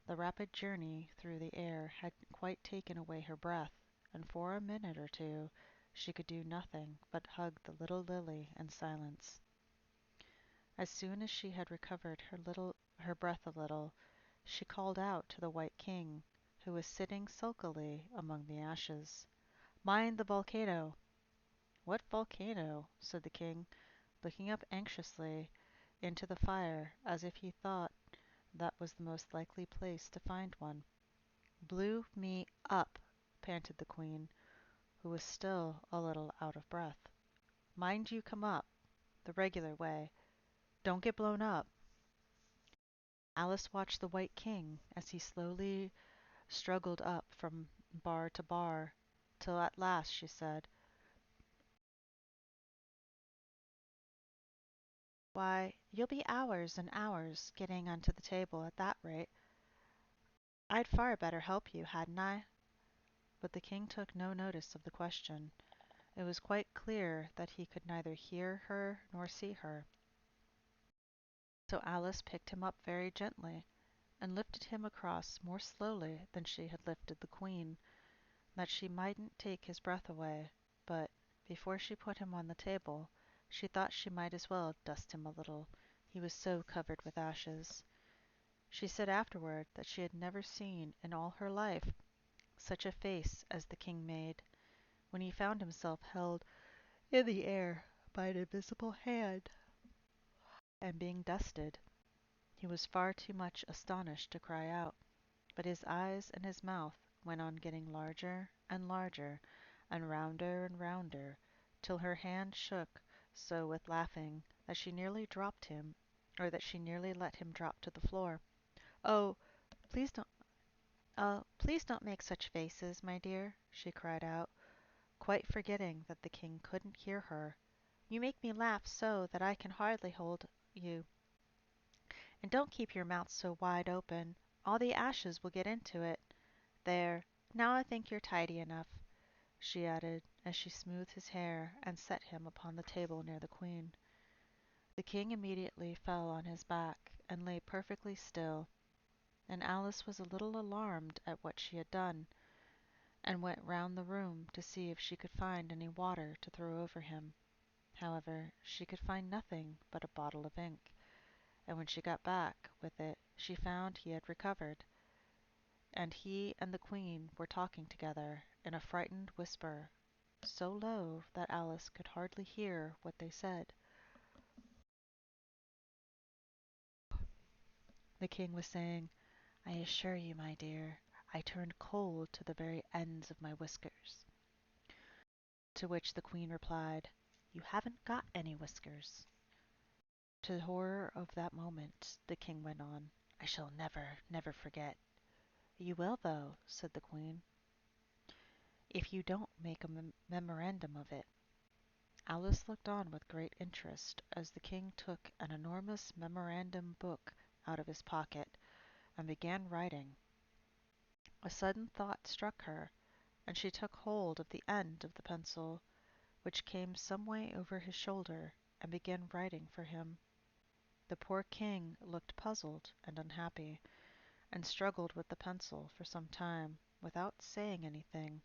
The rapid journey through the air had quite taken away her breath, and for a minute or two she could do nothing but hug the little Lily in silence. As soon as she had recovered her breath a little, she called out to the White King, who was sitting sulkily among the ashes. "Mind the volcano!" "What volcano?" said the king, looking up anxiously into the fire as if he thought that was the most likely place to find one. "Blew me up," panted the queen, who was still a little out of breath. "Mind you come up, the regular way. Don't get blown up." Alice watched the White King as he slowly struggled up from bar to bar, till at last she said, "Why, you'll be hours and hours getting onto the table at that rate. I'd far better help you, hadn't I?" But the king took no notice of the question. It was quite clear that he could neither hear her nor see her. So Alice picked him up very gently, and lifted him across more slowly than she had lifted the queen, that she mightn't take his breath away, but, before she put him on the table, she thought she might as well dust him a little, he was so covered with ashes. She said afterward that she had never seen in all her life such a face as the king made, when he found himself held in the air by an invisible hand, and being dusted. He was far too much astonished to cry out, but his eyes and his mouth went on getting larger and larger, and rounder, till her hand shook so with laughing that she nearly dropped him, or that she nearly let him drop to the floor. "Oh, please don't, please don't make such faces, my dear," she cried out, quite forgetting that the king couldn't hear her. "You make me laugh so that I can hardly hold you And don't keep your mouth so wide open. All the ashes will get into it. There, now I think you're tidy enough, she added, as she smoothed his hair and set him upon the table near the Queen. The King immediately fell on his back and lay perfectly still, and Alice was a little alarmed at what she had done, and went round the room to see if she could find any water to throw over him. However, she could find nothing but a bottle of ink, and when she got back with it she found he had recovered, and he and the Queen were talking together in a frightened whisper, so low that Alice could hardly hear what they said. The King was saying, "I assure you, my dear, I turned cold to the very ends of my whiskers." To which the Queen replied, "You haven't got any whiskers." To the horror of that moment, the King went on, "I shall never, never forget." "You will, though," said the Queen, "if you don't make a memorandum of it." Alice looked on with great interest as the King took an enormous memorandum book out of his pocket and began writing. A sudden thought struck her, and she took hold of the end of the pencil, which came some way over his shoulder, and began writing for him. The poor King looked puzzled and unhappy, and struggled with the pencil for some time without saying anything,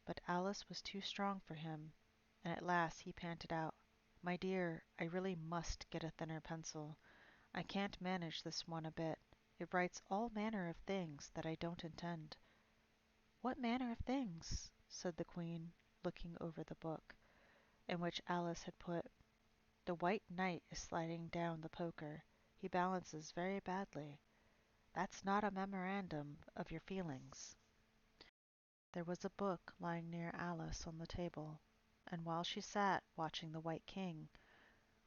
but Alice was too strong for him, and at last he panted out, "My dear, I really must get a thinner pencil. I can't manage this one a bit. It writes all manner of things that I don't intend." "What manner of things?" said the Queen, looking over the book, in which Alice had put, "The White Knight is sliding down the poker. He balances very badly. That's not a memorandum of your feelings." There was a book lying near Alice on the table, and while she sat watching the White King,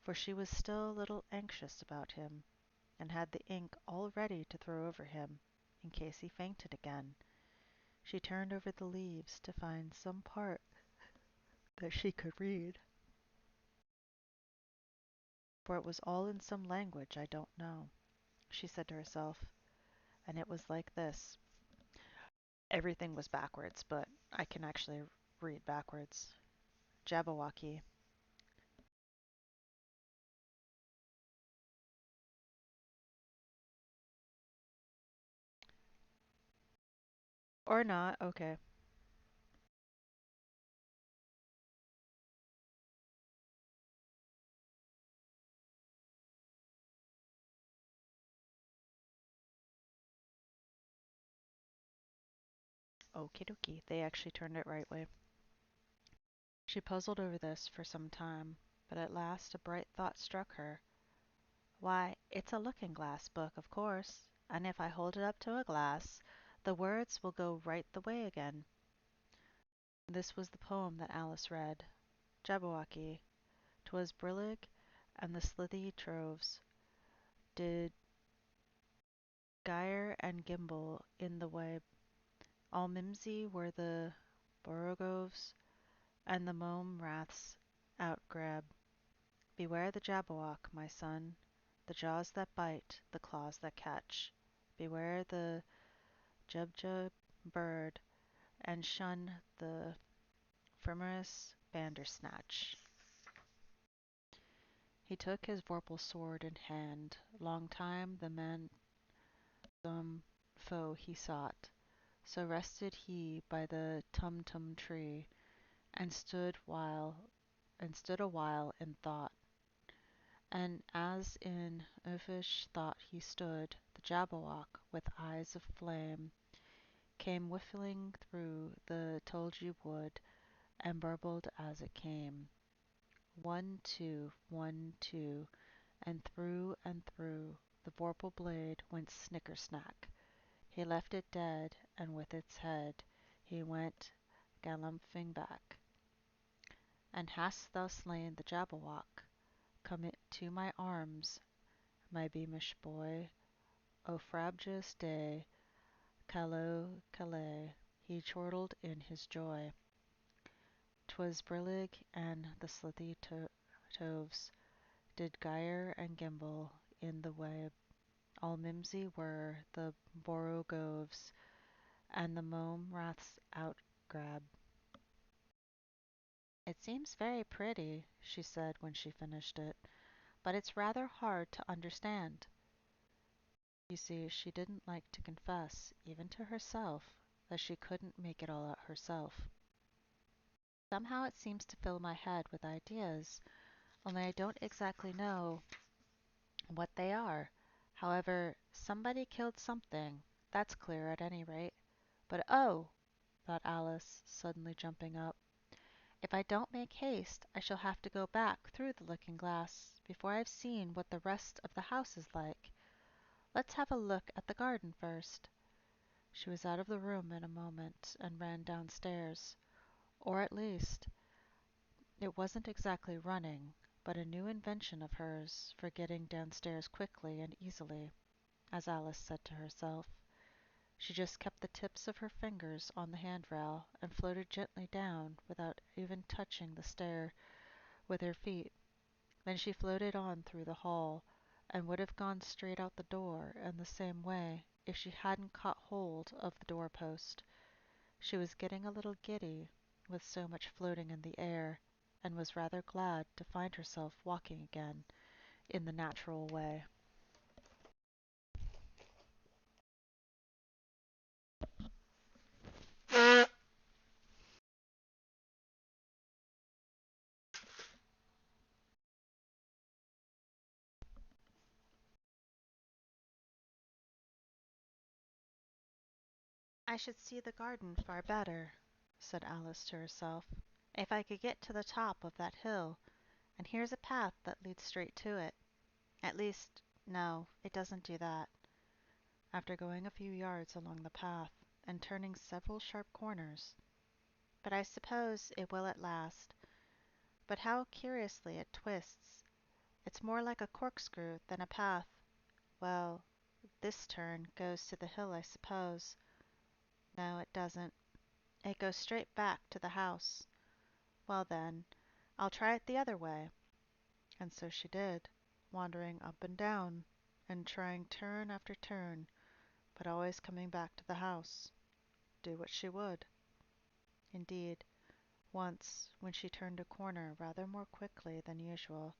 for she was still a little anxious about him, and had the ink all ready to throw over him, in case he fainted again, she turned over the leaves to find some part that she could read, for it was all in some language I don't know, she said to herself, and it was like this. Everything was backwards, but I can actually read backwards. Jabberwocky. Or not, okay. Okie dokie, they actually turned it right way. She puzzled over this for some time, but at last a bright thought struck her. "Why, it's a looking-glass book, of course, and if I hold it up to a glass, the words will go right the way again." This was the poem that Alice read. Jabberwocky. 'Twas brillig, and the slithy troves did gyre and gimble in the web. All mimsy were the borogoves, and the mome raths outgrab. Beware the Jabberwock, my son, the jaws that bite, the claws that catch. Beware the Jubjub bird, and shun the Frimmerous Bandersnatch. He took his vorpal sword in hand. Long time the manxome foe he sought. So rested he by the Tumtum tree, and stood a while in thought. And as in uffish thought he stood, the Jabberwock, with eyes of flame, came whiffling through the tulgey wood, and burbled as it came. 1, 2, 1, 2, and through, the vorpal blade went snicker-snack. He left it dead, and with its head he went galumphing back. "And hast thou slain the Jabberwock? Come to my arms, my beamish boy, O frabjous day, callooh, callay," he chortled in his joy. 'Twas brillig, and the slithy toves did gyre and gimble in the web. All mimsy were the borogoves and the mome rath's outgrab. It seems very pretty, she said when she finished it, but it's rather hard to understand. You see, she didn't like to confess, even to herself, that she couldn't make it all out herself. Somehow it seems to fill my head with ideas, only I don't exactly know what they are. However, somebody killed something. That's clear at any rate. But oh, thought Alice, suddenly jumping up, if I don't make haste, I shall have to go back through the looking glass before I've seen what the rest of the house is like. Let's have a look at the garden first. She was out of the room in a moment and ran downstairs. Or at least, it wasn't exactly running, but a new invention of hers for getting downstairs quickly and easily, as Alice said to herself. She just kept the tips of her fingers on the handrail and floated gently down without even touching the stair with her feet. Then she floated on through the hall, and would have gone straight out the door in the same way if she hadn't caught hold of the door-post. She was getting a little giddy with so much floating in the air, and was rather glad to find herself walking again in the natural way. I should see the garden far better, said Alice to herself, if I could get to the top of that hill, and here's a path that leads straight to it. At least, no, it doesn't do that. After going a few yards along the path, and turning several sharp corners. But I suppose it will at last. But how curiously it twists. It's more like a corkscrew than a path. Well, this turn goes to the hill, I suppose. No, it doesn't. It goes straight back to the house. Well then, I'll try it the other way. And so she did, wandering up and down, and trying turn after turn, but always coming back to the house, do what she would. Indeed, once, when she turned a corner rather more quickly than usual,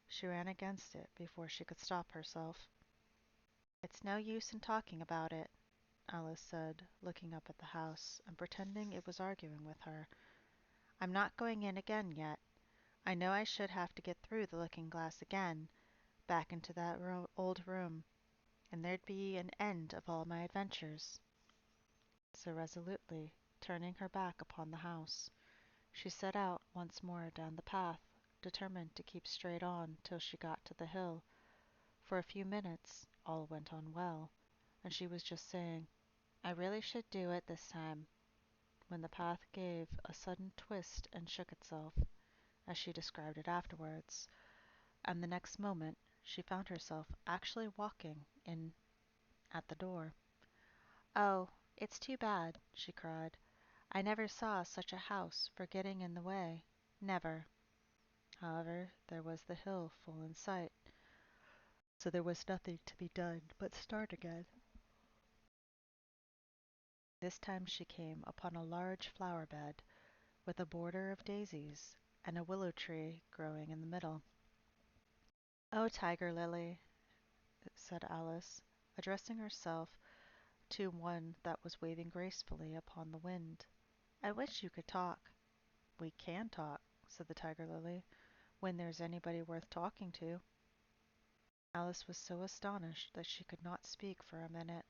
she ran against it before she could stop herself. It's no use in talking about it, Alice said, looking up at the house and pretending it was arguing with her. I'm not going in again yet. I know I should have to get through the looking glass again, back into that old room, and there'd be an end of all my adventures. So resolutely, turning her back upon the house, she set out once more down the path, determined to keep straight on till she got to the hill. For a few minutes all went on well, and she was just saying, I really should do it this time, when the path gave a sudden twist and shook itself, as she described it afterwards, and the next moment she found herself actually walking in at the door. Oh, it's too bad, she cried. I never saw such a house for getting in the way. Never. However, there was the hill full in sight, so there was nothing to be done but start again. This time she came upon a large flower bed with a border of daisies and a willow tree growing in the middle. Oh, Tiger Lily, said Alice, addressing herself to one that was waving gracefully upon the wind. I wish you could talk. We can talk, said the Tiger Lily, when there's anybody worth talking to. Alice was so astonished that she could not speak for a minute.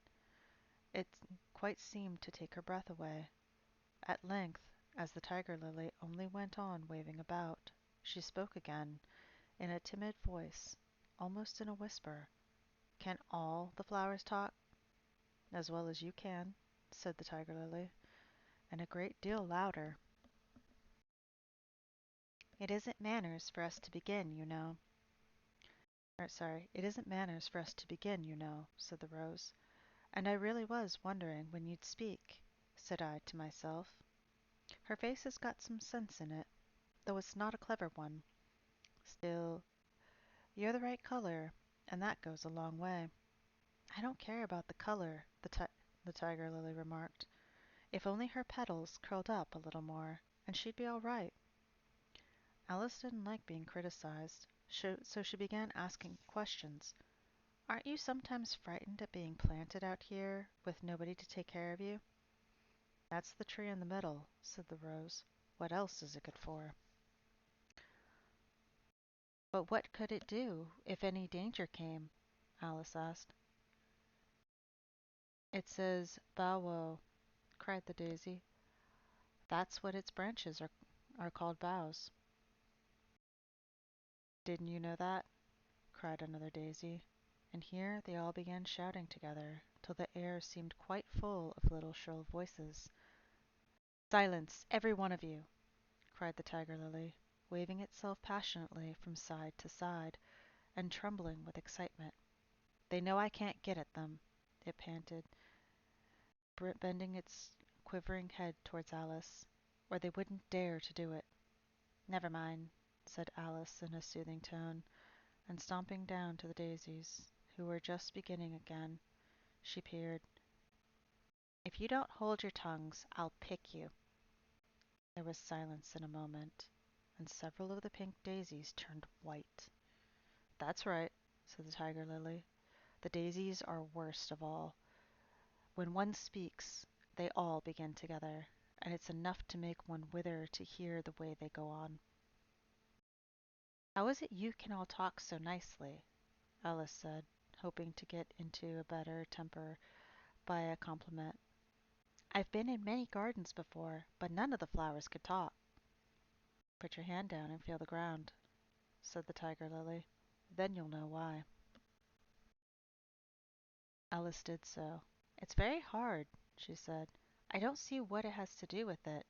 It quite seemed to take her breath away. At length, as the Tiger Lily only went on waving about, she spoke again, in a timid voice, almost in a whisper. Can all the flowers talk? As well as you can, said the Tiger Lily, and a great deal louder. It isn't manners for us to begin, you know. It isn't manners for us to begin, you know, said the Rose. And I really was wondering when you'd speak, said I to myself. Her face has got some sense in it, though it's not a clever one. Still, you're the right color, and that goes a long way. I don't care about the color, the tiger lily remarked. If only her petals curled up a little more, and she'd be all right. Alice didn't like being criticized, so she began asking questions. Aren't you sometimes frightened at being planted out here with nobody to take care of you? That's the tree in the middle, said the rose. What else is it good for? But what could it do if any danger came? Alice asked. It says bow-wow, cried the daisy. That's what its branches are called boughs. Didn't you know that? Cried another daisy. And here they all began shouting together, till the air seemed quite full of little shrill voices. Silence, every one of you! Cried the tiger lily, waving itself passionately from side to side, and trembling with excitement. They know I can't get at them, it panted, bending its quivering head towards Alice, or they wouldn't dare to do it. Never mind, said Alice in a soothing tone, and stomping down to the daisies, who were just beginning again, she peered. If you don't hold your tongues, I'll pick you. There was silence in a moment, and several of the pink daisies turned white. That's right, said the tiger lily. The daisies are worst of all. When one speaks, they all begin together, and it's enough to make one wither to hear the way they go on. How is it you can all talk so nicely? Alice said, hoping to get into a better temper by a compliment. I've been in many gardens before, but none of the flowers could talk. Put your hand down and feel the ground, said the tiger lily. Then you'll know why. Alice did so. It's very hard, she said. I don't see what it has to do with it.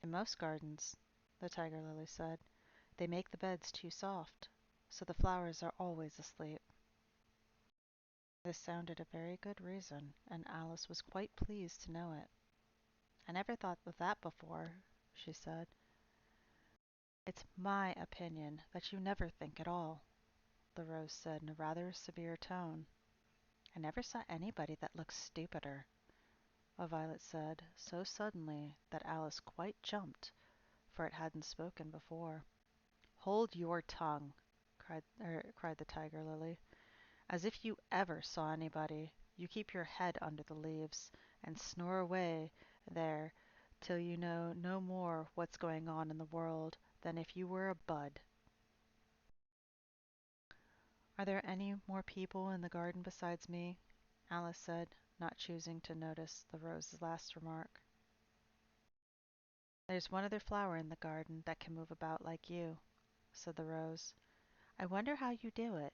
In most gardens, the tiger lily said, they make the beds too soft, so the flowers are always asleep. This sounded a very good reason, and Alice was quite pleased to know it. I never thought of that before, she said. It's my opinion that you never think at all, the rose said in a rather severe tone. I never saw anybody that looked stupider, a violet said, so suddenly that Alice quite jumped, for it hadn't spoken before. Hold your tongue, cried the tiger lily. As if you ever saw anybody. You keep your head under the leaves, and snore away there till you know no more what's going on in the world than if you were a bud. Are there any more people in the garden besides me? Alice said, not choosing to notice the rose's last remark. There's one other flower in the garden that can move about like you, said the rose. I wonder how you do it.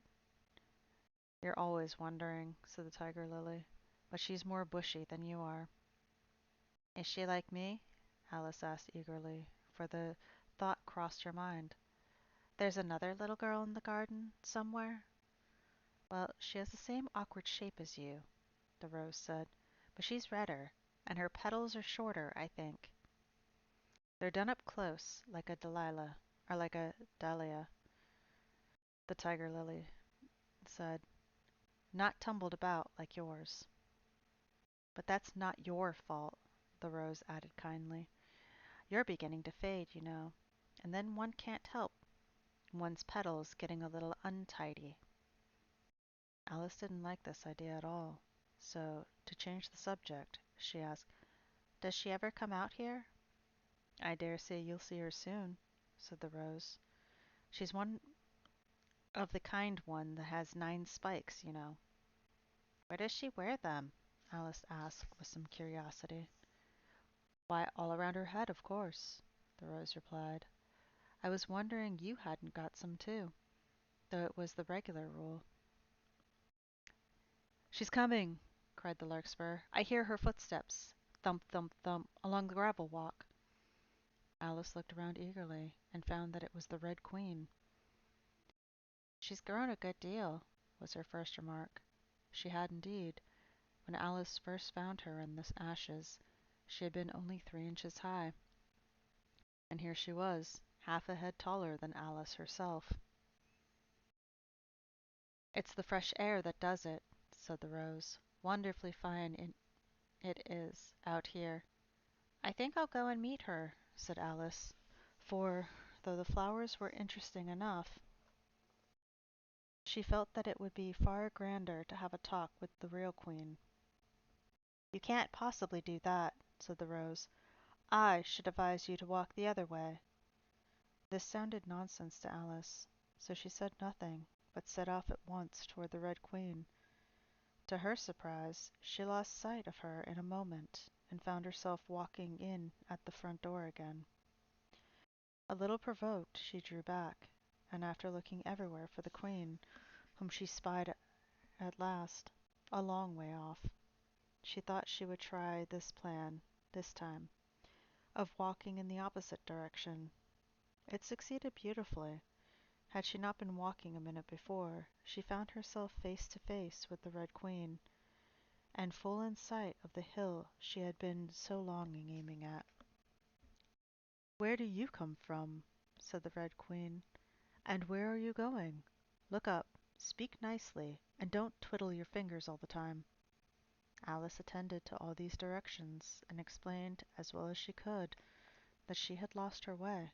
You're always wondering, said the tiger lily, but she's more bushy than you are. Is she like me? Alice asked eagerly, for the thought crossed her mind. There's another little girl in the garden, somewhere? Well, she has the same awkward shape as you, the rose said, but she's redder, and her petals are shorter, I think. They're done up close, like a Delilah, or like a dahlia, the tiger lily said, not tumbled about like yours. But that's not your fault, the rose added kindly. You're beginning to fade, you know, and then one can't help one's petals getting a little untidy. Alice didn't like this idea at all, so, to change the subject, she asked, Does she ever come out here? I dare say you'll see her soon, said the rose. She's one of the kind one that has 9 spikes, you know. Where does she wear them? Alice asked with some curiosity. Why, all around her head, of course, the rose replied. I was wondering you hadn't got some too, though it was the regular rule. She's coming, cried the larkspur. I hear her footsteps. Thump, thump, thump, along the gravel walk. Alice looked around eagerly, and found that it was the Red Queen. She's grown a good deal, was her first remark. She had indeed. When Alice first found her in the ashes, she had been only 3 inches high. And here she was, half a head taller than Alice herself. It's the fresh air that does it, said the rose. "Wonderfully fine it is out here." "I think I'll go and meet her," said Alice, for, though the flowers were interesting enough, she felt that it would be far grander to have a talk with the real queen. "You can't possibly do that," said the rose. "I should advise you to walk the other way." This sounded nonsense to Alice, so she said nothing, but set off at once toward the Red Queen. To her surprise, she lost sight of her in a moment, and found herself walking in at the front door again. A little provoked, she drew back, and after looking everywhere for the Queen, whom she spied at last, a long way off, she thought she would try this plan, this time, of walking in the opposite direction. It succeeded beautifully. Had she not been walking a minute before, she found herself face to face with the Red Queen, and full in sight of the hill she had been so long aiming at. "Where do you come from?" said the Red Queen. "And where are you going? Look up, speak nicely, and don't twiddle your fingers all the time." Alice attended to all these directions, and explained, as well as she could, that she had lost her way.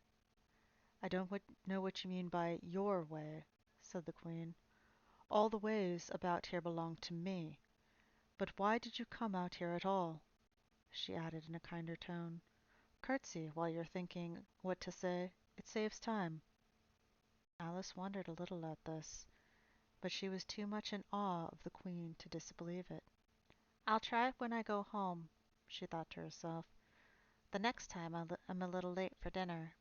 "I don't know what you mean by your way," said the Queen. "All the ways about here belong to me. But why did you come out here at all?" she added in a kinder tone. "Curtsy while you're thinking what to say. It saves time." Alice wondered a little at this, but she was too much in awe of the Queen to disbelieve it. "I'll try it when I go home," she thought to herself. "The next time I'm a little late for dinner."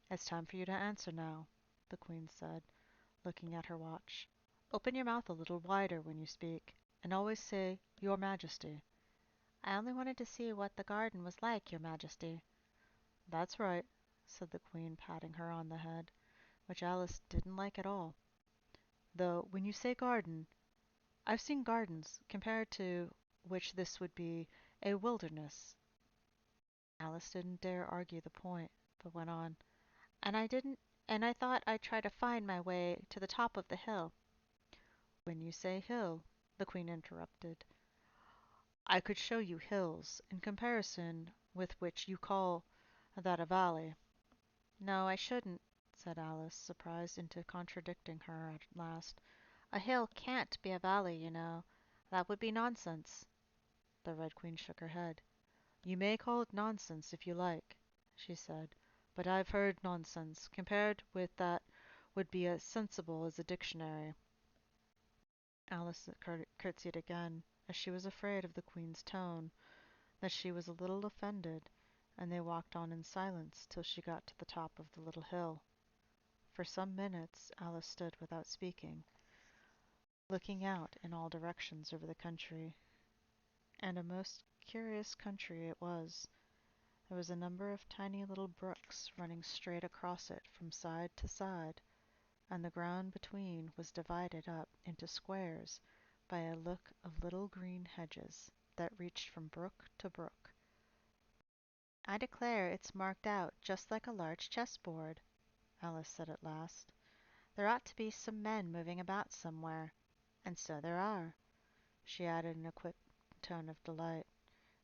"It's time for you to answer now," the Queen said, looking at her watch. "Open your mouth a little wider when you speak, and always say 'Your Majesty.'" "I only wanted to see what the garden was like, your Majesty." "That's right," said the Queen, patting her on the head, which Alice didn't like at all. "Though, when you say garden, I've seen gardens, compared to which this would be a wilderness." Alice didn't dare argue the point, but went on. And I thought I'd try to find my way to the top of the hill." "When you say hill," the Queen interrupted, "I could show you hills, in comparison with which you call that a valley." "No, I shouldn't," said Alice, surprised into contradicting her at last. "A hill can't be a valley, you know. That would be nonsense." The Red Queen shook her head. "You may call it nonsense if you like," she said, "but I've heard nonsense, compared with that would be as sensible as a dictionary." Alice curtsied again, as she was afraid of the Queen's tone, that she was a little offended, and they walked on in silence till she got to the top of the little hill. For some minutes Alice stood without speaking, looking out in all directions over the country. And a most curious country it was. There was a number of tiny little brooks running straight across it from side to side, and the ground between was divided up into squares by a look of little green hedges that reached from brook to brook. "I declare it's marked out just like a large chessboard," Alice said at last. "There ought to be some men moving about somewhere. And so there are," she added in a quick tone of delight,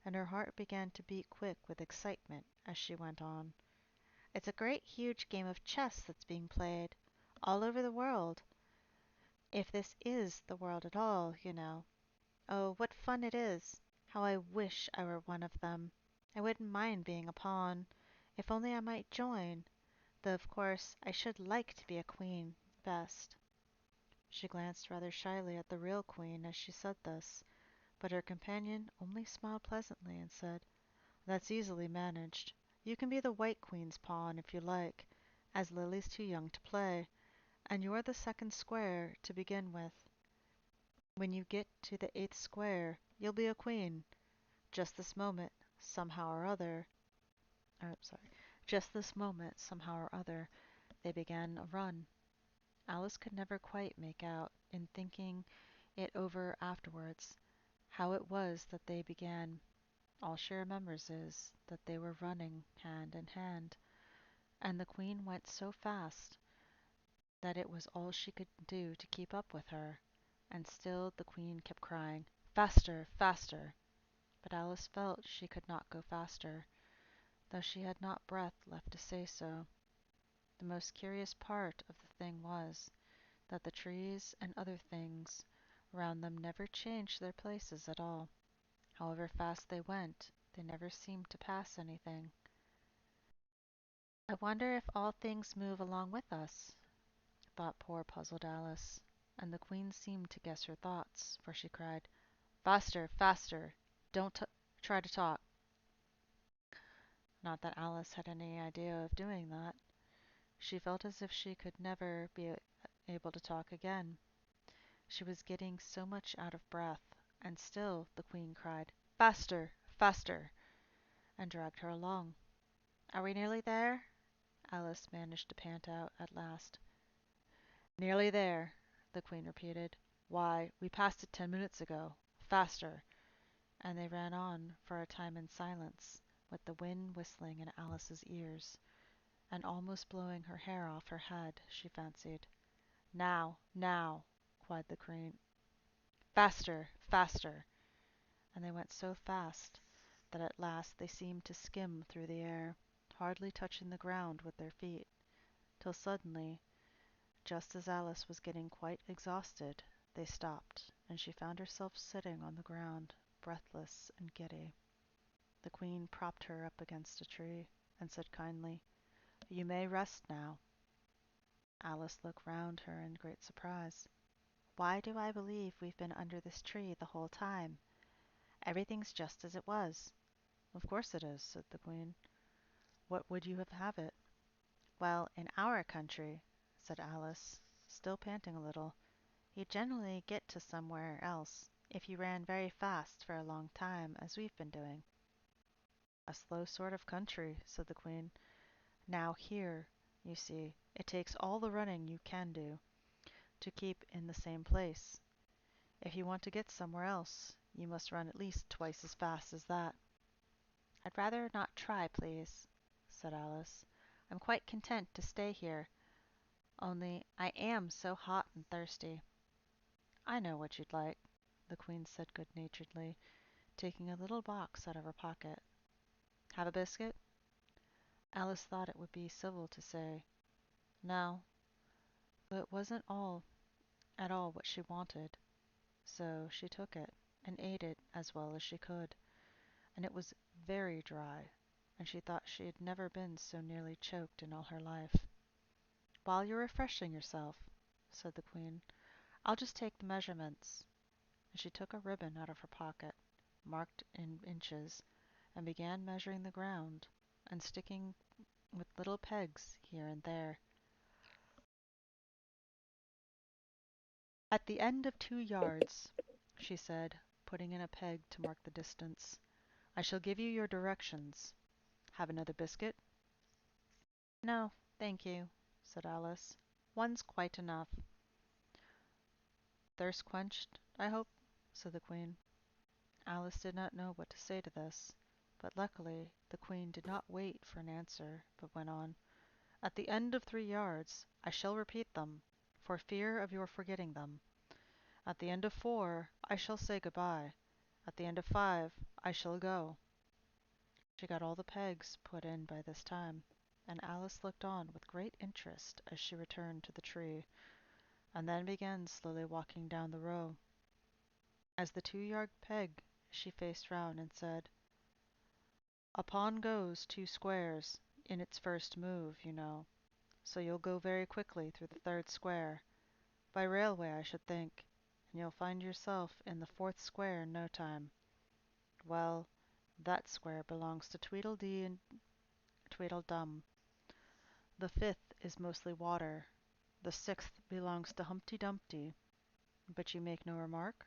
and her heart began to beat quick with excitement as she went on. "It's a great huge game of chess that's being played, all over the world. If this is the world at all, you know. Oh, what fun it is! How I wish I were one of them. I wouldn't mind being a pawn, if only I might join, though of course I should like to be a queen best." She glanced rather shyly at the real Queen as she said this, but her companion only smiled pleasantly and said, "That's easily managed. You can be the White Queen's pawn if you like, as Lily's too young to play, and you're the second square to begin with. When you get to the 8th square, you'll be a queen. Just this moment, somehow or other, just this moment, somehow or other, they began a run." Alice could never quite make out, in thinking it over afterwards, how it was that they began. All she remembers is that they were running hand in hand, and the Queen went so fast that it was all she could do to keep up with her, and still the queen kept crying, "Faster, faster!" But Alice felt she could not go faster, though she had not breath left to say so. The most curious part of the thing was that the trees and other things around them never changed their places at all. However fast they went, they never seemed to pass anything. "I wonder if all things move along with us," thought poor puzzled Alice, and the queen seemed to guess her thoughts, for she cried, "Faster, faster! Don't try to talk." Not that Alice had any idea of doing that. She felt as if she could never be able to talk again. She was getting so much out of breath, and still the queen cried, "Faster, faster!" and dragged her along. "Are we nearly there?" Alice managed to pant out at last. "Nearly there," the queen repeated. "Why, we passed it 10 minutes ago. Faster!" And they ran on for a time in silence, with the wind whistling in Alice's ears, and almost blowing her hair off her head, she fancied. "Now, now!" cried the queen. "Faster, faster!" And they went so fast that at last they seemed to skim through the air, hardly touching the ground with their feet, till suddenly, just as Alice was getting quite exhausted, they stopped, and she found herself sitting on the ground, breathless and giddy. The queen propped her up against a tree, and said kindly, "You may rest now." Alice looked round her in great surprise. "Why do I believe we've been under this tree the whole time? Everything's just as it was." "Of course it is," said the queen. "What would you have it?" "Well, in our country," said Alice, still panting a little, "you'd generally get to somewhere else if you ran very fast for a long time, as we've been doing." "A slow sort of country," said the queen. "Now here, you see, it takes all the running you can do to keep in the same place. If you want to get somewhere else, you must run at least twice as fast as that." "I'd rather not try, please," said Alice. "I'm quite content to stay here, only I am so hot and thirsty." "I know what you'd like," the queen said good-naturedly, taking a little box out of her pocket. "Have a biscuit?" Alice thought it would be civil to say no, but it wasn't at all what she wanted, so she took it and ate it as well as she could, and it was very dry, and she thought she had never been so nearly choked in all her life. "While you're refreshing yourself," said the queen, "I'll just take the measurements." And she took a ribbon out of her pocket, marked in inches, and began measuring the ground, and sticking with little pegs here and there. "At the end of 2 yards," she said, putting in a peg to mark the distance, "I shall give you your directions. Have another biscuit?" "No, thank you," said Alice. "One's quite enough." "Thirst quenched, I hope?" said the queen. Alice did not know what to say to this, but luckily the queen did not wait for an answer, but went on, "At the end of 3 yards I shall repeat them, for fear of your forgetting them. At the end of 4 I shall say good-bye. At the end of 5 I shall go." She got all the pegs put in by this time, and Alice looked on with great interest as she returned to the tree, and then began slowly walking down the row. As the 2 yard peg she faced round and said, "A pawn goes 2 squares in its first move, you know, so you'll go very quickly through the 3rd square, by railway I should think, and you'll find yourself in the 4th square in no time. Well, that square belongs to Tweedledee and Tweedledum. The 5th is mostly water. The 6th belongs to Humpty Dumpty. But you make no remark?"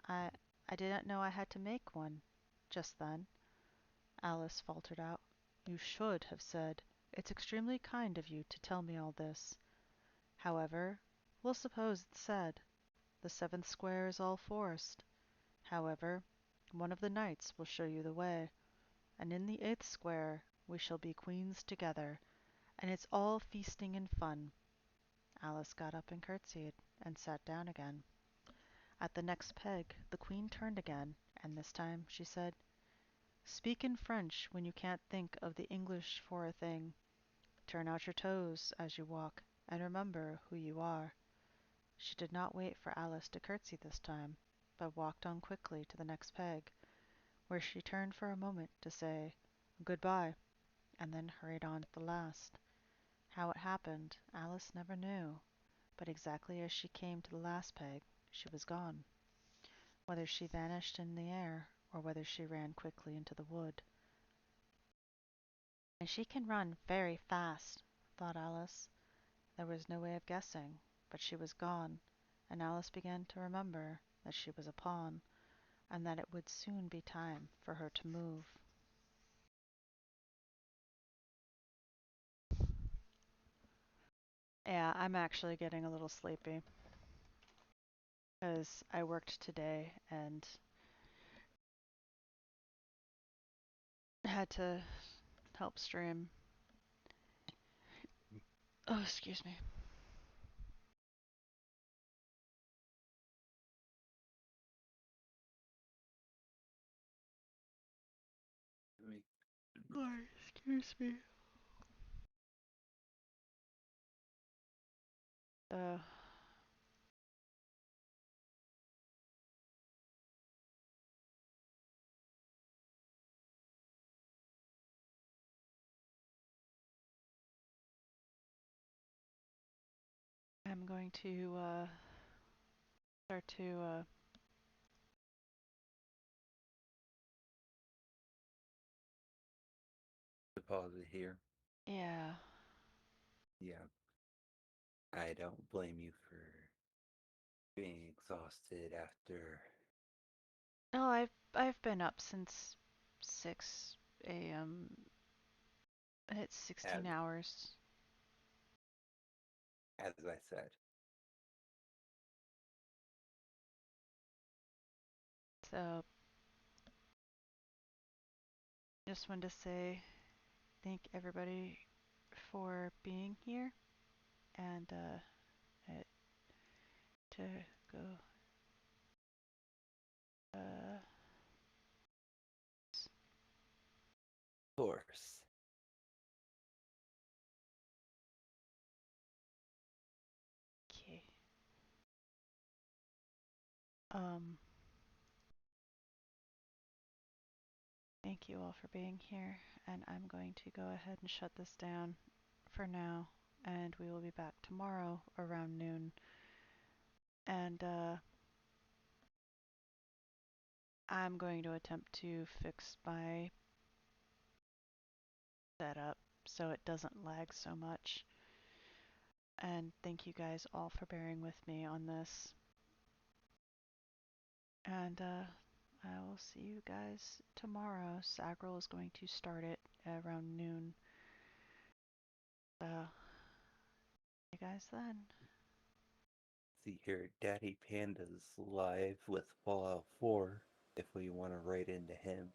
I I didn't know I had to make one just then," Alice faltered out. "You should have said, 'It's extremely kind of you to tell me all this.' However, we'll suppose it's said. The 7th square is all forest. However, one of the knights will show you the way, and in the 8th square we shall be queens together, and it's all feasting and fun." Alice got up and curtsied, and sat down again. At the next peg, the queen turned again, and this time she said, "Speak in French when you can't think of the English for a thing. Turn out your toes as you walk, and remember who you are." She did not wait for Alice to curtsy this time, but walked on quickly to the next peg, where she turned for a moment to say, "Good-bye," and then hurried on to the last. How it happened, Alice never knew, but exactly as she came to the last peg, she was gone. Whether she vanished in the air, or whether she ran quickly into the wood. "And she can run very fast," thought Alice. There was no way of guessing, but she was gone, and Alice began to remember that she was a pawn, and that it would soon be time for her to move. Yeah, I'm actually getting a little sleepy because I worked today and had to help stream. Oh, excuse me. Oh, excuse me. Uh, I'm going to start to Deposit here. yeah. Yeah. I don't blame you for being exhausted after. No, I've been up since 6 a.m. It's 16 as hours. as I said. So just wanted to say thank everybody for being here and it, to go uh Of course. okay. Um Thank you all for being here, and I'm going to go ahead and shut this down for now, and we will be back tomorrow around noon. And I'm going to attempt to fix my setup so it doesn't lag so much. And thank you guys all for bearing with me on this. And I will see you guys tomorrow. Sagril is going to start it around noon. So, see you guys then. See here, Daddy Panda's live with Fallout 4 if we want to write into him.